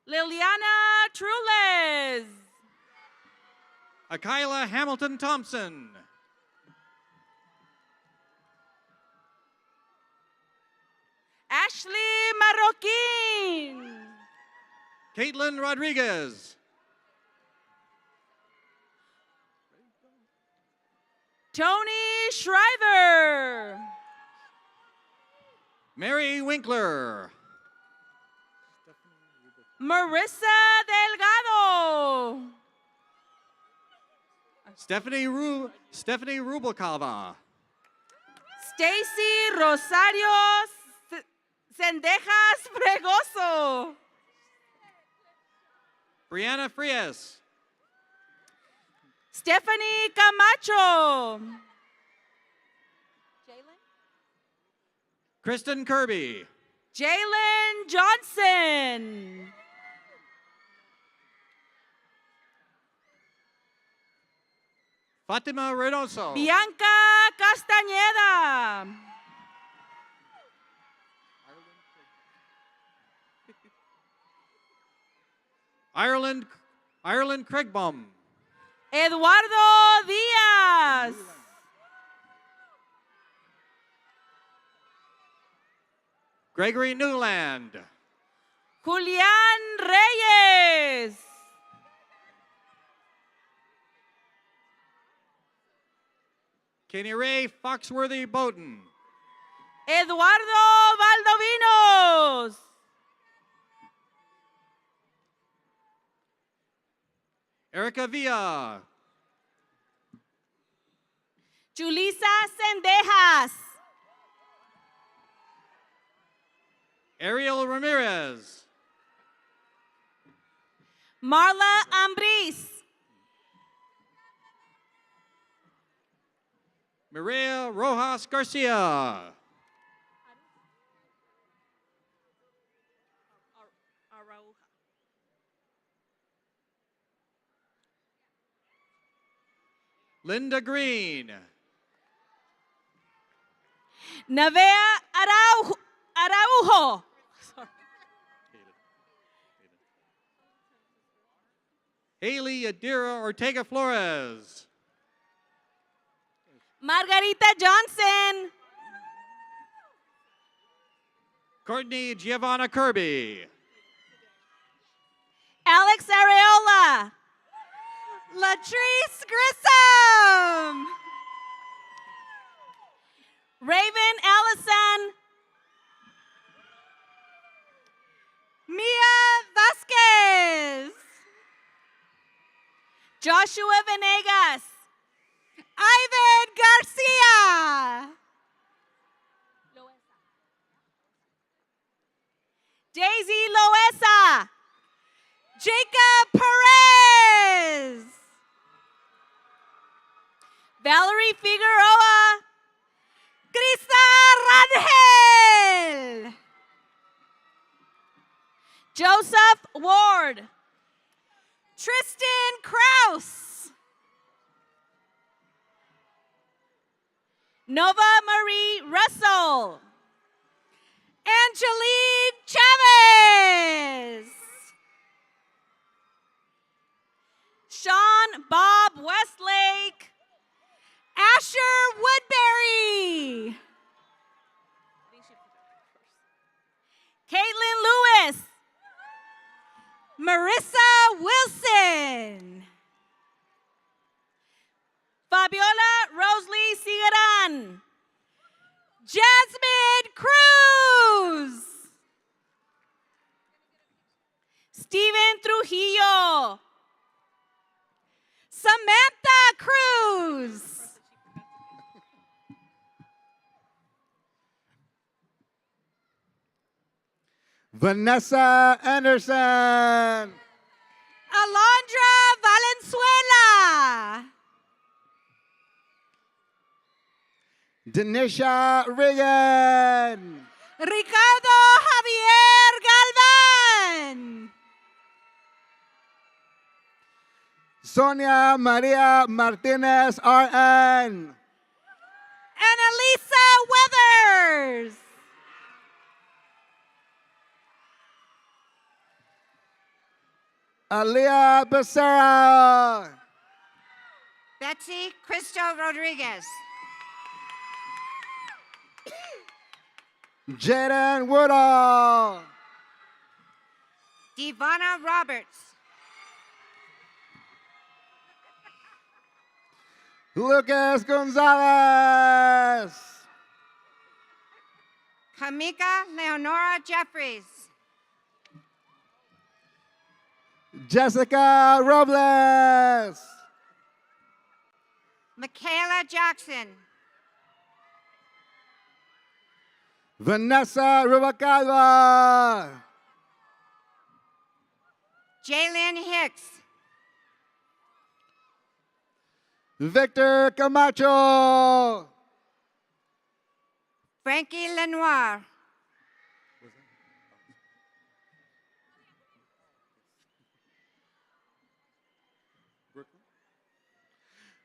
Liliana Trules. Akila Hamilton Thompson. Ashley Marroquin. Caitlin Rodriguez. Tony Shriver. Mary Winkler. Marissa Delgado. Stephanie Rubalcava. Stacy Rosario Sendejas Fregoso. Brianna Frias. Stephanie Camacho. Kristen Kirby. Jalen Johnson. Fatima Reynoso. Bianca Castañeda. Ireland Craigbaum. Eduardo Díaz. Gregory Newland. Julián Reyes. Kenny Ray Foxworthy Bowden. Eduardo Valdovinos. Erica Villa. Julissa Sendejas. Ariel Ramirez. Marla Ambris. Maria Rojas Garcia. Linda Green. Navea Araujo. Haley Adira Ortega Flores. Margarita Johnson. Courtney Giovanna Kirby. Alex Areola. Latrice Grissom. Raven Allison. Mia Vasquez. Joshua Venegas. Ivan Garcia. Daisy Loesa. Jacob Perez. Valerie Figueroa. Krista Rangel. Joseph Ward. Tristan Kraus. Nova Marie Russell. Angeline Chavez. Sean Bob Westlake. Asher Woodbury. Vanessa Anderson. Alondra Valenzuela. Denisha Regan. Ricardo Javier Galvan. Sonia Maria Martinez RN. And Elisa Weathers. Alia Becerra. Betsy Cristo Rodriguez. Jaden Woodall. Divana Roberts. Lucas Gonzalez. Kamika Leonora Jeffries. Jessica Robles. Michaela Jackson. Vanessa Rubacalva. Jalen Hicks. Victor Camacho. Frankie Lenoir.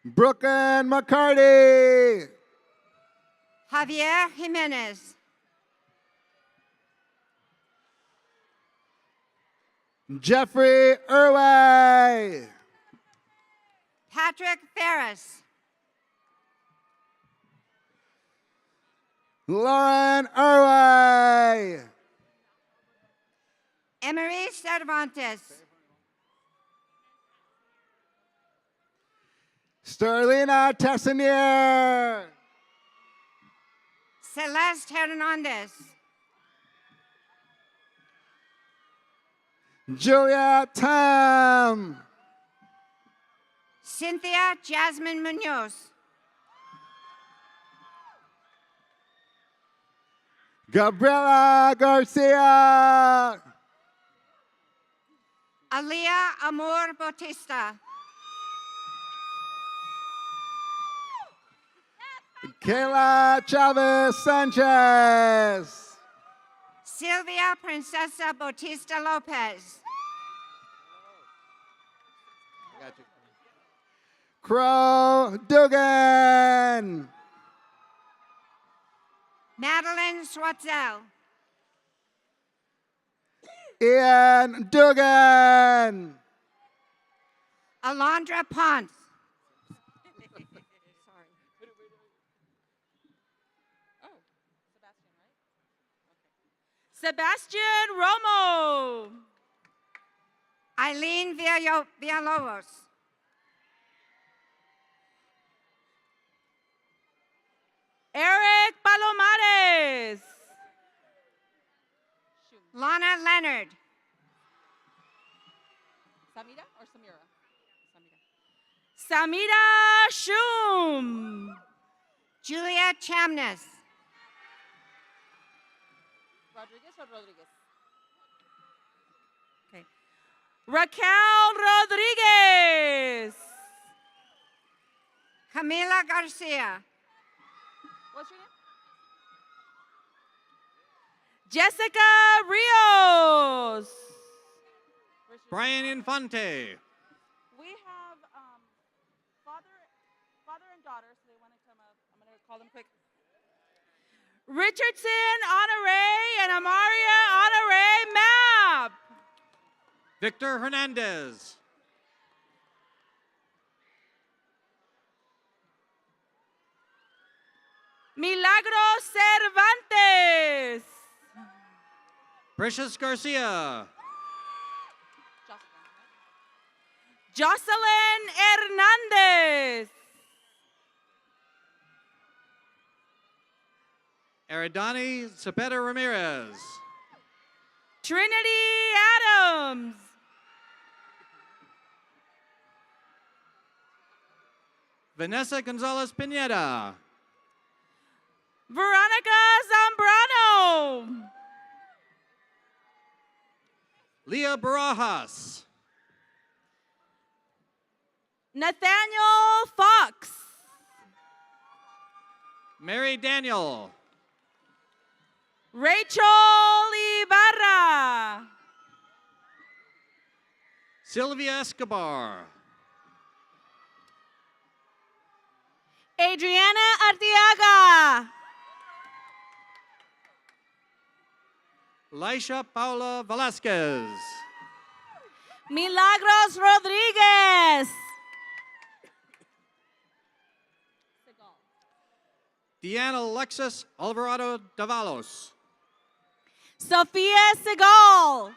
Brooklyn McCarty. Javier Jimenez. Jeffrey Irway. Patrick Ferris. Lauren Irway. Emery Cervantes. Sterlina Tessanier. Celeste Hernandez. Julia Tam. Cynthia Jasmine Munoz. Gabriela Garcia. Alia Amor Bautista. Kayla Chavez Sanchez. Silvia Princesa Bautista Lopez. Crow Dugan. Madeline Swatzel. Ian Dugan. Alondra Ponce. Sebastian Romo. Eileen Villalobos. Eric Palomares. Lana Leonard. Samira or Samira? Samira Shum. Julia Chamness. Rodriguez or Rodriguez? Okay. Raquel Rodriguez. Camila Garcia. What's your name? Jessica Rios. Brian Infante. We have father and daughter, so they want to come up. I'm going to call them quick. Richardson Honore and Amaria Honore Map. Victor Hernandez. Milagro Cervantes. Precious Garcia. Jocelyn Hernandez. Aridani Cepeda Ramirez. Trinity Adams. Vanessa Gonzalez Pineda. Veronica Zambrano. Leah Barajas. Nathaniel Fox. Mary Daniel. Rachel Ibarra. Sylvia Escobar. Adriana Arteaga. Laisha Paula Velasquez. Milagros Rodriguez. Deanna Alexis Alvarado Davalos. Sofia Segal.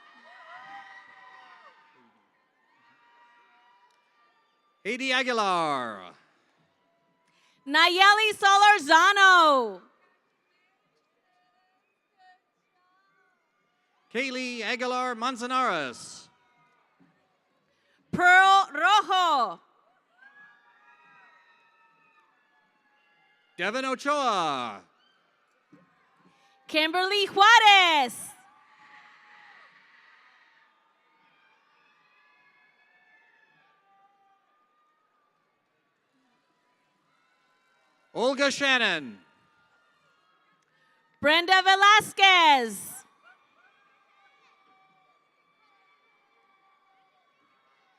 Haiti Aguilar. Nayeli Solorzano. Kaylee Aguilar Manzanares. Pearl Rojo. Devin Ochoa. Kimberly Juarez. Olga Shannon. Brenda Velasquez.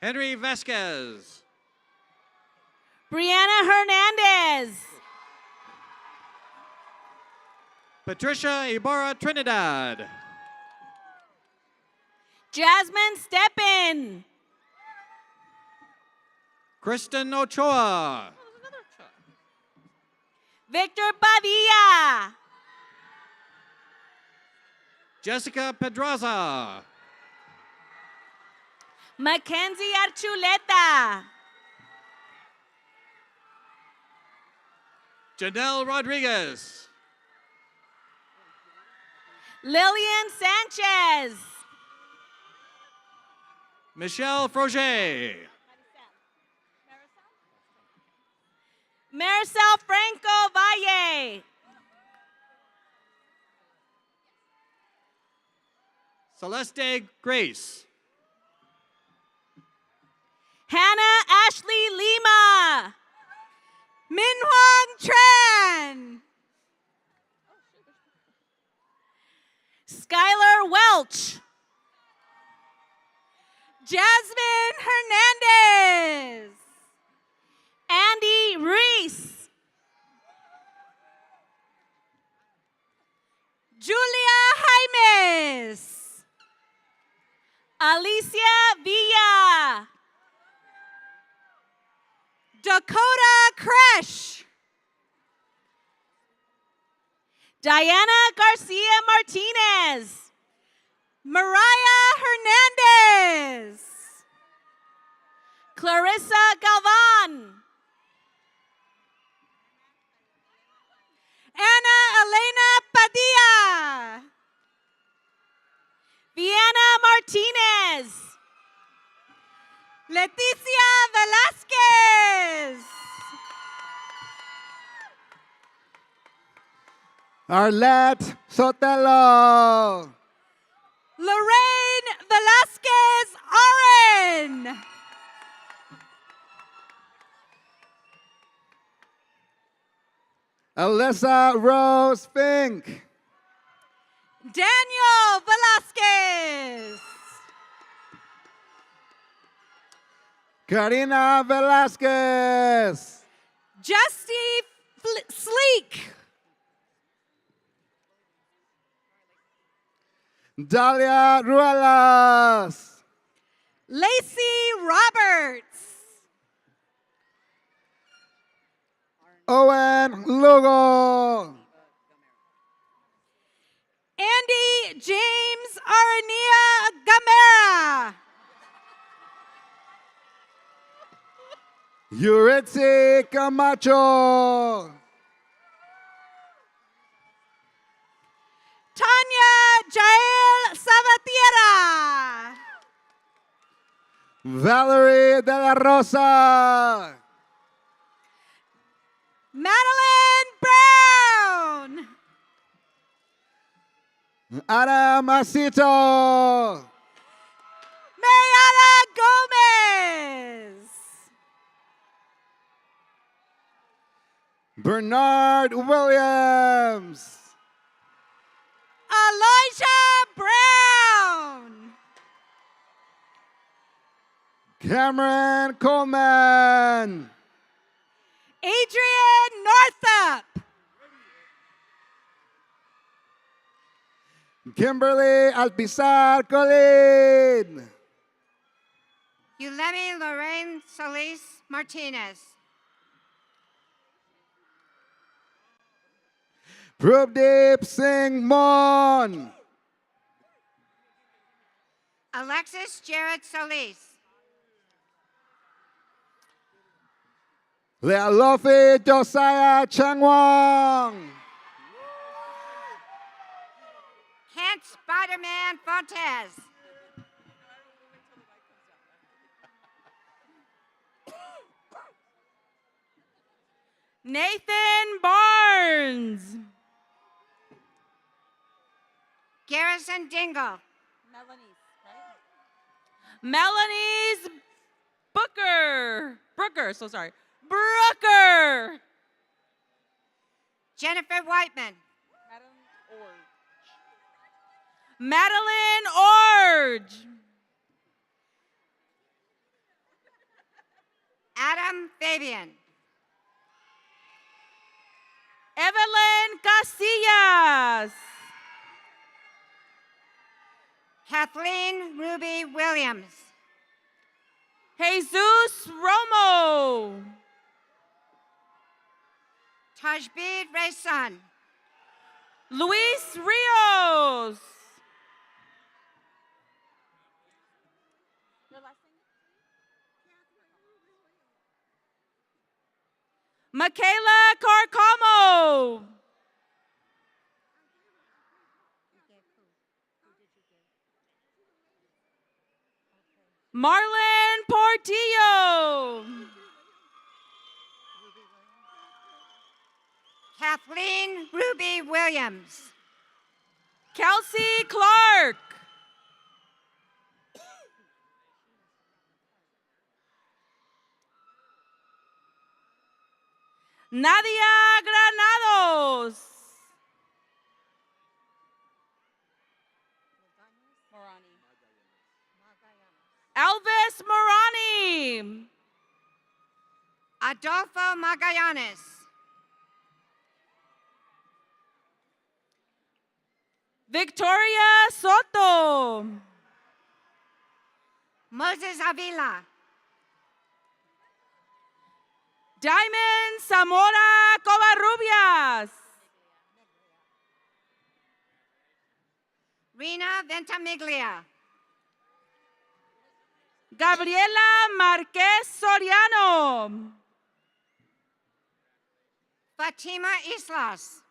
Henry Vasquez. Brianna Hernandez. Patricia Ibarra Trinidad. Jasmine Steppen. Kristen Ochoa. Victor Padilla. Jessica Pedraza. Mackenzie Archuleta. Janelle Rodriguez. Lillian Sanchez. Michelle Froger. Maricel Franco Valle. Celeste Grace. Hannah Ashley Lima. Minhuang Tran. Skylar Welch. Jasmine Hernandez. Andy Reese. Julia Jaimes. Alicia Villa. Dakota Kresh. Diana Garcia Martinez. Mariah Hernandez. Clarissa Galvan. Ana Elena Padilla. Vienna Martinez. Leticia Velasquez. Arlette Sotelo. Lorraine Velasquez Oren. Alyssa Rose Fink. Daniel Velasquez. Karina Velasquez. Justy Sleek. Dalia Ruelas. Lacey Roberts. Owen Lugo. Andy James Arania Gamera. Yuritsi Camacho. Tanya Jael Sabatiera. Valerie De La Rosa. Madeline Brown. Adam Asito. Bernard Williams. Elijah Brown. Cameron Coleman. Adrian Northup. Kimberly Alpizar Colin. Yulemi Lorraine Solis Martinez. Prabdeep Singh Mon. Alexis Jared Solis. Lealofi Josiah Changwang. Kent Spider-Man Fontes. Nathan Barnes. Garrison Dingle. Melanie's Brooker, so sorry. Brooker. Jennifer Whiteman. Madeline Orge. Adam Fabian. Evelyn Casillas. Kathleen Ruby Williams. Jesus Romo. Tajbid Rayson. Luis Rios. Michaela Carcamo. Marlon Portillo. Kathleen Ruby Williams. Kelsey Clark. Nadia Granados. Elvis Morani. Adolfo Magallanes. Victoria Soto. Moses Avila. Diamond Zamora Covarrubias. Rina Ventimiglia. Gabriela Marquez Soriano. Fatima Islas.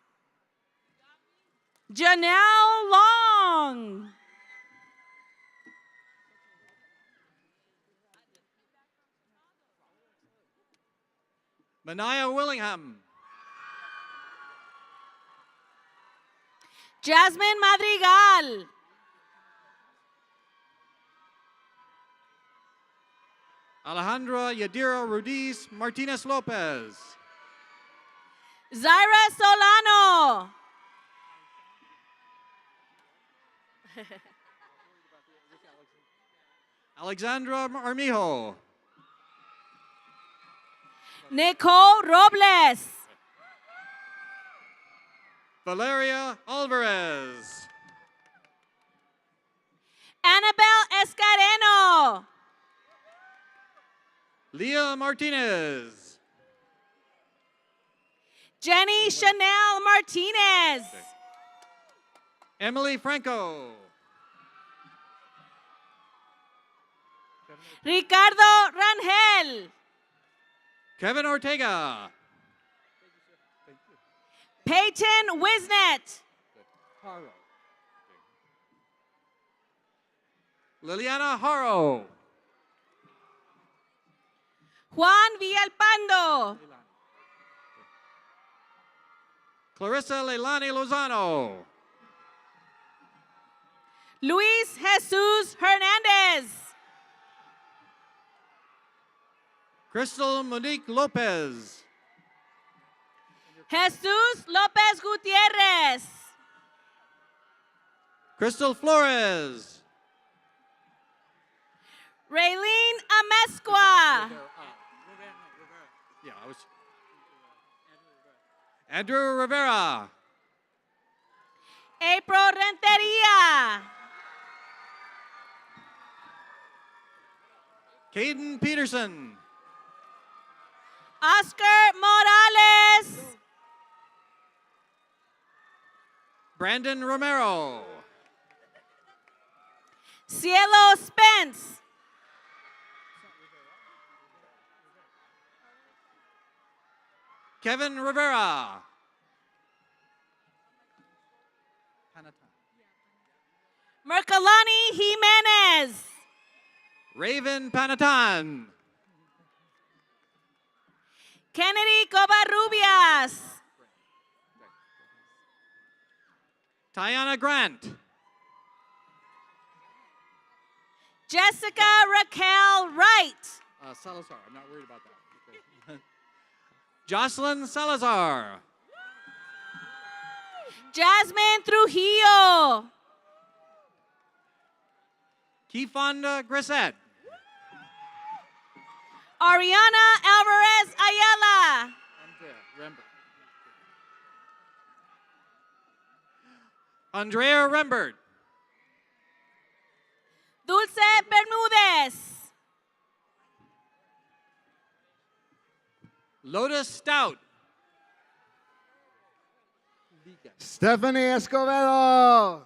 Janelle Long. Mania Willingham. Jasmine Madrigal. Alejandra Yadira Rudiz Martinez Lopez. Zaira Solano. Alexandra Armijo. Nicole Robles. Valeria Alvarez. Annabelle Escareno. Leah Martinez. Jenny Chanel Martinez. Emily Franco. Ricardo Rangel. Kevin Ortega. Peyton Wisnet. Liliana Haro. Juan Villalpando. Clarissa Leilani Lozano. Luis Jesus Hernandez. Crystal Monique Lopez. Jesus Lopez Gutierrez. Crystal Flores. Raylene Amezcua. Yeah, I was. Andrew Rivera. April Renteria. Caden Peterson. Oscar Morales. Brandon Romero. Cielo Spence. Kevin Rivera. Mercolani Jimenez. Raven Panatan. Kennedy Covarrubias. Tiana Grant. Jessica Raquel Wright. Salazar. I'm not worried about that. Okay. Jocelyn Salazar. Jasmine Trujillo. Keyfonda Grissett. Ariana Alvarez Ayala. Andrea Rembert. Dulce Bermudez. Lotus Stout. Stephanie Escobedo.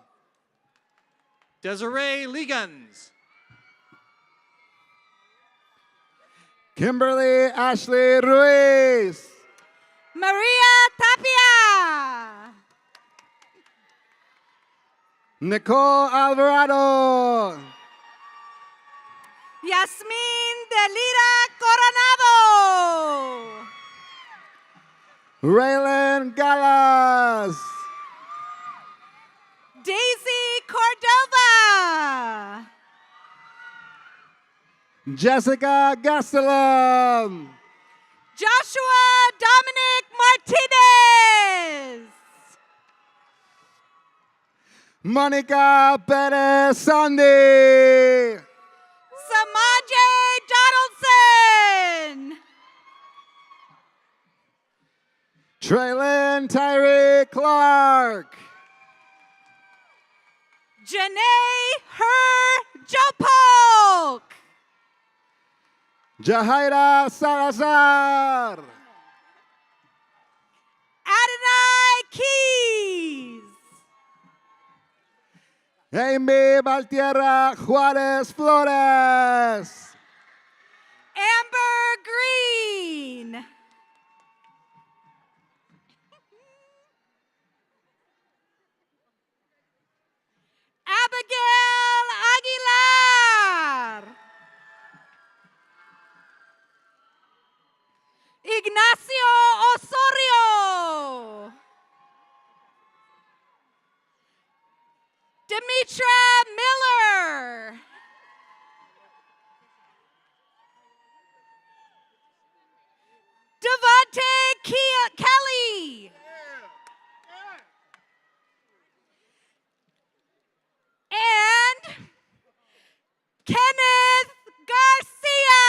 Desiree Legans. Kimberly Ashley Ruiz. Maria Tapia. Nicole Alvarado. Yasmin Delira Coronado. Raylan Galas. Daisy Cordova. Jessica Gastelum. Joshua Dominic Martinez. Monica Perez Sandy. Samaje Donaldson. Traylon Tyree Clark. Janae Her Jopolk. Jahaira Salazar. Adonai Keys. Amy Valtierra Juarez Flores. Amber Green. Abigail Aguilar. Ignacio Osorio. Demetra Miller. Devontae Kelly. And Kenneth Garcia.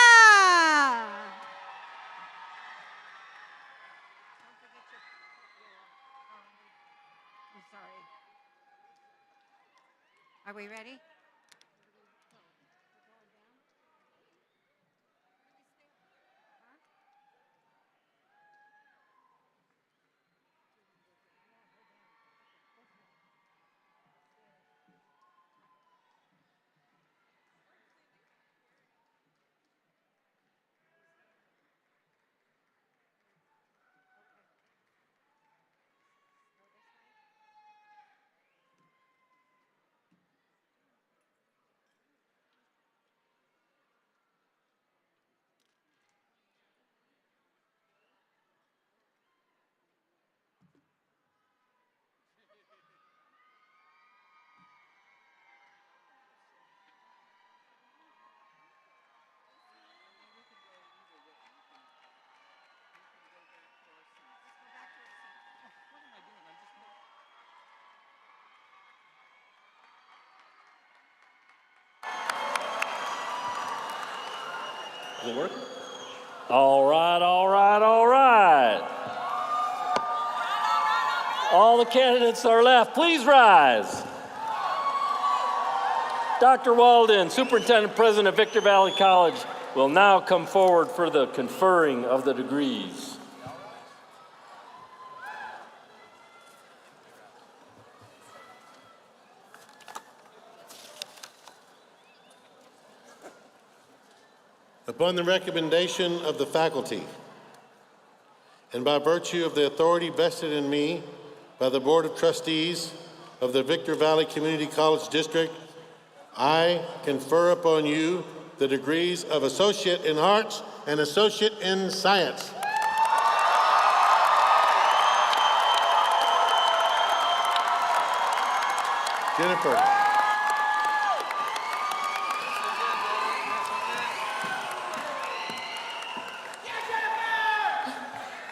I'm sorry. Are we ready? Does it work? All right, all right, all right. All the candidates are left. Please rise. Dr. Walden, Superintendent President of Victor Valley College, will now come forward for the conferring of the degrees. Upon the recommendation of the faculty, and by virtue of the authority vested in me by the Board of Trustees of the Victor Valley Community College District, I confer upon you the degrees of Associate in Arts and Associate in Science. Jennifer.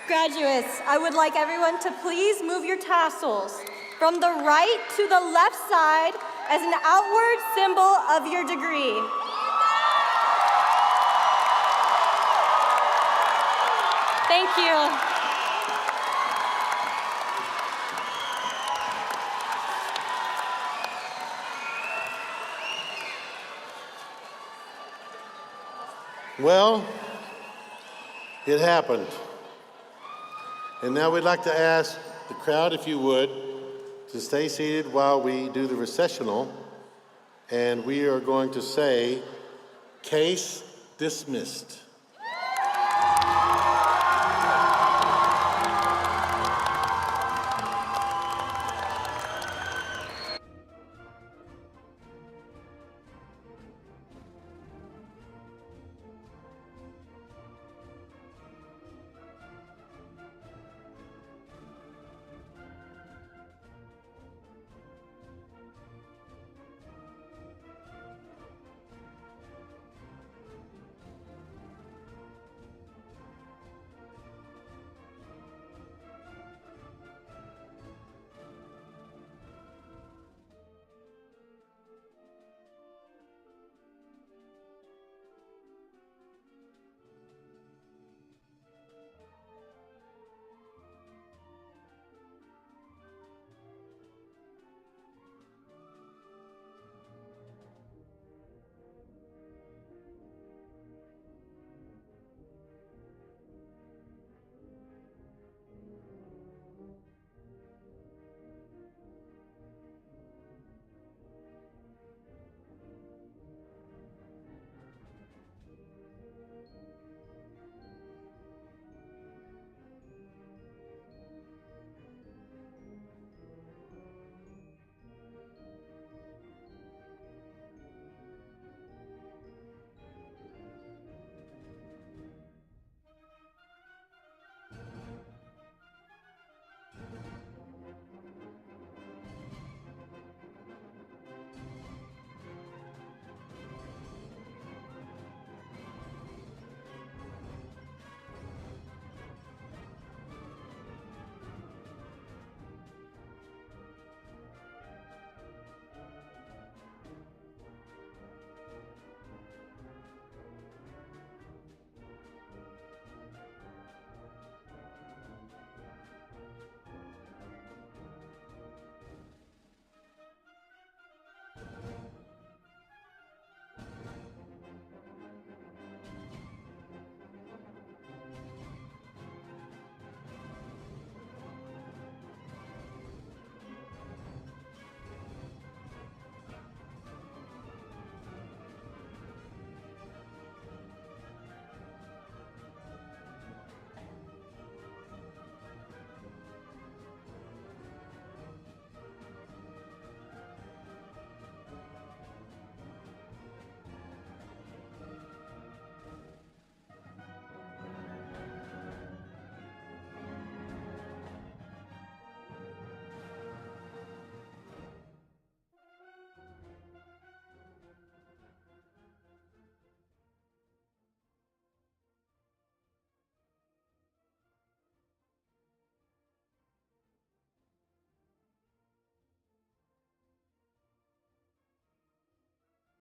Graduates, I would like everyone to please move your tassels from the right to the left side as an outward symbol of your degree. Thank you. Well, it happened. And now we'd like to ask the crowd, if you would, to stay seated while we do the recessional. And we are going to say, case dismissed.